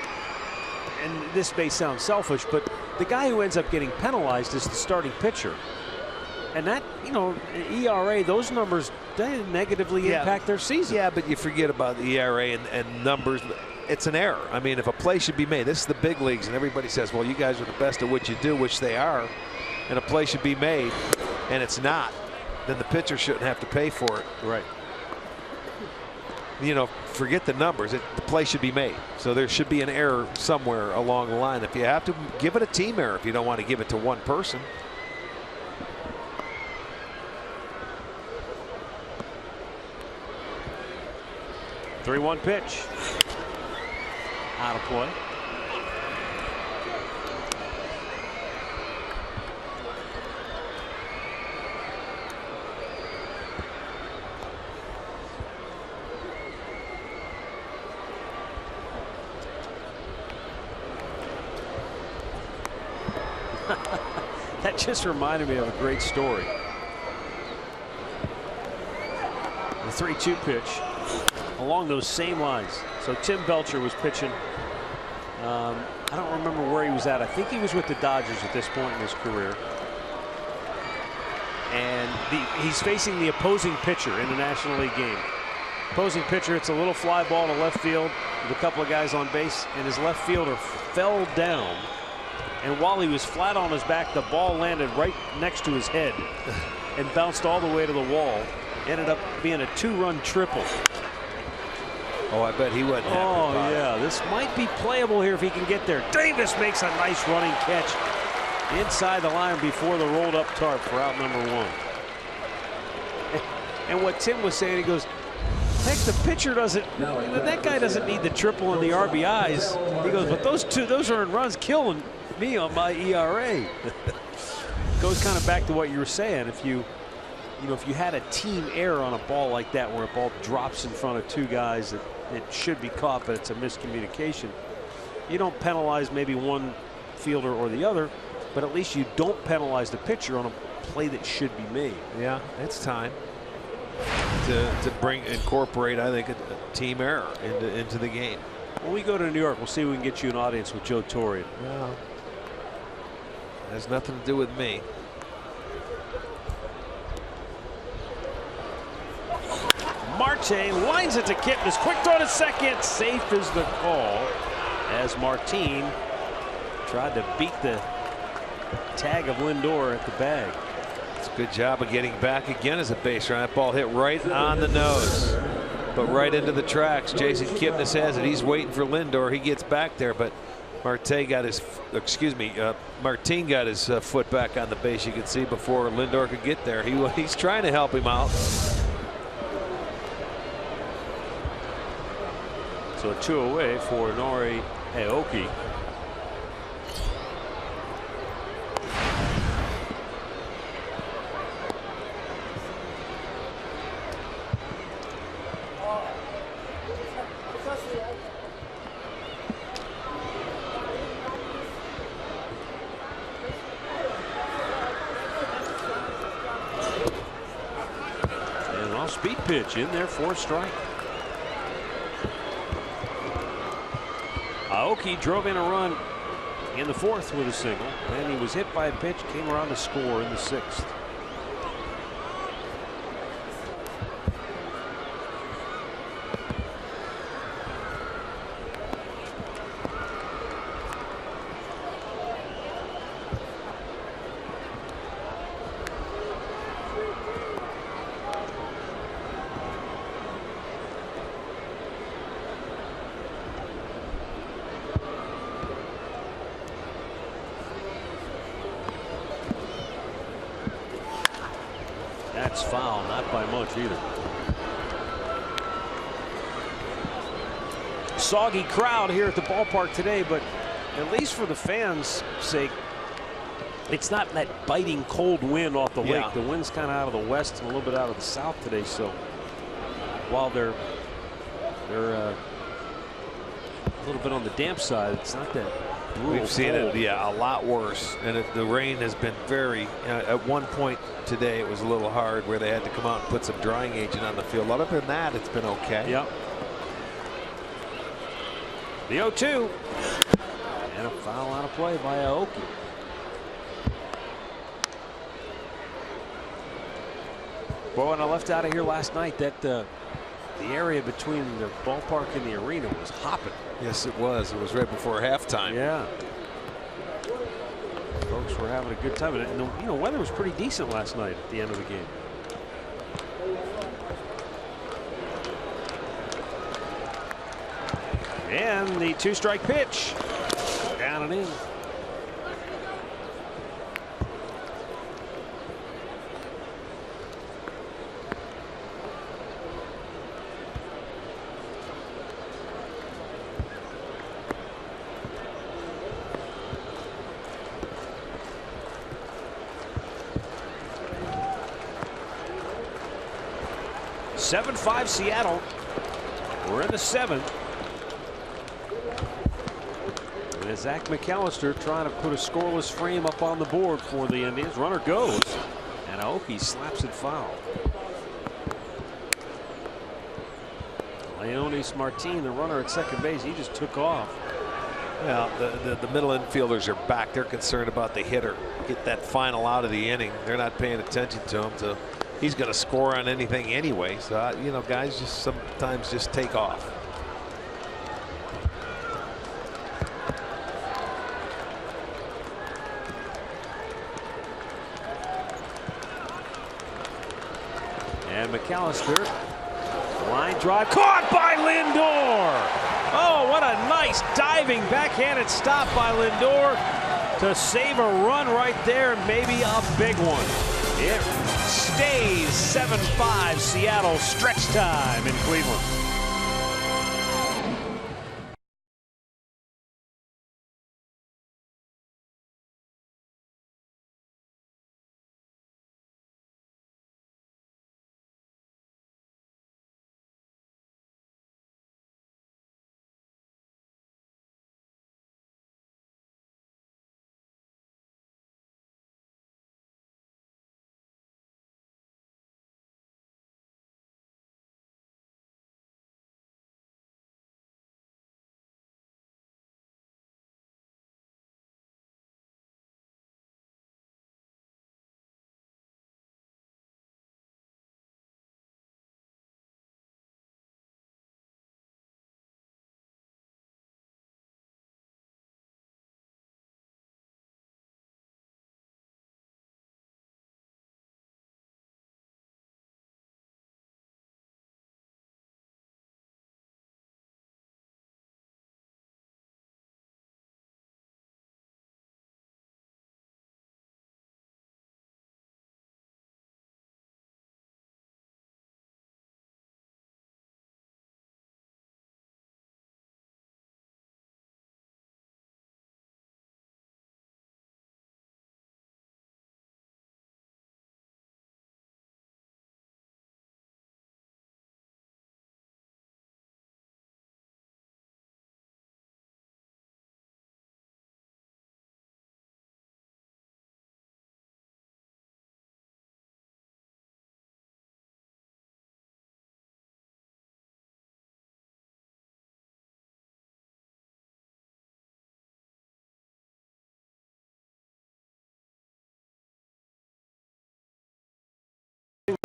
and this may sound selfish, but the guy who ends up getting penalized is the starting pitcher. And that, you know, ERA, those numbers, they negatively impact their season. Yeah, but you forget about the ERA and numbers. It's an error. I mean, if a play should be made, this is the big leagues, and everybody says, well, you guys are the best at what you do, which they are, and a play should be made, and it's not, then the pitcher shouldn't have to pay for it. Right. You know, forget the numbers. The play should be made. So there should be an error somewhere along the line. If you have to, give it a team error if you don't want to give it to one person. Three-one pitch. Out of play. That just reminded me of a great story. The 3-2 pitch. Along those same lines. So Tim Belcher was pitching. I don't remember where he was at. I think he was with the Dodgers at this point in his career. And he's facing the opposing pitcher in the National League game. Opposing pitcher, it's a little fly ball to left field with a couple of guys on base, and his left fielder fell down. And while he was flat on his back, the ball landed right next to his head and bounced all the way to the wall. Ended up being a 2-run triple. Oh, I bet he wasn't happy about yeah, this might be playable here if he can get there. Davis makes a nice running catch inside the line before the rolled up tarp for out number 1. And what Tim was saying, he goes, heck, the pitcher doesn't, that guy doesn't need the triple and the RBIs. He goes, but those earned runs killing me on my ERA. Goes kind of back to what you were saying. If you had a team error on a ball like that, where a ball drops in front of two guys that it should be caught, but it's a miscommunication, you don't penalize maybe one fielder or the other, but at least you don't penalize the pitcher on a play that should be made. Yeah, it's time to incorporate, I think, a team error into the game. When we go to New York, we'll see if we can get you an audience with Joe Torre. Well, it has nothing to do with me. Marte lines it to Kipnis. Quick throw to second. Safe is the call as Martin tried to beat the tag of Lindor at the bag. It's a good job of getting back again as a base runner. That ball hit right on the nose, but right into the tracks. Jason Kipnis has it. He's waiting for Lindor. He gets back there, but Martin got his foot back on the base. You could see before Lindor could get there. He's trying to help him out. So 2 away for Nori Aoki. And off-speed pitch in there for a strike. Aoki drove in a run in the 4th with a single, and he was hit by a pitch, came around to score in the 6th. That's foul, not by much either. Soggy crowd here at the ballpark today, but at least for the fans' sake, it's not that biting cold wind off the lake. The wind's kind of out of the west and a little bit out of the south today, so while they're a little bit on the damp side, it's not that brutal. We've seen cold. it, a lot worse, and the rain has been very. At one point today, it was a little hard where they had to come out and put some drying agent on the field. Other than that, it's been okay. Yep. The 0-2, and a foul out of play by Aoki. Well, when I left out of here last night, that the area between the ballpark and the arena was hopping. Yes, it was. It was right before halftime. Yeah. Folks were having a good time, and the weather was pretty decent last night at the end of the game. And the 2-strike pitch, down and in. (7-5) Seattle. We're in the 7th. And Zach McAllister trying to put a scoreless frame up on the board for the Indians. Runner goes, and Aoki slaps it foul. Leonis Martin, the runner at second base, he just took off. Well, the middle infielders are back. They're concerned about the hitter. Get that final out of the inning. They're not paying attention to him. He's going to score on anything anyway. So, guys just sometimes just take off. And McAllister, line drive, caught by Lindor. Oh, what a nice diving backhanded stop by Lindor to save a run right there, maybe a big one. It stays 7-5 Seattle, stretch time in Cleveland.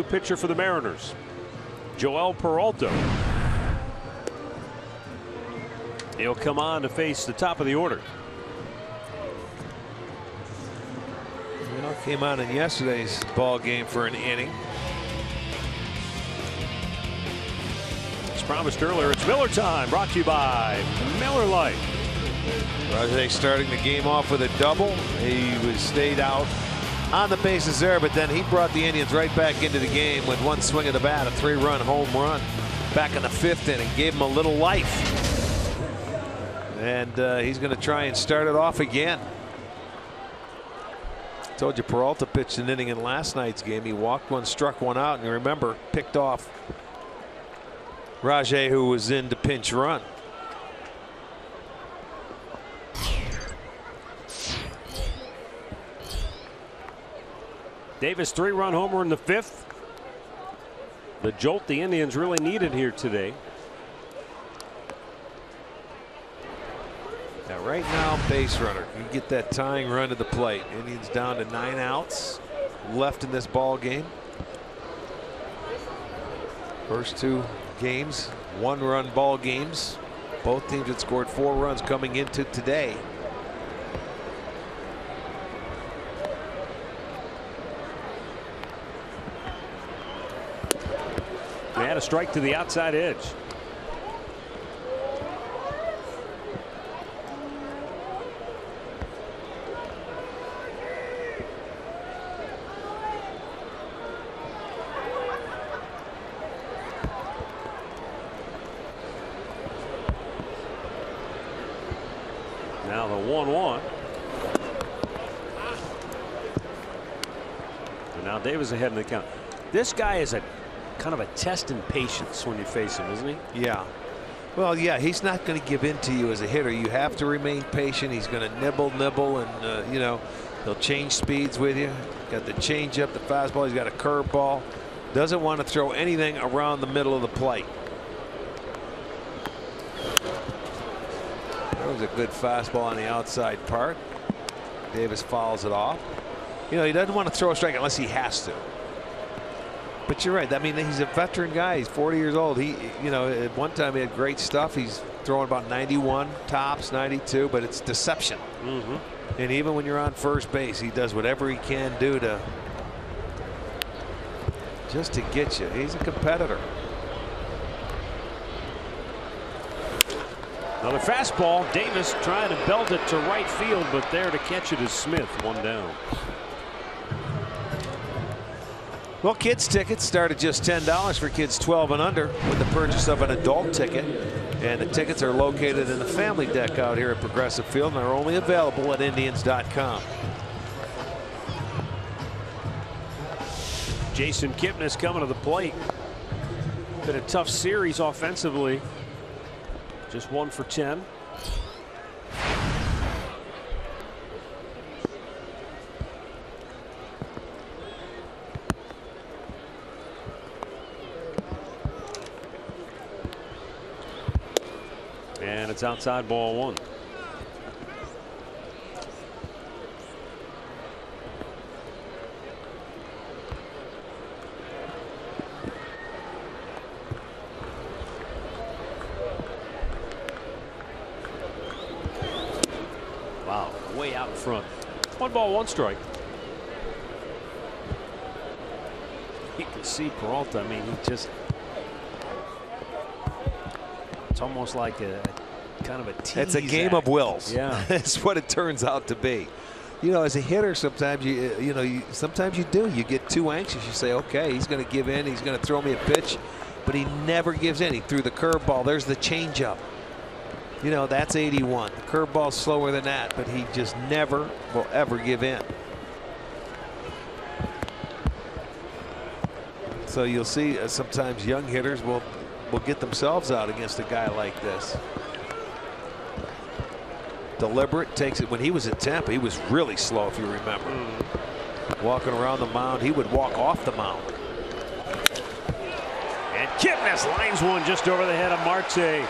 pitcher for the Mariners, Joel Peralta. He'll come on to face the top of the order. You know, came on in yesterday's ball game for an inning. As promised earlier, it's Miller time, brought to you by Miller Lite. Rajay starting the game off with a double. He was stayed out on the bases there, but then he brought the Indians right back into the game with one swing of the bat, a 3-run home run back in the 5th inning, gave him a little life. And he's going to try and start it off again. Told you Peralta pitched an inning in last night's game. He walked one, struck one out, and you remember, picked off Rajay, who was in to pinch run. Davis 3-run homer in the 5th. The jolt the Indians really needed here today. Now right now, base runner. You get that tying run to the plate. Indians down to 9 outs left in this ball game. First 2 games, 1-run ball games. Both teams had scored 4 runs coming into today. They had a strike to the outside edge. Now the 1-1. And now Davis ahead in the count. This guy is a kind of a test in patience when you face him, isn't he? Yeah. Well, yeah, he's not going to give in to you as a hitter. You have to remain patient. He's going to nibble, and you know, he'll change speeds with you. Got the changeup, the fastball. He's got a curveball. Doesn't want to throw anything around the middle of the plate. That was a good fastball on the outside part. Davis fouls it off. You know, he doesn't want to throw a strike unless he has to. But you're right. I mean, he's a veteran guy. He's 40 years old. He, you know, at one time he had great stuff. He's throwing about 91 tops, 92, but it's deception. And even when you're on first base, he does whatever he can do to just to get you. He's a competitor. Another fastball. Davis trying to belt it to right field, but there to catch it is Smith. 1 down. Well, kids tickets start at just $10 for kids 12 and under with the purchase of an adult ticket. And the tickets are located in the family deck out here at Progressive Field and are only available at Indians.com. Jason Kipnis coming to the plate. Been a tough series offensively. Just 1 for 10. And it's outside, ball 1. Wow, way out in front. 1 ball, 1 strike. You can see Peralta. I mean, he just, it's almost like a kind of a tease. It's a game of wills. Yeah. That's what it turns out to be. You know, as a hitter, sometimes sometimes you do. You get too anxious. You say, okay, he's going to give in. He's going to throw me a pitch. But he never gives in. He threw the curveball. There's the changeup. You know, that's 81. The curveball's slower than that, but he just never will ever give in. So you'll see sometimes young hitters will get themselves out against a guy like this. Deliberate, takes it. When he was at Tampa, he was really slow, if you remember. Walking around the mound, he would walk off the mound. And Kipnis lines one just over the head of Marte.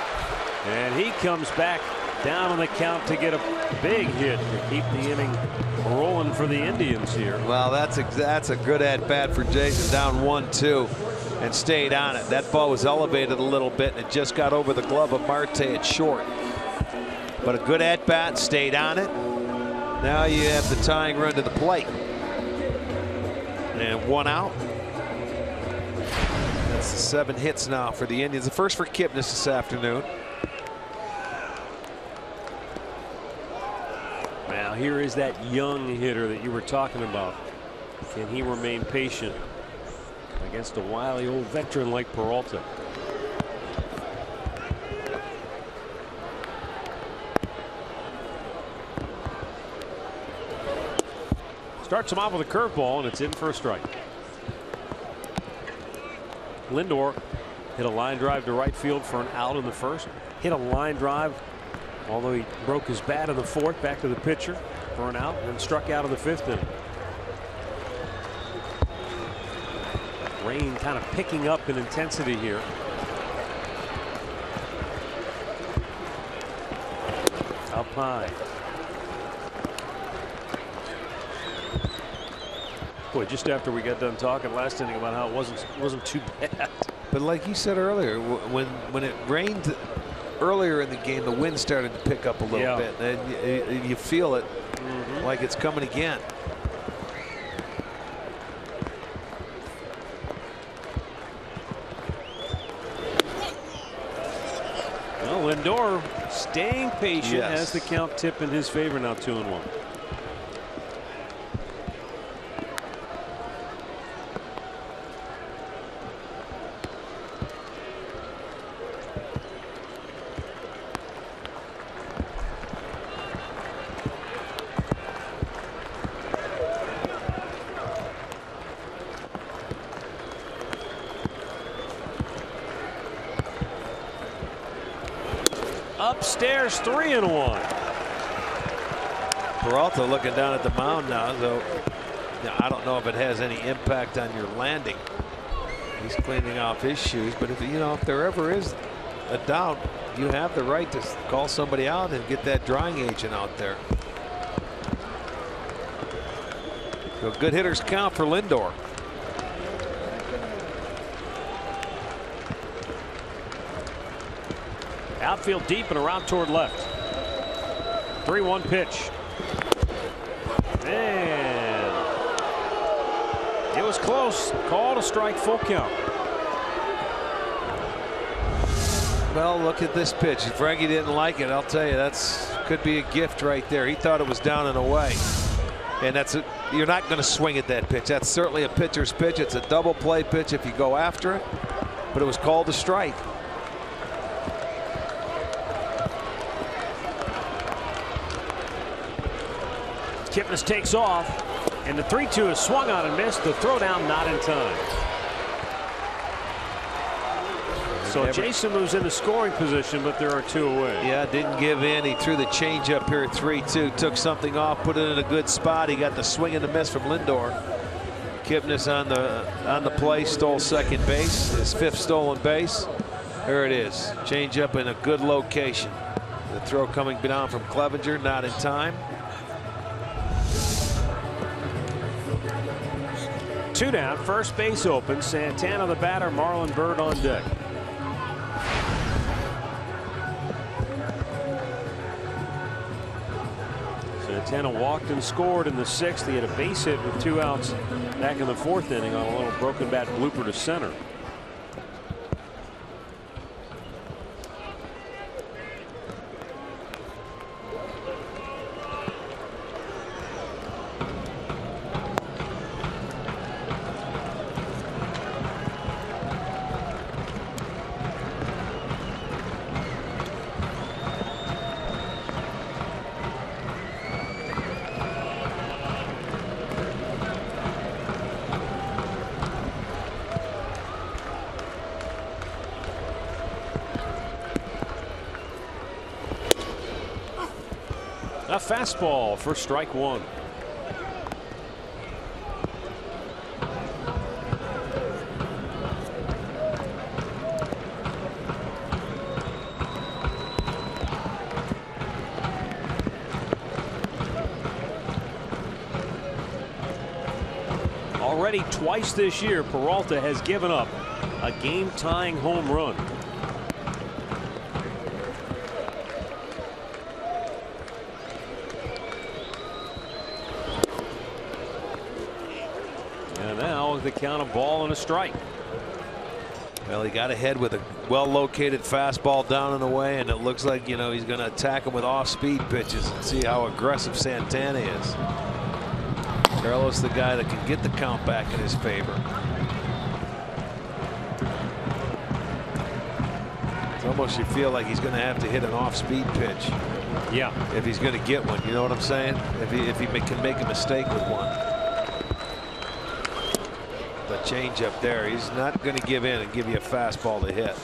And he comes back down on the count to get a big hit to keep the inning rolling for the Indians here. Well, that's a good at bat for Jason. Down 1-2 and stayed on it. That ball was elevated a little bit and it just got over the glove of Marte at short. But a good at bat, stayed on it. Now you have the tying run to the plate. And 1 out. That's 7 hits now for the Indians. The first for Kipnis this afternoon. Now here is that young hitter that you were talking about. Can he remain patient against a wily old veteran like Peralta? Starts him off with a curveball, and it's in for a strike. Lindor hit a line drive to right field for an out in the first. Hit a line drive, although he broke his bat in the fourth, back to the pitcher for an out, and then struck out in the fifth inning. Rain kind of picking up in intensity here. Up high. Boy, just after we got done talking last inning about how it wasn't too bad. But like you said earlier, when it rained earlier in the game, the wind started to pick up a little bit, and you feel it like it's coming again. Well, Lindor staying patient has the count tip in his favor now, 2-1. Upstairs, 3-1. Peralta looking down at the mound now, though. I don't know if it has any impact on your landing. He's cleaning off his shoes, but if there ever is a doubt, you have the right to call somebody out and get that drying agent out there. So good hitters count for Lindor. Outfield deep and around toward left. 3-1 pitch. And it was close. Called a strike, full count. Well, look at this pitch. If Frankie didn't like it, I'll tell you, that's could be a gift right there. He thought it was down and away. And you're not going to swing at that pitch. That's certainly a pitcher's pitch. It's a double play pitch if you go after it. But it was called a strike. Kipnis takes off, and the 3-2 is swung on and missed. The throw down not in time. So Jason moves into scoring position, but there are 2 away. Yeah, didn't give in. He threw the changeup here at 3-2. Took something off, put it in a good spot. He got the swing and the miss from Lindor. Kipnis on the play, stole second base, his 5th stolen base. There it is. Changeup in a good location. The throw coming down from Clevenger, not in time. 2 down, first base open. Santana the batter, Marlon Byrd on deck. Santana walked and scored in the 6th. He had a base hit with 2 outs back in the 4th inning on a little broken bat blooper to center. A fastball for strike 1. Already twice this year, Peralta has given up a game-tying home run. And now the count of ball and a strike. Well, he got ahead with a well-located fastball down and away, and it looks like, you know, he's going to attack him with off-speed pitches and see how aggressive Santana is. Carlos, the guy that can get the count back in his favor. It's almost you feel like he's going to have to hit an off-speed pitch. Yeah. If he's going to get one, you know what I'm saying? If he can make a mistake with one. The change up there, he's not going to give in and give you a fastball to hit.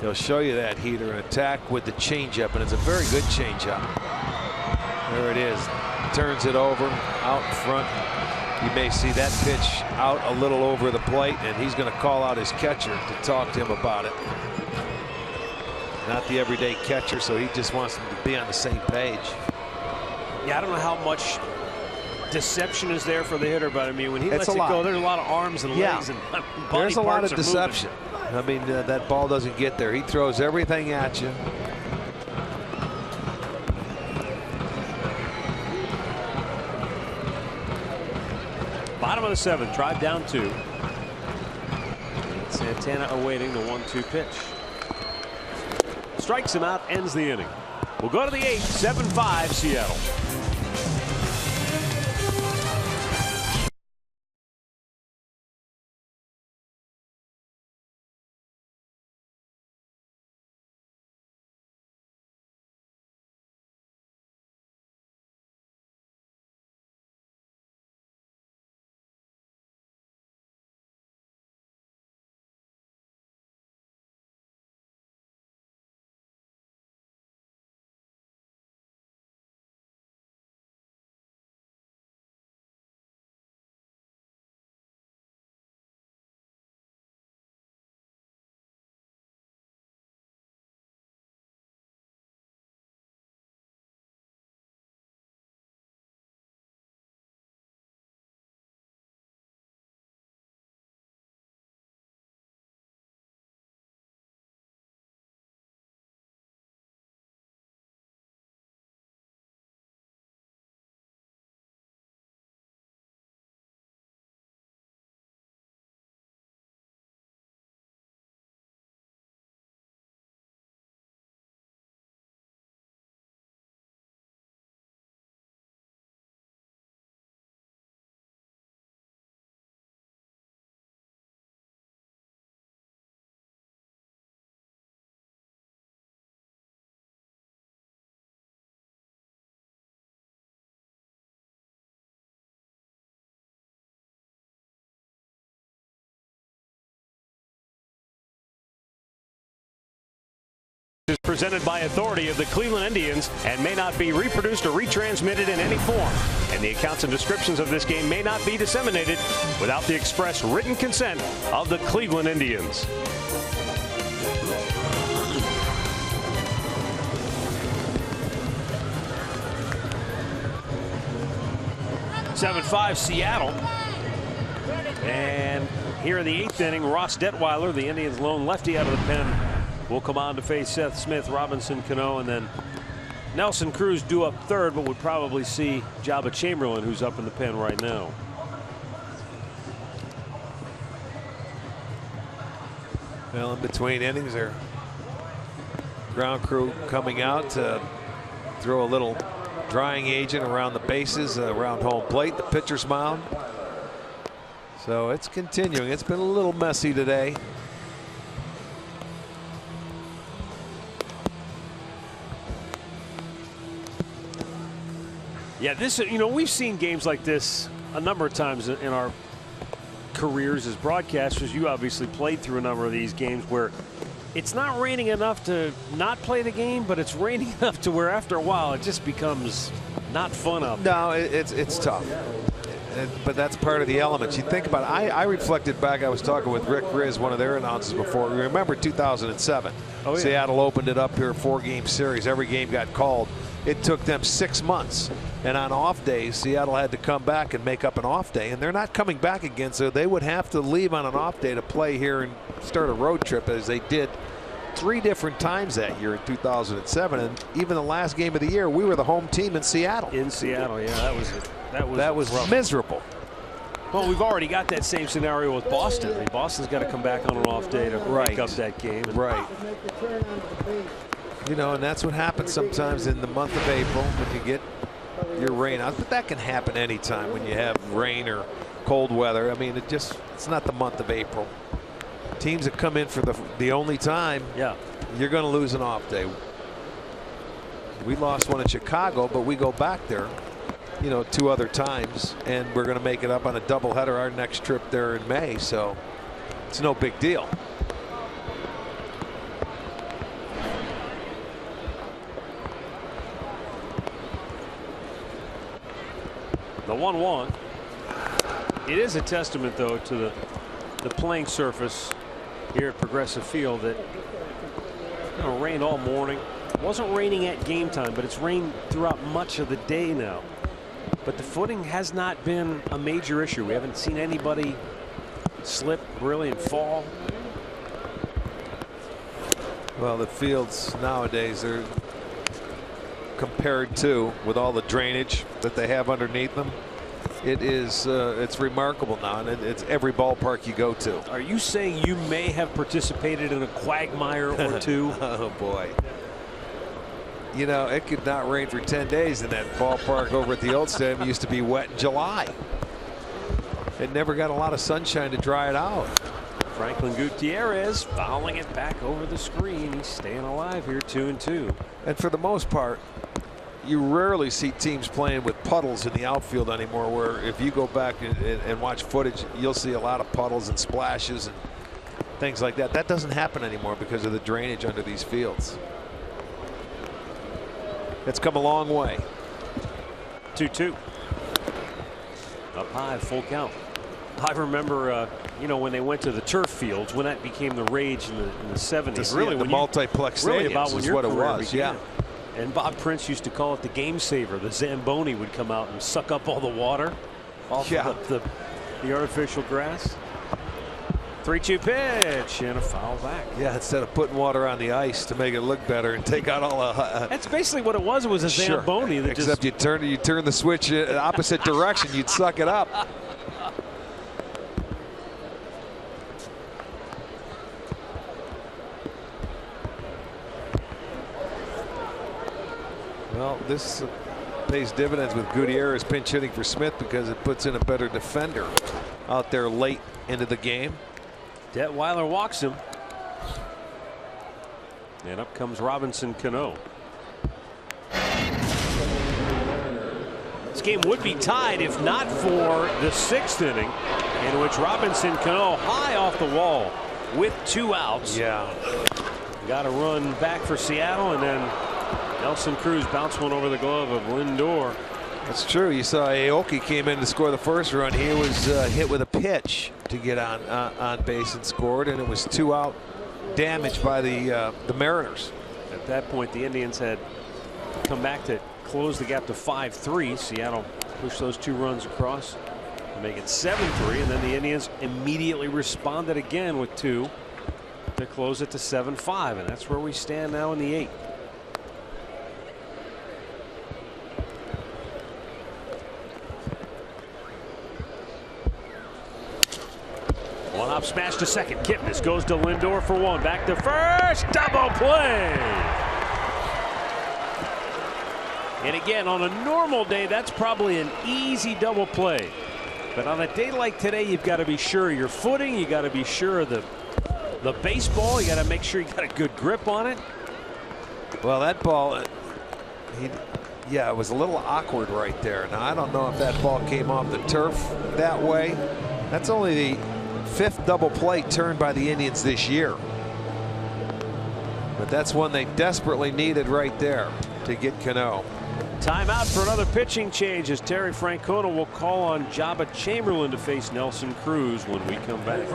He'll show you that heater and attack with the changeup, and it's a very good changeup. There it is. Turns it over out in front. You may see that pitch out a little over the plate, and he's going to call out his catcher to talk to him about it. Not the everyday catcher, so he just wants them to be on the same page. Yeah, I don't know how much deception is there for the hitter, but I mean, when he lets it go, there's a lot of arms and legs and body there's a lot of parts deception. I mean, that ball doesn't get there. He throws everything at you. Bottom of the 7th, drive down 2. Santana awaiting the 1-2 pitch. Strikes him out, ends the inning. We'll go to the 8th, 7-5 Seattle. Is presented by authority of the Cleveland Indians and may not be reproduced or retransmitted in any form. And the accounts and descriptions of this game may not be disseminated without the express written consent of the Cleveland Indians. (7-5) Seattle. And here in the 8th inning, Ross Detweiler, the Indians' lone lefty out of the pen, will come on to face Seth Smith, Robinson Cano, and then Nelson Cruz due up 3rd, but would probably see Jabba Chamberlain, who's up in the pen right now. Well, in between innings, their ground crew coming out to throw a little drying agent around the bases, around home plate, the pitcher's mound. So it's continuing. It's been a little messy today. Yeah, this, you know, we've seen games like this a number of times in our careers as broadcasters. You obviously played through a number of these games where it's not raining enough to not play the game, but it's raining enough to where after a while it just becomes not fun up. No, it's tough. But that's part of the elements. You think about it. I reflected back. I was talking with Rick Riz, one of their announcers before. Remember 2007. Oh, yeah. Seattle opened it up here, 4-game series. Every game got called. It took them 6 months And on off days, Seattle had to come back and make up an off day, and they're not coming back again, so they would have to leave on an off day to play here and start a road trip, as they did 3 different times that year in 2007. And even the last game of the year, we were the home team in Seattle. In Seattle, yeah, that was rough. miserable. Well, we've already got that same scenario with Boston. I mean, Boston's got to come back on an off day to make up that game. Right. You know, and that's what happens sometimes in the month of April when you get your rain out. But that can happen anytime when you have rain or cold weather. I mean, it's not the month of April. Teams that come in for the only time, yeah, you're going to lose an off day. We lost one in Chicago, but we go back there, you know, 2 other times, and we're going to make it up on a doubleheader our next trip there in May. So it's no big deal. The 1-1. It is a testament, though, to the playing surface here at Progressive Field that, you know, rained all morning. It wasn't raining at game time, but it's rained throughout much of the day now. But the footing has not been a major issue. We haven't seen anybody slip really and fall. Well, the fields nowadays are compared to, with all the drainage that they have underneath them, it's remarkable now, and it's every ballpark you go to. Are you saying you may have participated in a quagmire or two? Oh boy. You know, it could not rain for 10 days in that ballpark over at the old stadium. It used to be wet in July. It never got a lot of sunshine to dry it out. Franklin Gutierrez fouling it back over the screen. He's staying alive here, 2-2. And for the most part, you rarely see teams playing with puddles in the outfield anymore, where if you go back and watch footage, you'll see a lot of puddles and splashes and things like that. That doesn't happen anymore because of the drainage under these fields. It's come a long way. 2-2. Up high, full count. I remember, you know, when they went to the turf fields, when that became the rage in the 70s. Really, the multiplex stadiums is what it was. Yeah. And Bob Prince used to call it the game saver. The Zamboni would come out and suck up all the water off the artificial grass. 3-2 pitch and a foul back. Yeah, instead of putting water on the ice to make it look better and take out all the. That's basically what it was. It was a Zamboni. That except you turn the switch in opposite direction, you'd suck it up. Well, this pays dividends with Gutierrez pinch hitting for Smith, because it puts in a better defender out there late into the game. Detweiler walks him. And up comes Robinson Cano. This game would be tied if not for the 6th inning, in which Robinson Cano high off the wall with 2 outs. Yeah. Got a run back for Seattle, and then Nelson Cruz bounced one over the glove of Lindor. That's true. You saw Aoki came in to score the first run. He was hit with a pitch to get on base and scored, and it was 2 out damage by the Mariners. At that point, the Indians had come back to close the gap to 5-3. Seattle pushed those 2 runs across to make it 7-3, and then the Indians immediately responded again with 2 to close it to 7-5, and that's where we stand now in the 8th. One up smash to second. Kipnis goes to Lindor for 1. Back to first. Double play. And again, on a normal day, that's probably an easy double play. But on a day like today, you've got to be sure of your footing. You got to be sure of the baseball. You got to make sure you got a good grip on it. Well, that ball, yeah, it was a little awkward right there. Now, I don't know if that ball came off the turf that way. That's only the 5th double play turned by the Indians this year. But that's one they desperately needed right there to get Cano. Timeout for another pitching change, as Terry Francona will call on Jabba Chamberlain to face Nelson Cruz when we come back.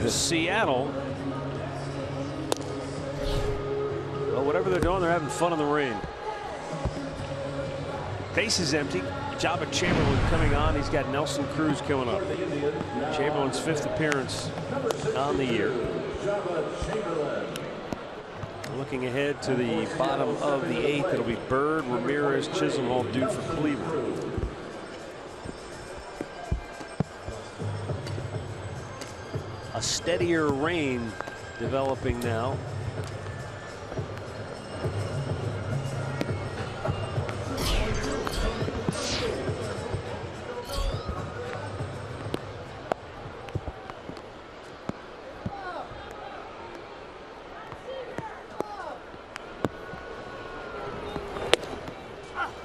Seattle. Well, whatever they're doing, they're having fun in the rain. Base is empty. Jabba Chamberlain coming on. He's got Nelson Cruz coming up. Chamberlain's 5th appearance on the year. Looking ahead to the bottom of the 8th, it'll be Bird, Ramirez, Chisholm all due for Cleveland. A steadier rain developing now.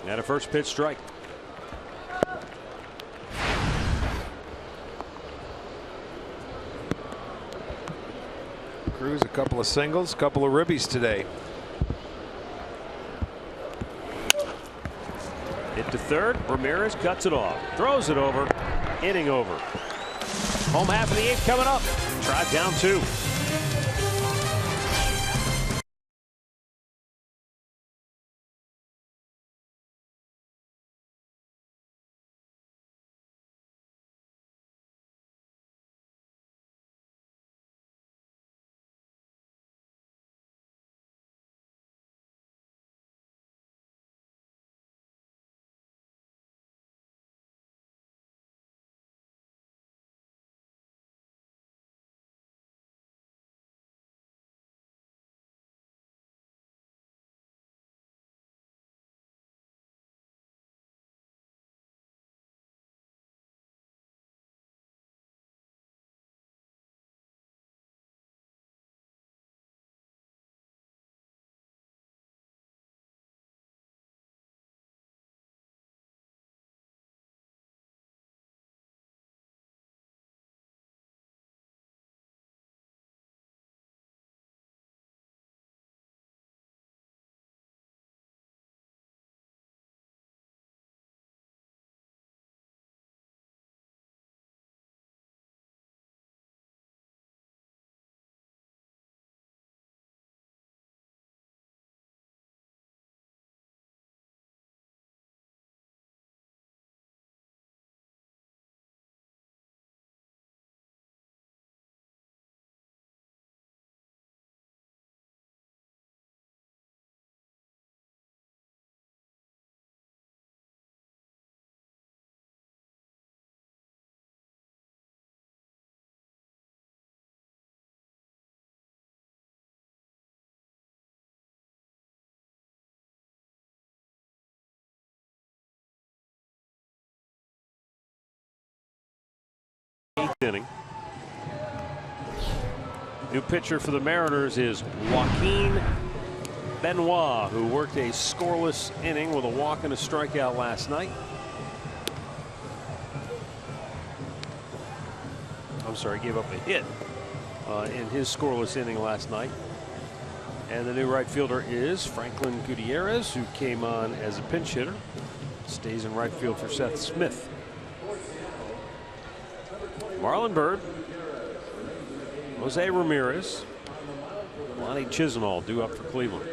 And a first pitch strike. Cruz, a couple of singles, a couple of ribbies today. Hit to third. Ramirez cuts it off. Throws it over. Inning over. Home half of the 8th coming up. Tribe down 2. Inning. New pitcher for the Mariners is Joaquin Benoit, who worked a scoreless inning with a walk and a strikeout last night. I'm sorry, gave up a hit in his scoreless inning last night. And the new right fielder is Franklin Gutierrez, who came on as a pinch hitter. Stays in right field for Seth Smith. Marlon Byrd, Jose Ramirez, Lonnie Chisenhall due up for Cleveland.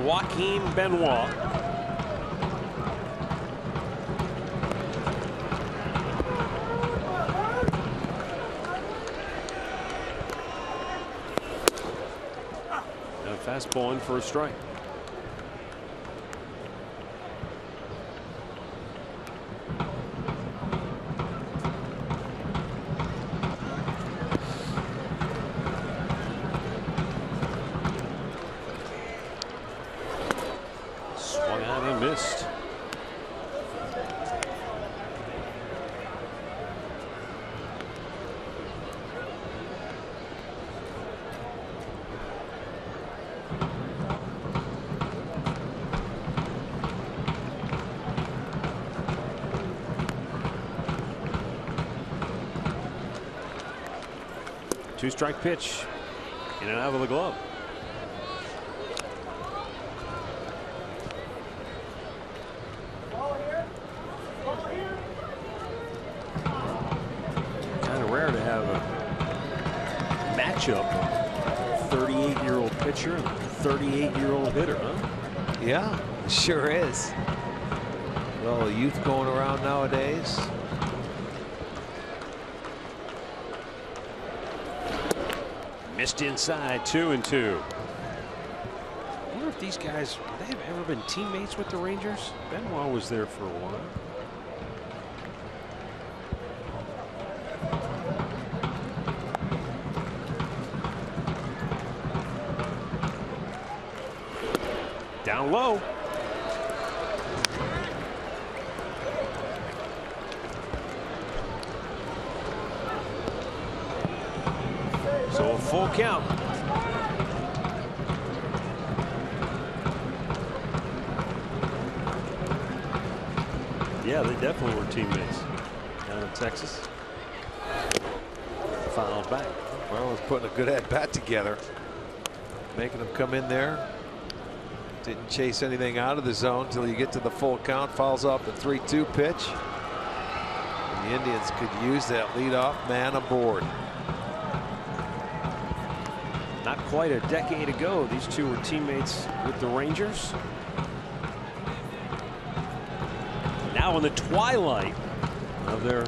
Joaquin Benoit. And a fastball in for a strike. 2-strike pitch. In and out of the glove. Kind of rare to have a matchup. 38-year-old pitcher and 38-year-old hitter, huh? Yeah, it sure is. Well, youth going around nowadays. Missed inside, 2-2. I wonder if these guys, have they ever been teammates with the Rangers? Benoit was there for a while. Down low. So a full count. Yeah, they definitely were teammates down in Texas. Fouled back. Marlins putting a good at bat together, making them come in there. Didn't chase anything out of the zone until you get to the full count. Fouls off the 3-2 pitch. And the Indians could use that leadoff man aboard. Not quite a decade ago, these two were teammates with the Rangers. Now in the twilight of their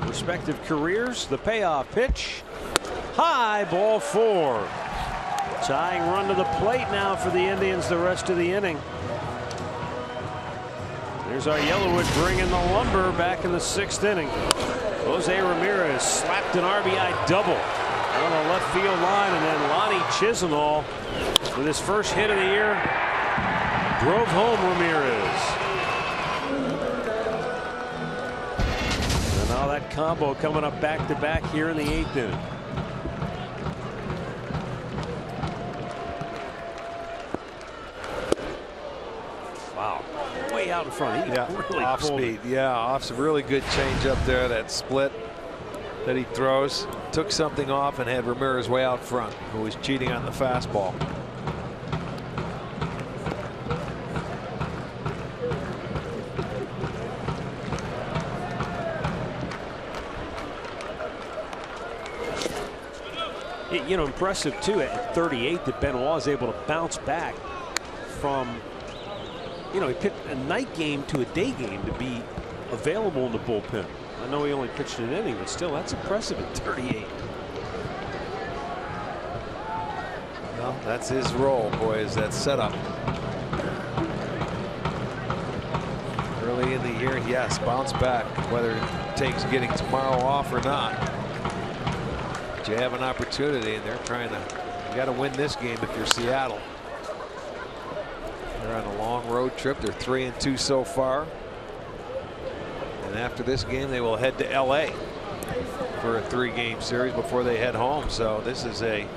respective careers, the payoff pitch. High, ball 4. Tying run to the plate now for the Indians the rest of the inning. There's our Yellowwood bringing the lumber back in the 6th inning. Jose Ramirez slapped an RBI double on the left field line, and then Lonnie Chisenhall, with his first hit of the year, drove home Ramirez. And now that combo coming up back-to-back here in the 8th inning. Wow, way out in front. He really off speed. Yeah, off some really good change up there. That split that he throws took something off and had Ramirez way out front, who was cheating on the fastball. You know, impressive too at 38 that Benoit is able to bounce back from, you know, he picked a night game to a day game to be available in the bullpen. I know he only pitched an inning, but still, that's impressive at 38. Well, that's his role, boys. That setup. Early in the year, yes, bounce back, whether it takes getting tomorrow off or not. But you have an opportunity, and they're trying to. You got to win this game if you're Seattle. They're on a long road trip. They're 3-2 so far. And after this game, they will head to LA for a 3-game series before they head home. So this is a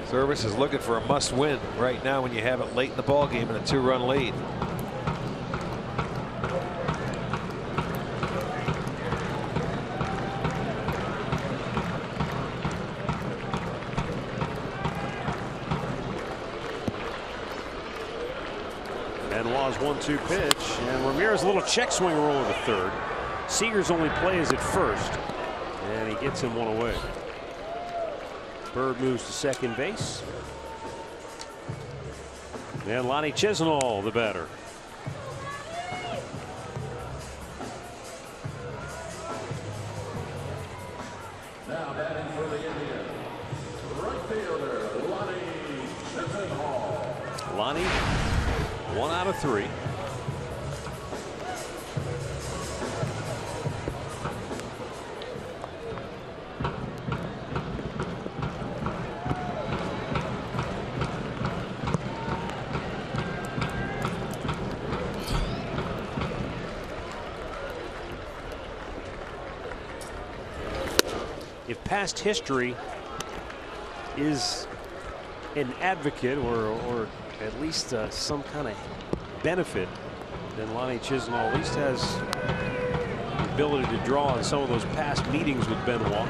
Service is looking for a must win right now when you have it late in the ball game and a 2-run lead. Benoit's 1-2 pitch, and Ramirez a little check swing roll to third. Seager's only play is at first, and he gets him one away. Bird moves to second base. And Lonnie Chisenhall, the batter. Now batting for the Indians, right fielder Lonnie Chisenhall. Lonnie, 1 out of 3. If past history is an advocate or at least some kind of benefit, then Lonnie Chisenhall at least has the ability to draw on some of those past meetings with Benoit.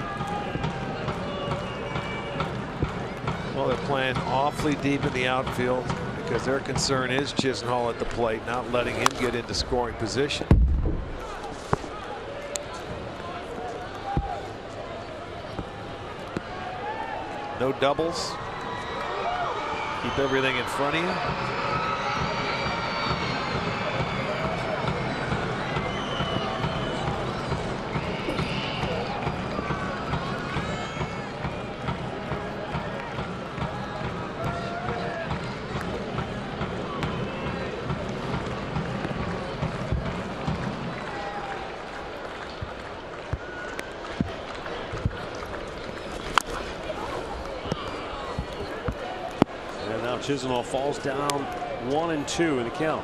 Well, they're playing awfully deep in the outfield because their concern is Chisenhall at the plate, not letting him get into scoring position. No doubles. Keep everything in front of you. Chisenhall falls down 1-2 in the count.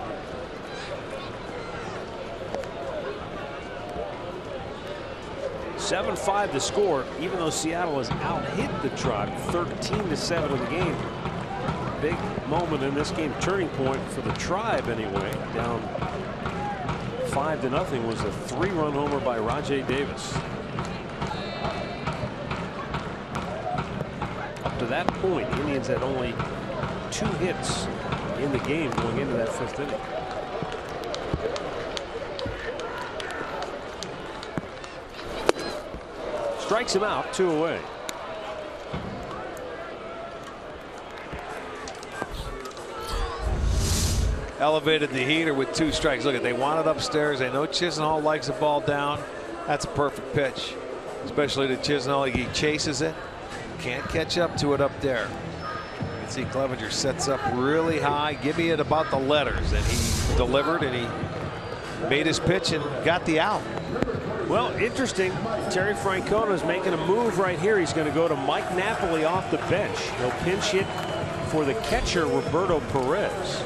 (7-5) the score, even though Seattle has out-hit the Tribe 13-7 in the game. Big moment in this game, turning point for the Tribe anyway. Down 5-0 was a 3-run homer by Rajay Davis. Up to that point, the Indians had only 2 hits in the game going into that 5th inning. Strikes him out, 2 away. Elevated the heater with 2 strikes. Look at, they want it upstairs. They know Chisenhall likes the ball down. That's a perfect pitch, especially to Chisenhall. He chases it, can't catch up to it up there. You can see Clevenger sets up really high. Give me it about the letters, and he delivered, and he made his pitch and got the out. Well, interesting. Terry Francona is making a move right here. He's going to go to Mike Napoli off the bench. He'll pinch hit for the catcher Roberto Perez.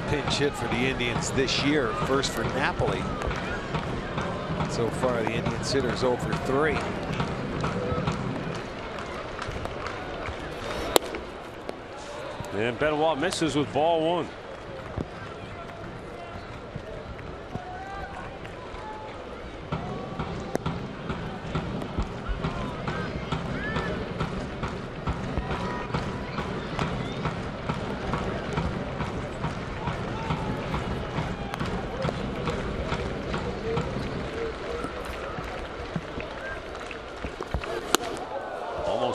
Pinch hit for the Indians this year, first for Napoli. So far, the Indians hitter's 0 for 3. And Benoit misses with ball 1.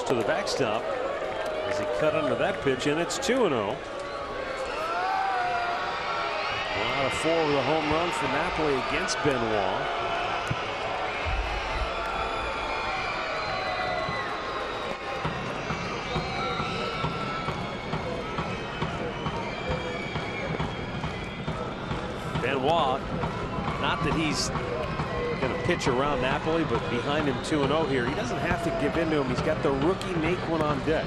To the backstop as he cut under that pitch, and it's 2-0. 1 out of 4 with a home run for Napoli against Benoit. Benoit, not that he's going to pitch around Napoli, but behind him 2-0 here. He doesn't have to give in to him. He's got the rookie Naquin on deck.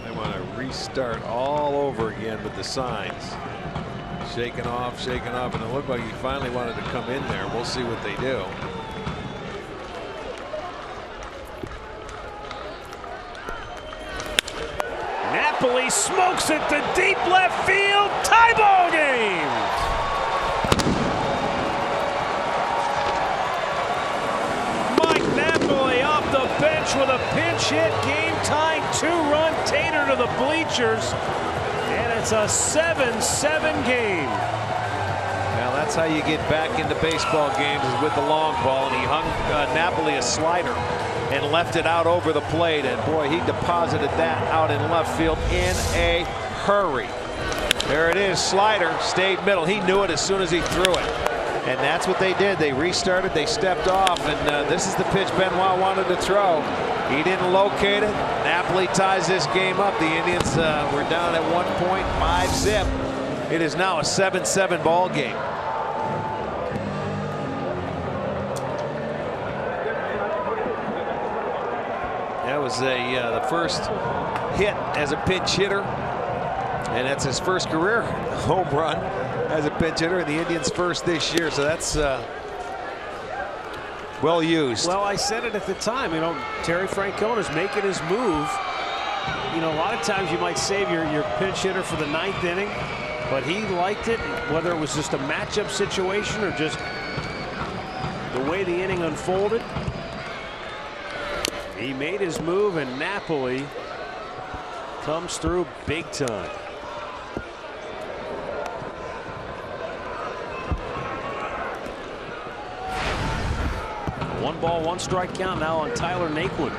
They want to restart all over again with the signs. Shaking off, and it looked like he finally wanted to come in there. We'll see what they do. Napoli smokes it to deep left field. Tie ball game. Mike Napoli off the bench with a pinch hit, game tying 2-run tater to the bleachers. And it's a 7-7 game. Now that's how you get back into baseball games, is with the long ball. And he hung Napoli a slider and left it out over the plate. And boy, he deposited that out in left field in a hurry. There it is, slider, stayed middle. He knew it as soon as he threw it. And that's what they did. They restarted, they stepped off, and this is the pitch Benoit wanted to throw. He didn't locate it. Napoli ties this game up. The Indians were down at 1 point, 5-zip. It is now a 7-7 ball game. That was the first hit as a pinch hitter, and that's his first career home run as a pinch hitter, and the Indians' first this year. So that's well used. Well, I said it at the time. You know, Terry Francona's making his move. You know, a lot of times you might save your pinch hitter for the 9th inning, but he liked it, whether it was just a matchup situation or just the way the inning unfolded. He made his move, and Napoli comes through big time. One ball, one strike count now on Tyler Naquin.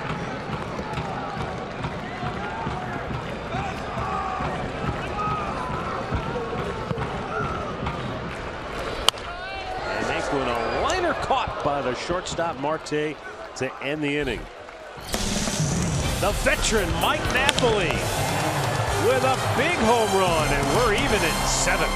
And Naquin, a liner caught by the shortstop Marte to end the inning. The veteran Mike Napoli with a big home run, and we're even at 7.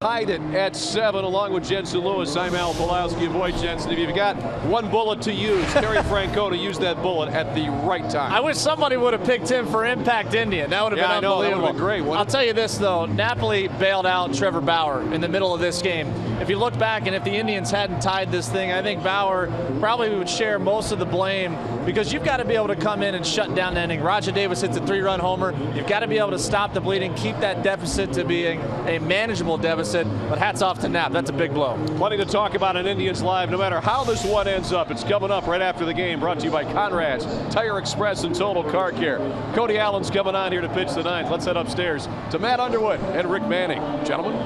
Tied it at 7 along with Jensen Lewis. I'm Al Pulowski. Avoid Jensen. If you've got one bullet to use, Terry Francona used that bullet at the right time. I wish somebody would have picked him for Impact Indian. That would have been unbelievable. That would have been great. I'll tell you this, though. Napoli bailed out Trevor Bauer in the middle of this game. If you look back, and if the Indians hadn't tied this thing, I think Bauer probably would share most of the blame, because you've got to be able to come in and shut down the inning. Roger Davis hits a 3-run homer. You've got to be able to stop the bleeding, keep that deficit to being a manageable deficit. But hats off to Nap. That's a big blow. Plenty to talk about in Indians Live, no matter how this one ends up. It's coming up right after the game, brought to you by Conrad's, Tire Express, and Total Car Care. Cody Allen's coming on here to pitch the 9th. Let's head upstairs to Matt Underwood and Rick Manning. Gentlemen.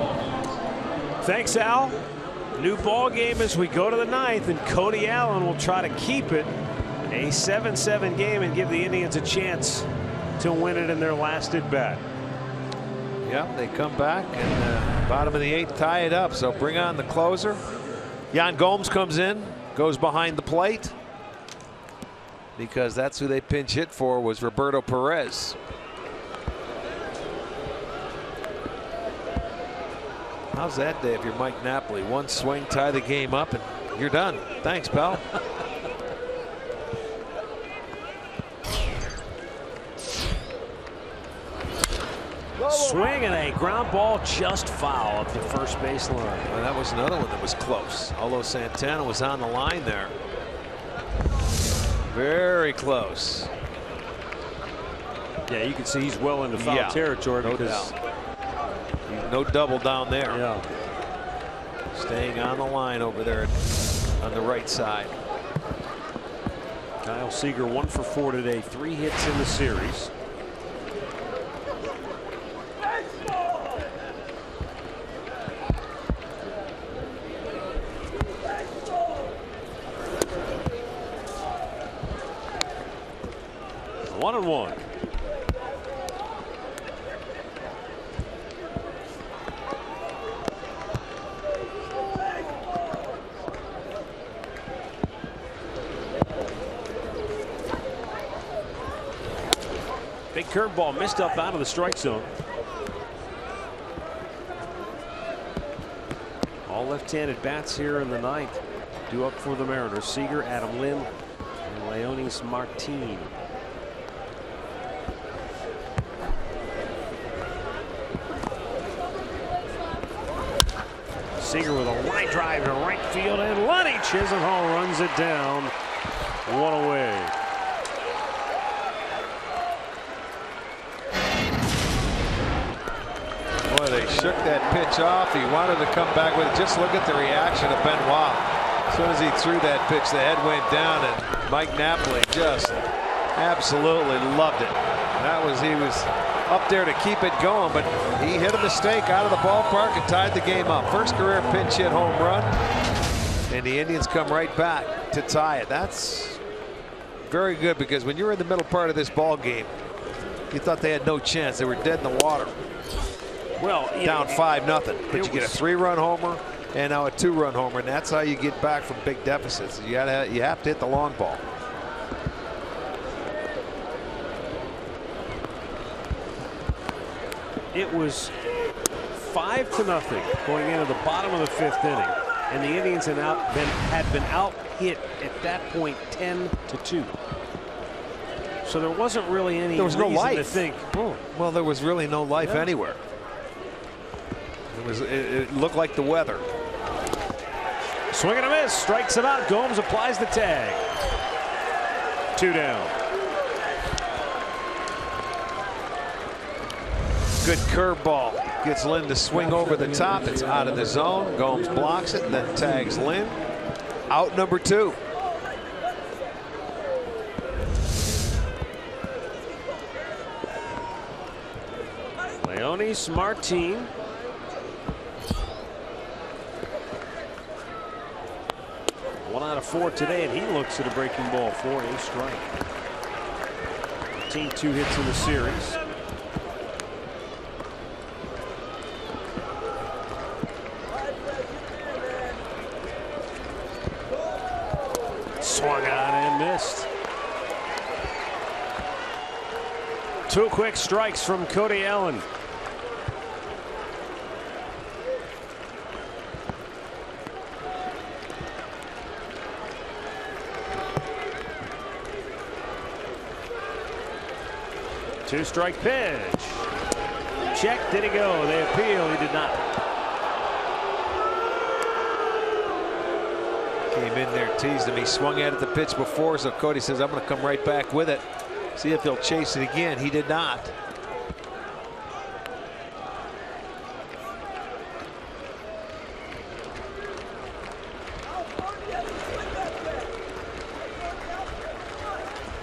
Thanks, Al. New ball game as we go to the 9th, and Cody Allen will try to keep it a 7-7 game and give the Indians a chance to win it in their last at bat. Yep, they come back and bottom of the 8th tie it up. So bring on the closer. Yan Gomes comes in, goes behind the plate, because that's who they pinch hit for, was Roberto Perez. How's that day if you're Mike Napoli? One swing, tie the game up, and you're done. Thanks, pal. Swing and a ground ball just foul up the first base line. Well, that was another one that was close. Although Santana was on the line there. Very close. Yeah, you can see he's well into foul territory, no because doubt. No double down there. Yeah. Staying on the line over there on the right side. Kyle Seager 1 for 4 today, 3 hits in the series. One and one. curveball missed up out of the strike zone. All left-handed bats here in the ninth. Due up for the Mariners. Seager, Adam Lind, and Leonis Martin. Seager with a line drive to right field, and Lonnie Chisenhall runs it down. One away. Boy, they shook that pitch off. He wanted to come back with it. Just look at the reaction of Benoit. As soon as he threw that pitch, the head went down, and Mike Napoli just absolutely loved it. He was up there to keep it going, but he hit a mistake out of the ballpark and tied the game up. First career pinch hit home run, and the Indians come right back to tie it. That's very good, because when you're in the middle part of this ball game, you thought they had no chance. They were dead in the water. Well, down 5-0, but you get a 3-run homer and now a 2-run homer, and that's how you get back from big deficits. You have to hit the long ball. It was 5-0 going into the bottom of the 5th inning, and the Indians had been out hit at that point 10-2. So there wasn't really any there was no life to think. Oh. Well, there was really no life anywhere. It looked like the weather. Swing and a miss, strikes him out. Gomes applies the tag. 2 down. Good curveball. Gets Lynn to swing over the top. It's out of the zone. Gomes blocks it, then tags Lynn. Out number 2. Leonis Martin. One out of 4 today, and he looks at a breaking ball for a strike. Martin 2 hits in the series. Swung on and missed. 2 quick strikes from Cody Allen. Two-strike pitch. Check. Did he go? They appeal. He did not. Came in there, teased him. He swung at it the pitch before, so Cody says, I'm going to come right back with it. See if he'll chase it again. He did not.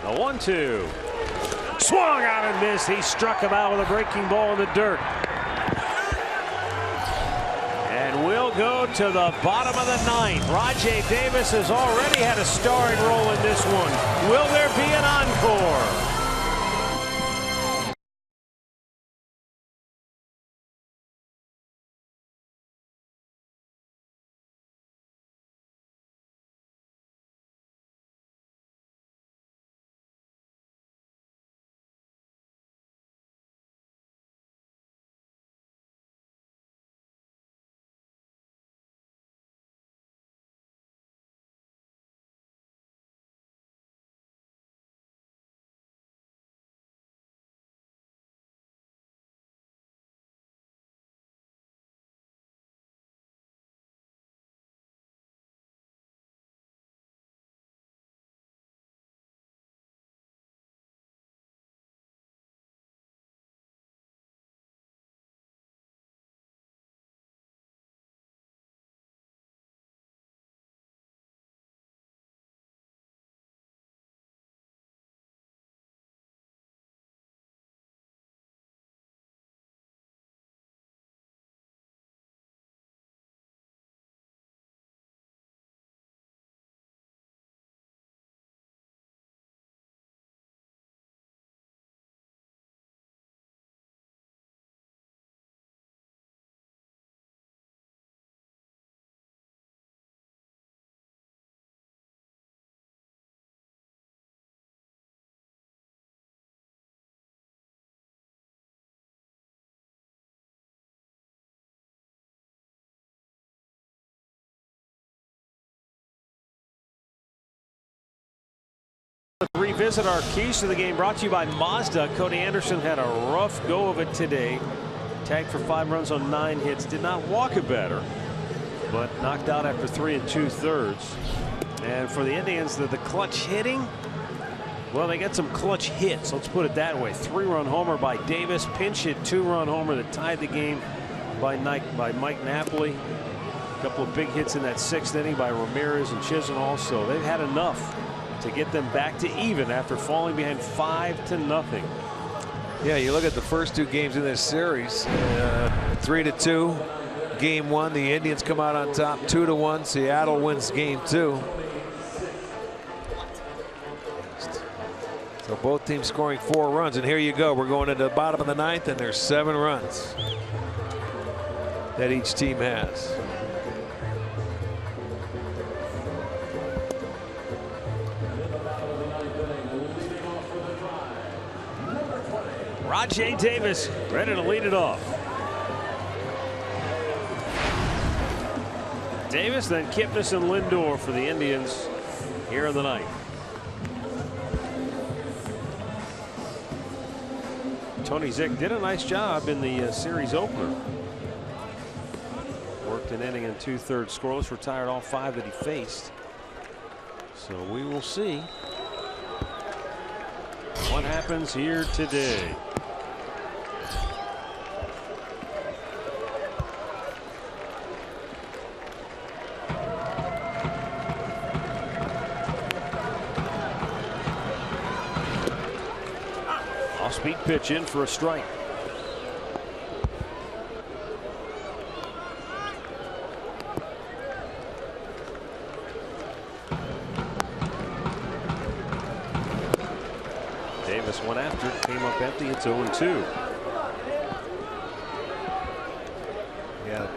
The 1-2. Swung out and missed. He struck him out with a breaking ball in the dirt. And we'll go to the bottom of the 9th. Rajay Davis has already had a starring role in this one. Will there be an encore? revisit our keys to the game brought to you by Mazda. Cody Anderson had a rough go of it today. Tagged for 5 runs on 9 hits. Did not walk a batter, but knocked out after 3 2/3. And for the Indians, the clutch hitting, well, they got some clutch hits. Let's put it that way. 3-run homer by Davis. Pinch hit 2-run homer that tied the game by Mike Napoli. A couple of big hits in that 6th inning by Ramirez and Chisenhall. So they've had enough to get them back to even after falling behind 5-0. Yeah, you look at the first 2 games in this series, 3-2. Game 1, the Indians come out on top 2-1. Seattle wins game 2. So both teams scoring 4 runs, and here you go. We're going into the bottom of the 9th, and there's 7 runs that each team has. Rajai Davis ready to lead it off. Davis, then Kipnis and Lindor for the Indians here in the 9th. Tony Zych did a nice job in the series opener. Worked an inning and 2/3 scoreless, retired all 5 that he faced. So we will see what happens here today. Off-speed pitch in for a strike. Davis went after it, came up empty. It's 0-2. Yeah,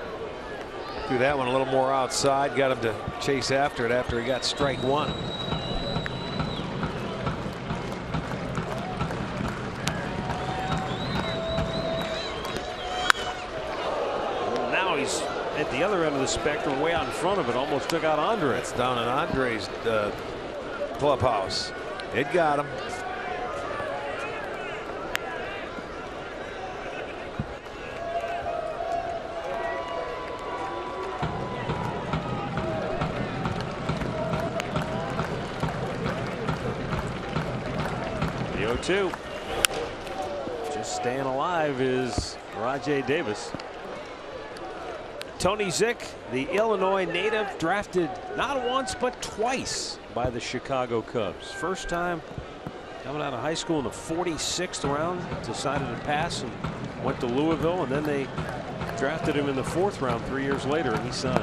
threw that one a little more outside, got him to chase after it after he got strike 1. Now he's at the other end of the spectrum, way out in front of it, almost took out Andre. It's down in Andre's clubhouse. It got him. The 0-2. Just staying alive is Rajai Davis. Tony Zych, the Illinois native, drafted not once but twice by the Chicago Cubs. First time coming out of high school in the 46th round, decided to pass and went to Louisville, and then they drafted him in the 4th round 3 years later, and he signed.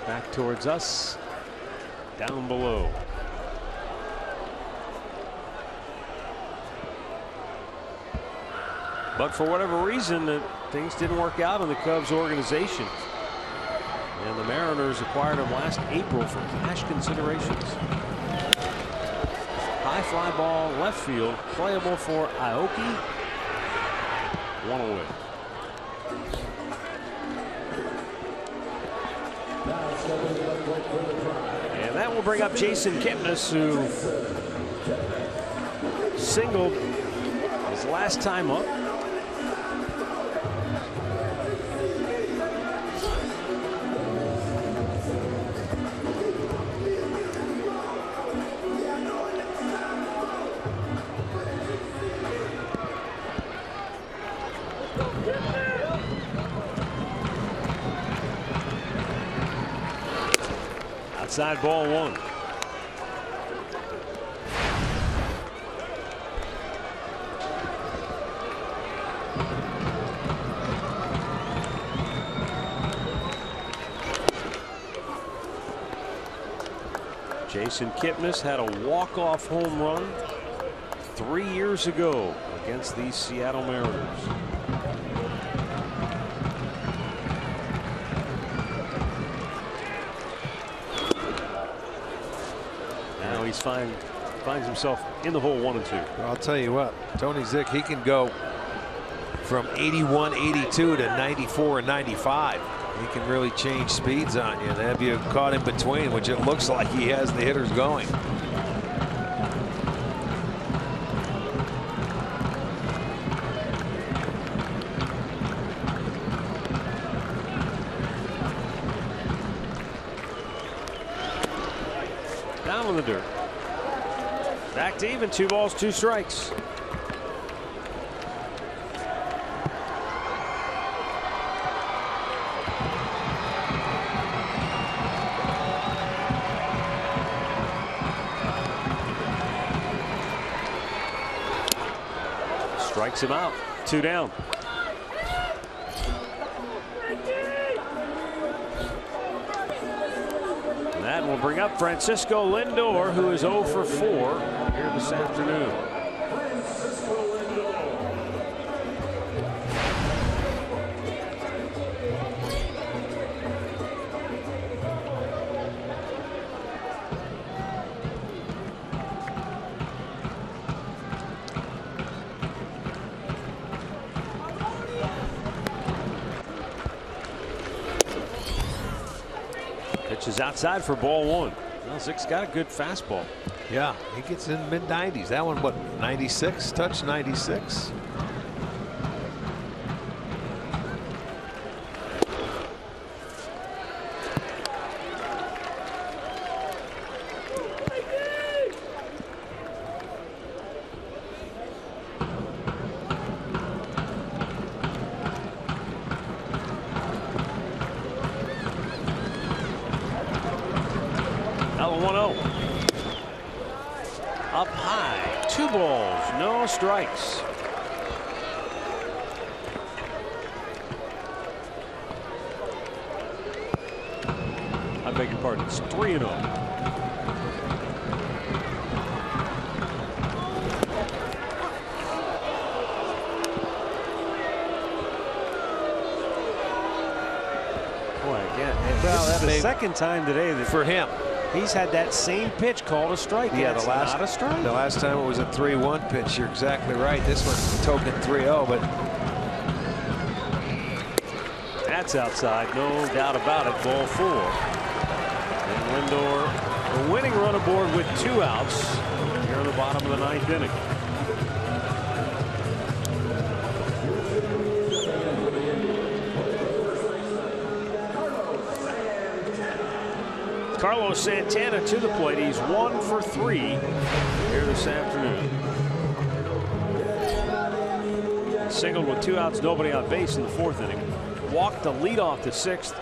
Back towards us, down below. But for whatever reason, things didn't work out in the Cubs organization. And the Mariners acquired him last April for cash considerations. High fly ball left field, playable for Aoki. 1 away. And that will bring up Jason Kipnis, who singled his last time up. Outside ball 1. Jason Kipnis had a walk-off home run 3 years ago against the Seattle Mariners. Now he's finds himself in the hole 1 and 2. I'll tell you what, Tony Zych, he can go from 81, 82 to 94 and 95. He can really change speeds on you and have you caught in between, which it looks like he has the hitters going. Down in the dirt. Back to even, 2 balls, 2 strikes. Strikes him out. 2 down. And that will bring up Francisco Lindor, who is 0 for 4 here this afternoon. Pitches outside for ball 1. Well, Zick's got a good fastball. Yeah, he gets in mid-90s. That one, what, 96? Touch 96. Now 1-0. Up high. 2 balls, no strikes. I beg your pardon. It's 3-0. Boy, again. Well, that's the second time today that for him. He's had that same pitch called a strike. Yeah, the last not a strike. The last time it was a 3-1 pitch. You're exactly right. This one's token 3-0, but that's outside, no doubt about it. Ball 4. And Lindor, a winning run aboard with 2 outs here in the bottom of the 9th inning. Carlos Santana to the plate. He's 1 for 3 here this afternoon. Singled with 2 outs, nobody on base in the 4th inning. Walked the lead off the 6th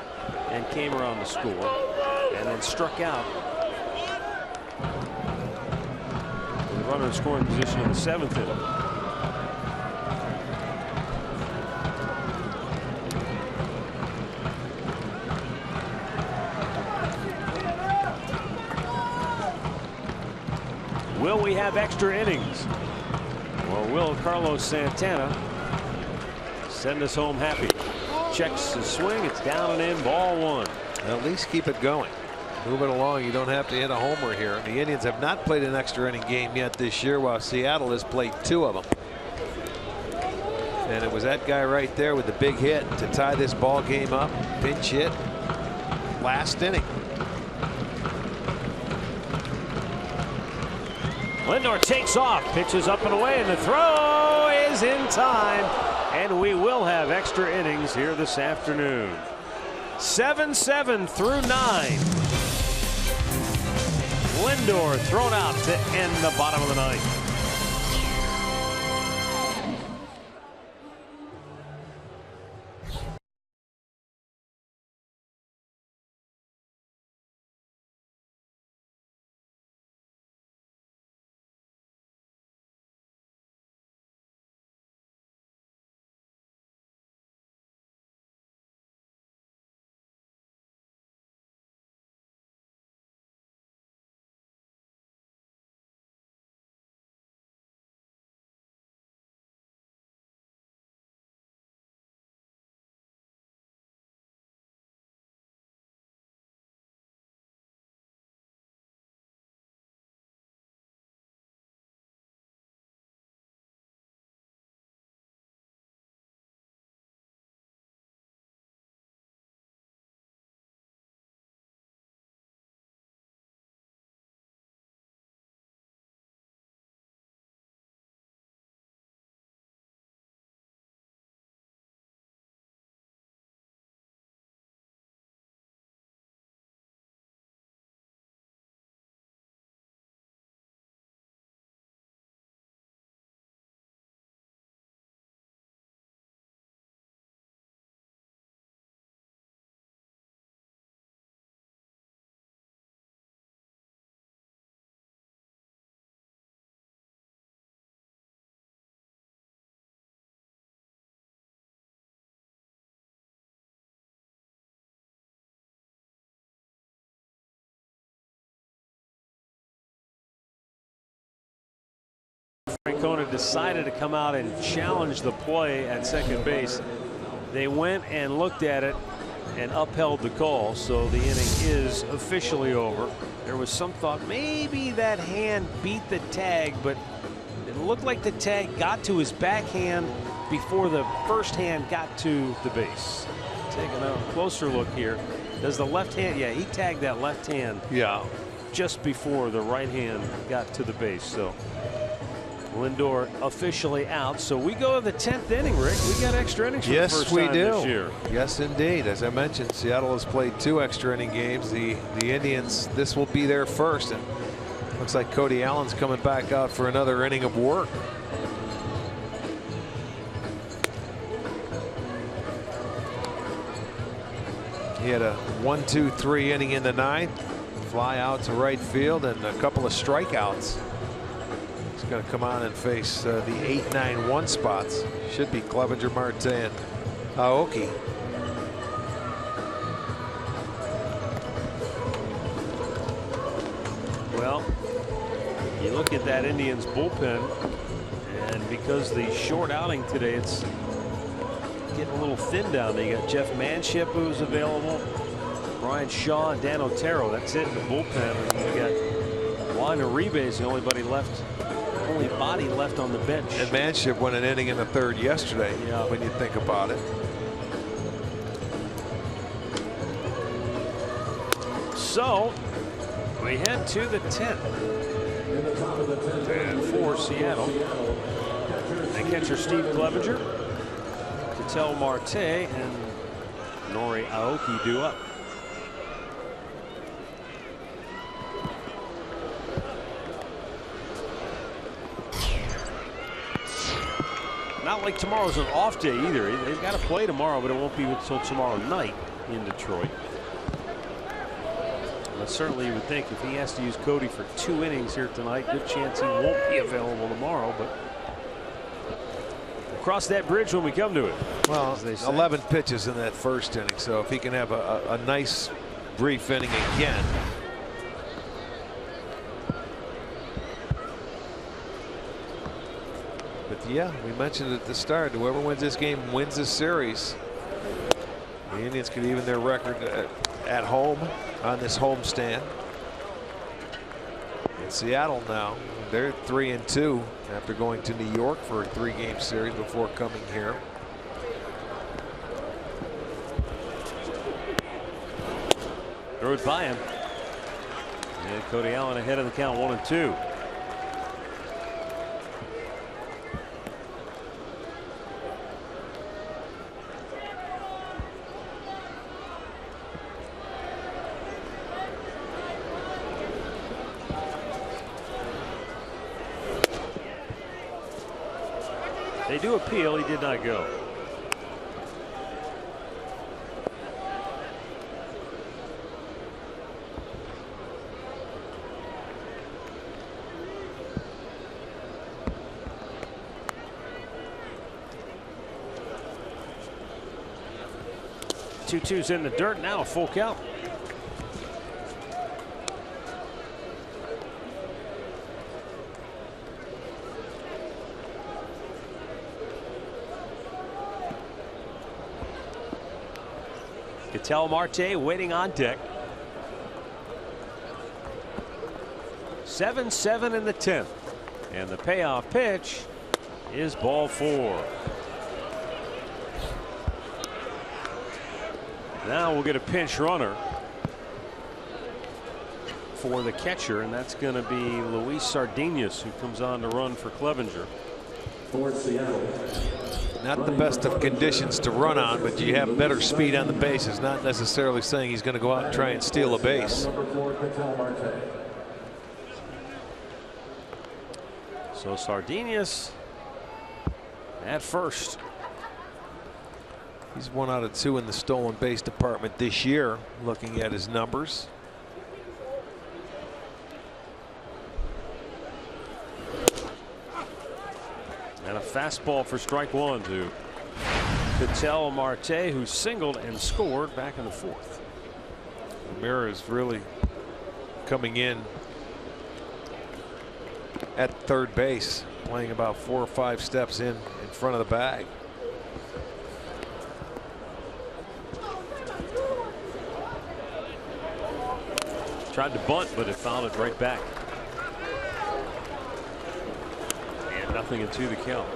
and came around to score, and then struck out. The runner in scoring position in the 7th inning. Will we have extra innings? Or will Carlos Santana send us home happy? Checks his swing. It's down and in. Ball 1. at least keep it going. Move it along. You don't have to hit a homer here. The Indians have not played an extra inning game yet this year, while Seattle has played 2 of them. And it was that guy right there with the big hit to tie this ball game up. Pinch hit last inning. Lindor takes off, pitches up and away, and the throw is in time. And we will have extra innings here this afternoon. 7-7 through 9. Lindor thrown out to end the bottom of the 9th. Francona decided to come out and challenge the play at second base. They went and looked at it and upheld the call, so the inning is officially over. There was some thought maybe that hand beat the tag, but it looked like the tag got to his backhand before the first hand got to the base. Taking a closer look here. Does the left hand? Yeah, he tagged that left hand. Yeah. Just before the right hand got to the base. So Lindor officially out. So we go to the 10th inning, Rick. We got extra innings for the first time this year. Yes, indeed. As I mentioned, Seattle has played 2 extra inning games. The Indians, this will be their first, and looks like Cody Allen's coming back out for another inning of work. He had a 1-2-3 inning in the 9th. Fly out to right field and a couple of strikeouts. He's going to come on and face the 8-9-1 spots. Should be Clevenger, Marte, and Aoki. Well, you look at that Indians bullpen, and because the short outing today, it's getting a little thin down there. You got Jeff Manship, who's available, Brian Shaw, and Dan Otero. That's it in the bullpen. And you got Juan Uribe, the only body left on the bench. And Manship won an inning in the 3rd yesterday. Yeah. When you think about it. So we head to the 10th. And for Seattle, and catcher Steve Clevenger, Ketel Marte, and Nori Aoki due up. Not like tomorrow's an off day either. They've got to play tomorrow, but it won't be until tomorrow night in Detroit. But certainly you would think if he has to use Cody for 2 innings here tonight, good chance he won't be available tomorrow, but we'll cross that bridge when we come to it. Well, 11 pitches in that first inning, so if he can have a nice brief inning again. But yeah, we mentioned at the start, whoever wins this game wins this series. The Indians could even their record at home on this homestand. In Seattle now, they're 3-2 after going to New York for a 3-game series before coming here. Throw it by him. And Cody Allen ahead of the count, 1-2. They do appeal. He did not go. Two-two's in the dirt now, full count. Ketel Marte waiting on deck. 7-7 in the 10th, and the payoff pitch is ball 4. Now we'll get a pinch runner for the catcher, and that's going to be Luis Sardinas, who comes on to run for Clevenger. For Seattle. Not the best of conditions to run on, but you have better speed on the bases. Not necessarily saying he's going to go out and try and steal a base. So Sardinas at first. He's 1 out of 2 in the stolen base department this year, looking at his numbers. And a fastball for strike 1 to Ketel Marte, who singled and scored back in the 4th. Ramirez really coming in at third base. playing about 4 or 5 steps in front of the bag. Tried to bunt, but it fouled it right back. And nothing into the count.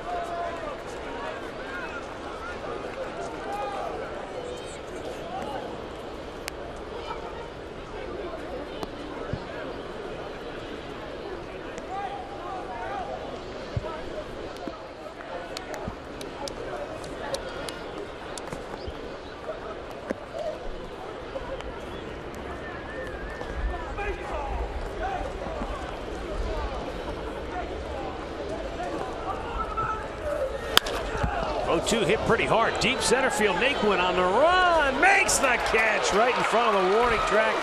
Hit pretty hard. Deep center field. Naquin on the run. Makes the catch right in front of the warning track.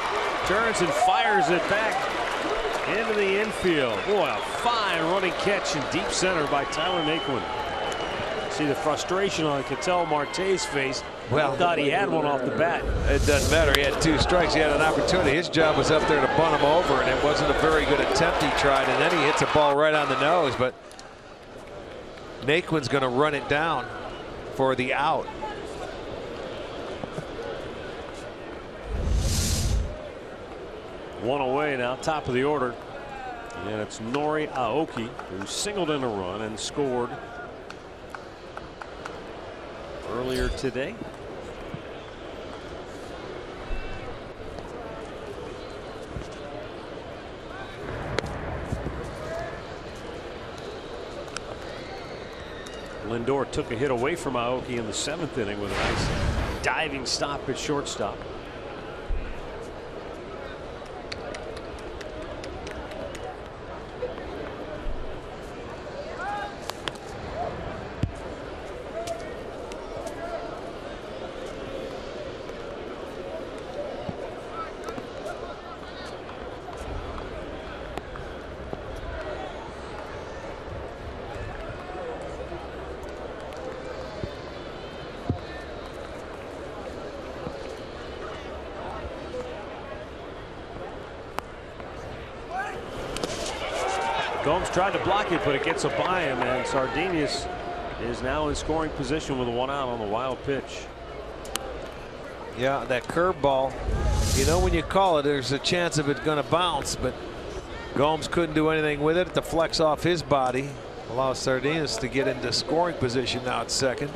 Turns and fires it back into the infield. Boy, a fine running catch in deep center by Tyler Naquin. See the frustration on Ketel Marte's face. Well, thought he had one off the bat. It doesn't matter. He had 2 strikes. He had an opportunity. His job was up there to bunt him over, and it wasn't a very good attempt he tried. And then he hits a ball right on the nose. But Naquin's going to run it down for the out. One away now, top of the order. And it's Nori Aoki who singled in a run and scored earlier today. Lindor took a hit away from Aoki in the 7th inning with a nice diving stop at shortstop. Gomes tried to block it, but it gets up by him, and Sardinius is now in scoring position with a 1 out on the wild pitch. Yeah, that curveball, you know, when you call it, there's a chance of it going to bounce, but Gomes couldn't do anything with it. It deflects off his body, allows Sardinius to get into scoring position now at second.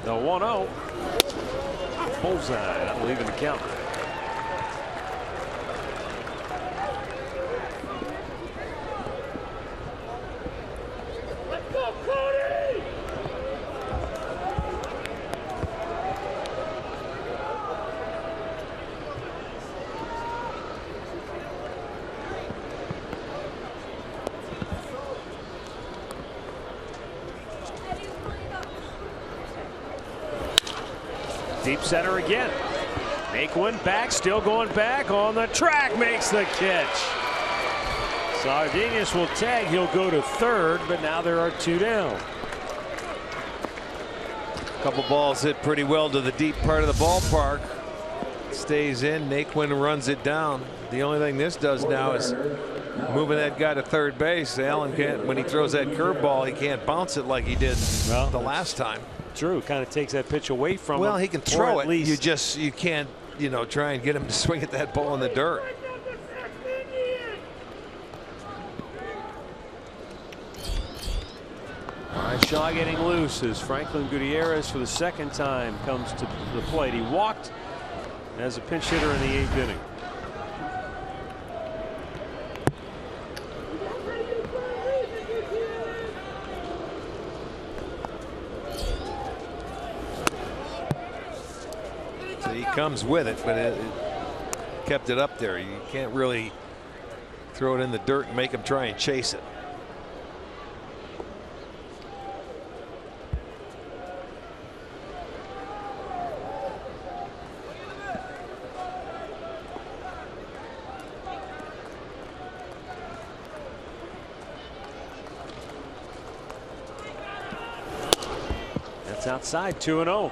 The 1-0. Bullseye. That'll even the count. Let's go, Cody! Deep center again. Naquin back, still going back on the track, makes the catch. Sardinius will tag. He'll go to third, but now there are 2 down. A couple balls hit pretty well to the deep part of the ballpark. Stays in. Naquin runs it down. The only thing this does now is moving that guy to third base. Allen can't, when he throws that curveball, he can't bounce it like he did the last time. True, kind of takes that pitch away from him. Well, he can throw it. Least. You can't, you know, try and get him to swing at that ball in the dirt. Shaw getting loose as Franklin Gutierrez for the 2nd time comes to the plate. He walked as a pinch hitter in the 8th inning. So he comes with it, but it kept it up there. You can't really throw it in the dirt and make him try and chase it. It's outside, 2-0.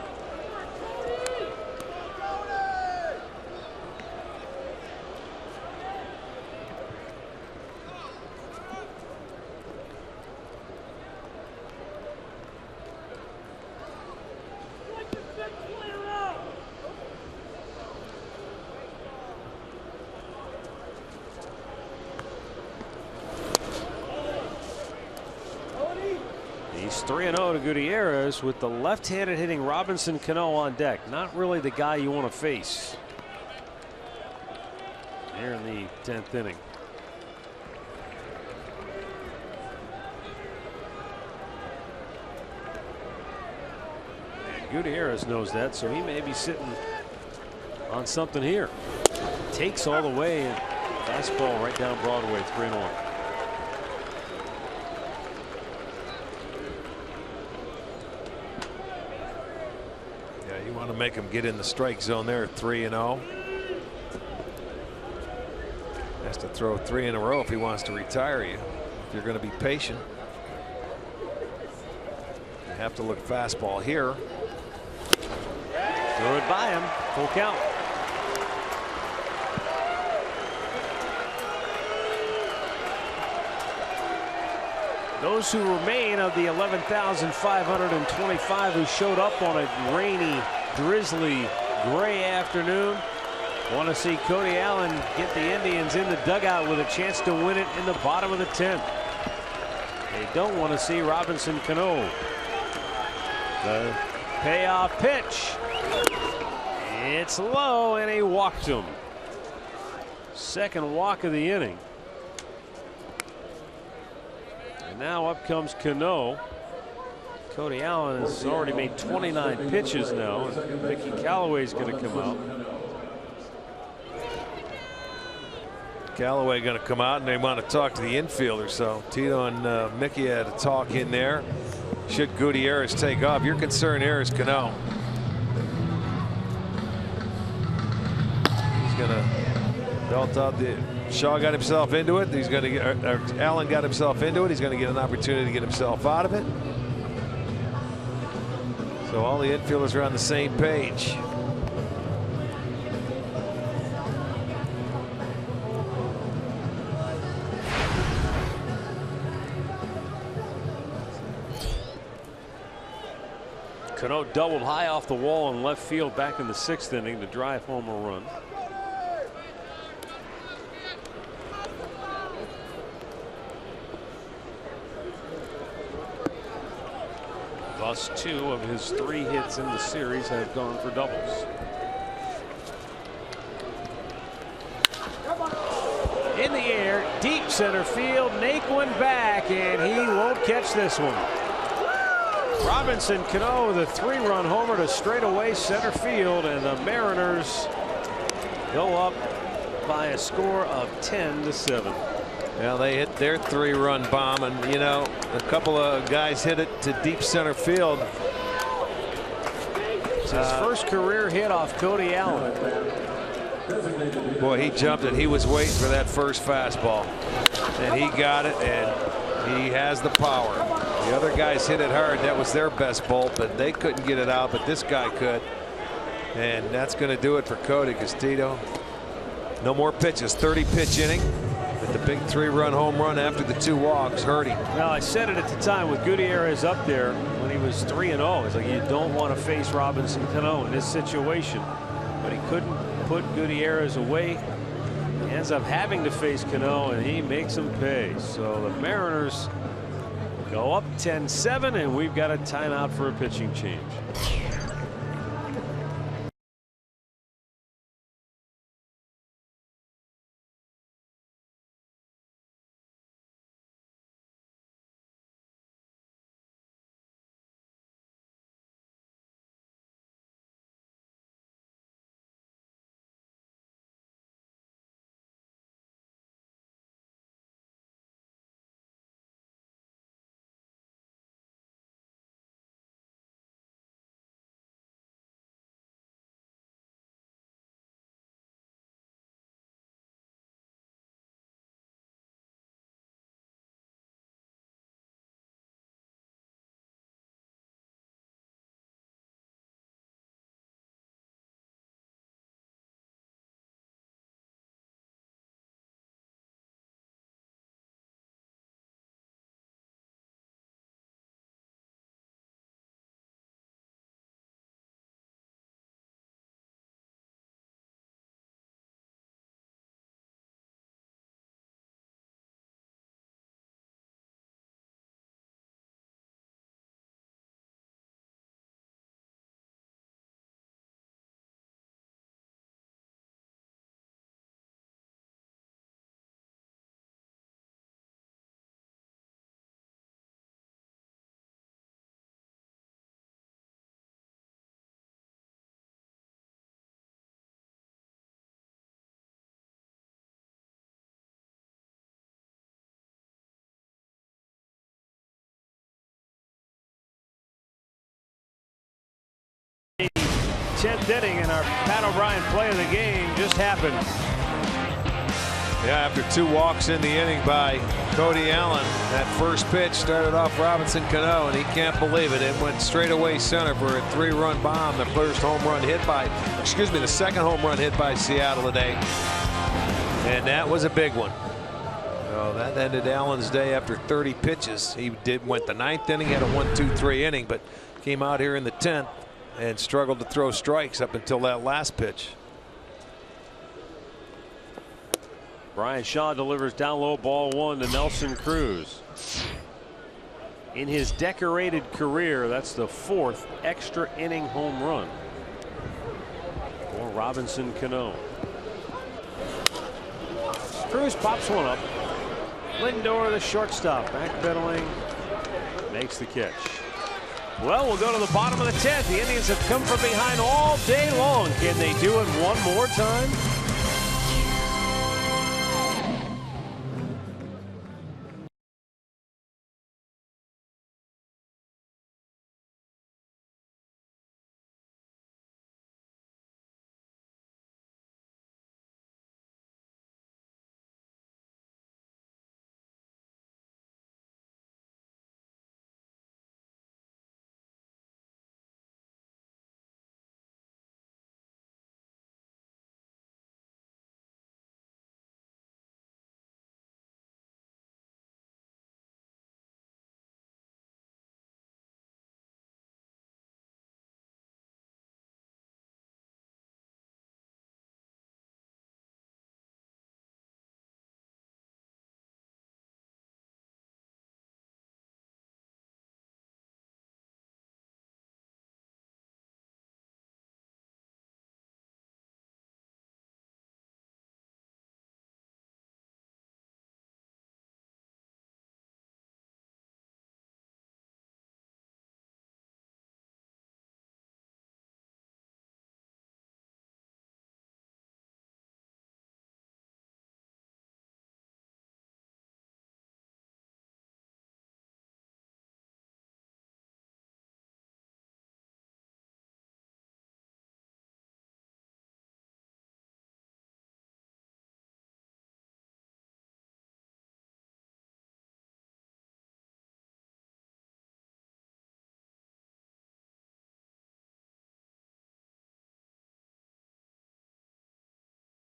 He's 3-0 to Gutierrez with the left-handed hitting Robinson Cano on deck. Not really the guy you want to face here in the 10th inning. And Gutierrez knows that, so he may be sitting on something here. Takes all the way and fastball right down Broadway, 3-1. You want to make him get in the strike zone there at 3-0. Has to throw 3 in a row if he wants to retire you. If you're going to be patient, you have to look fastball here. Throw it by him. Full count. Those who remain of the 11,525 who showed up on a rainy, drizzly, gray afternoon want to see Cody Allen get the Indians in the dugout with a chance to win it in the bottom of the 10th. They don't want to see Robinson Cano. The payoff pitch. It's low, and he walked him. Second walk of the inning. And now up comes Cano. Cody Allen has already made 29 pitches now. And Mickey Callaway's going to come out. Callaway going to come out, and they want to talk to the infielder. So Tito and Mickey had a talk in there. Should Gutierrez take off? Your concern here is Cano. He's going to belt out the. Shaw got himself into it. He's going to get. Allen got himself into it. He's going to get an opportunity to get himself out of it. So all the infielders are on the same page. Cano doubled high off the wall in left field back in the 6th inning to drive home a run. Thus 2 of his 3 hits in the series have gone for doubles. In the air, deep center field. Naquin back, and he won't catch this one. Robinson Cano with a 3-run homer to straightaway center field, and the Mariners go up by a score of 10-7. Well, they hit their 3-run bomb, and you know, a couple of guys hit it to deep center field. It's his first career hit off Cody Allen. Boy, he jumped it. He was waiting for that first fastball, and he got it, and he has the power. The other guys hit it hard. That was their best bolt, but they couldn't get it out, but this guy could. And that's going to do it for Cody Castillo. No more pitches. 30-pitch inning. But the big 3-run home run after the 2 walks hurt him. Well, I said it at the time with Gutierrez up there when he was 3-0. It's like you don't want to face Robinson Cano in this situation. But he couldn't put Gutierrez away. He ends up having to face Cano, and he makes him pay. So the Mariners go up 10-7, and we've got a timeout for a pitching change. 10th inning, and our Pat O'Brien play of the game just happened. Yeah, after 2 walks in the inning by Cody Allen, that first pitch started off Robinson Cano, and he can't believe it. It went straight away center for a 3-run bomb. The the second home run hit by Seattle today. And that was a big one. So that ended Allen's day after 30 pitches. He went the 9th inning, had a 1-2-3 inning, but came out here in the 10th and struggled to throw strikes up until that last pitch. Brian Shaw delivers down low, ball 1 to Nelson Cruz. In his decorated career, that's the 4th extra inning home run for Robinson Cano. Cruz pops one up. Lindor, the shortstop, backpedaling, makes the catch. Well, we'll go to the bottom of the 10th. The Indians have come from behind all day long. Can they do it one more time?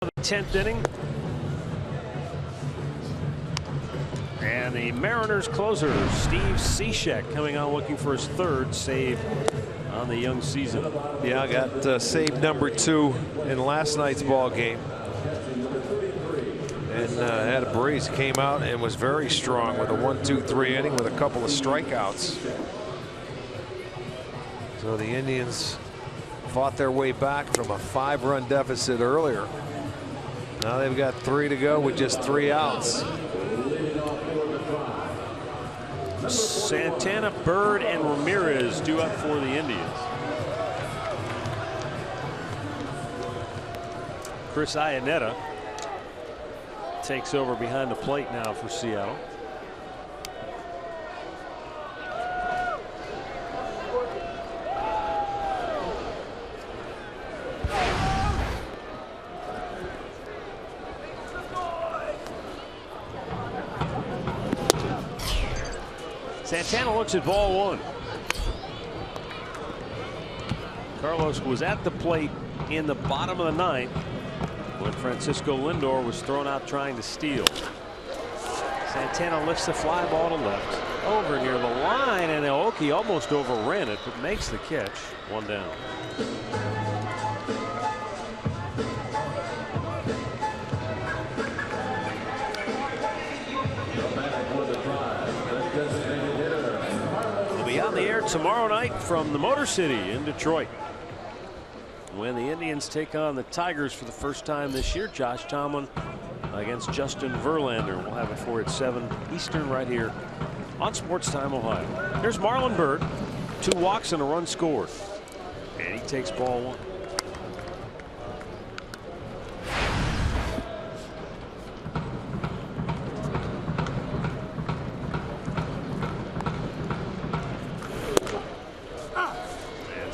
The 10th inning, and the Mariners closer Steve Cishek coming on looking for his 3rd save on the young season. Yeah, I got save number 2 in last night's ball game, and had a breeze. Came out and was very strong with a 1-2-3 inning with a couple of strikeouts. So the Indians fought their way back from a 5-run deficit earlier. Now they've got 3 to go with just 3 outs. Santana, Bird, and Ramirez due up for the Indians. Chris Iannetta takes over behind the plate now for Seattle. Santana looks at ball 1. Carlos was at the plate in the bottom of the 9th when Francisco Lindor was thrown out trying to steal. Santana lifts the fly ball to left over near the line, and Aoki almost overran it but makes the catch. 1 down. On the air tomorrow night from the Motor City in Detroit, when the Indians take on the Tigers for the first time this year. Josh Tomlin against Justin Verlander. We'll have it for you at 7 Eastern right here on Sports Time Ohio. Here's Marlon Byrd, 2 walks and a run scored, and he takes ball 1.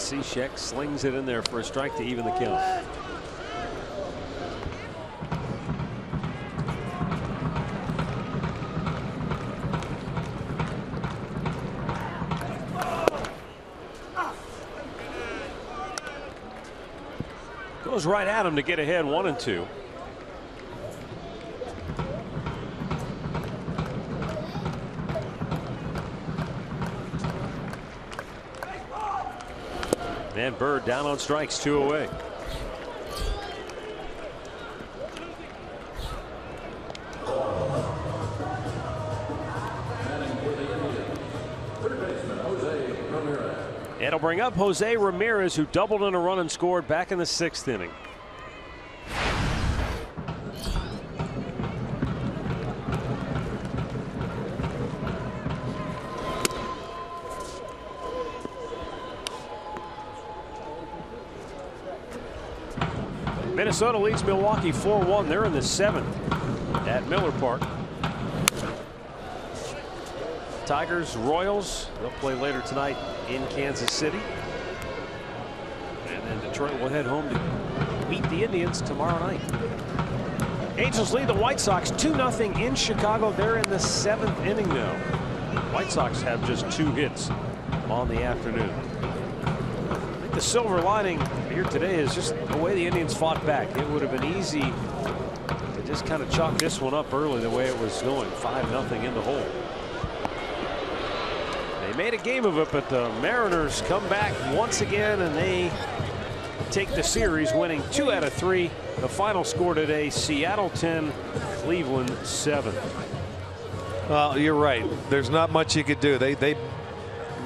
Cishek slings it in there for a strike to even the count. Goes right at him to get ahead 1-2. And Bird down on strikes, 2 away. It'll bring up Jose Ramirez, who doubled in a run and scored back in the 6th inning. Minnesota leads Milwaukee 4-1. They're in the 7th at Miller Park. Tigers, Royals, they'll play later tonight in Kansas City. And then Detroit will head home to meet the Indians tomorrow night. Angels lead the White Sox 2-0 in Chicago. They're in the 7th inning now. White Sox have just 2 hits on the afternoon. I think the silver lining here today is just the way the Indians fought back. It would have been easy to just kind of chalk this one up early the way it was going, 5-0 in the hole. They made a game of it, but the Mariners come back once again and they take the series, winning 2 out of 3. The final score today: Seattle 10, Cleveland 7. Well, you're right. There's not much you could do. They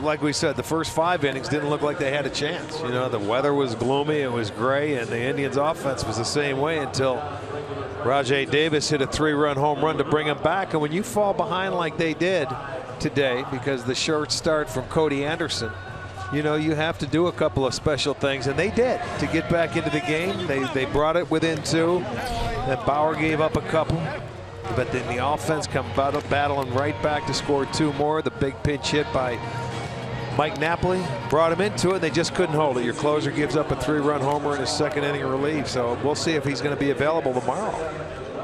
like we said, the first 5 innings didn't look like they had a chance. You know, the weather was gloomy, it was gray, and the Indians offense was the same way until Rajai Davis hit a 3-run home run to bring them back. And when you fall behind like they did today, because the short start from Cody Anderson, you know, you have to do a couple of special things, and they did to get back into the game. They brought it within 2. Then Bauer gave up a couple, but then the offense come battling right back to score 2 more. The big pinch hit by Mike Napoli brought him into it. They just couldn't hold it. Your closer gives up a 3-run homer in his 2nd inning relief, so we'll see if he's going to be available tomorrow.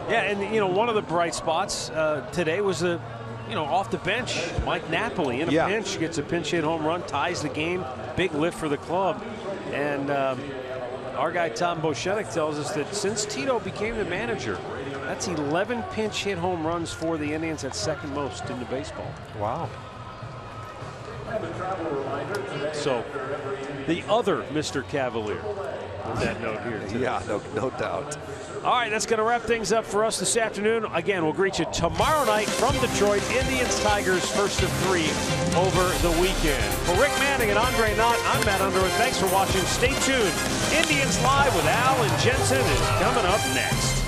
Yeah, and you know, one of the bright spots today was the, you know, off the bench, Mike Napoli in a pinch, gets a pinch hit home run, ties the game. Big lift for the club. And our guy Tom Boschenek tells us that since Tito became the manager, that's 11 pinch hit home runs for the Indians. That's 2nd most in the baseball. Wow. So the other Mr. Cavalier with that note here today. Yeah, no doubt. All right, that's going to wrap things up for us this afternoon. Again, we'll greet you tomorrow night from Detroit. Indians, Tigers, first of 3 over the weekend. For Rick Manning and Andre Knott, I'm Matt Underwood. Thanks for watching. Stay tuned. Indians Live with Al and Jensen is coming up next.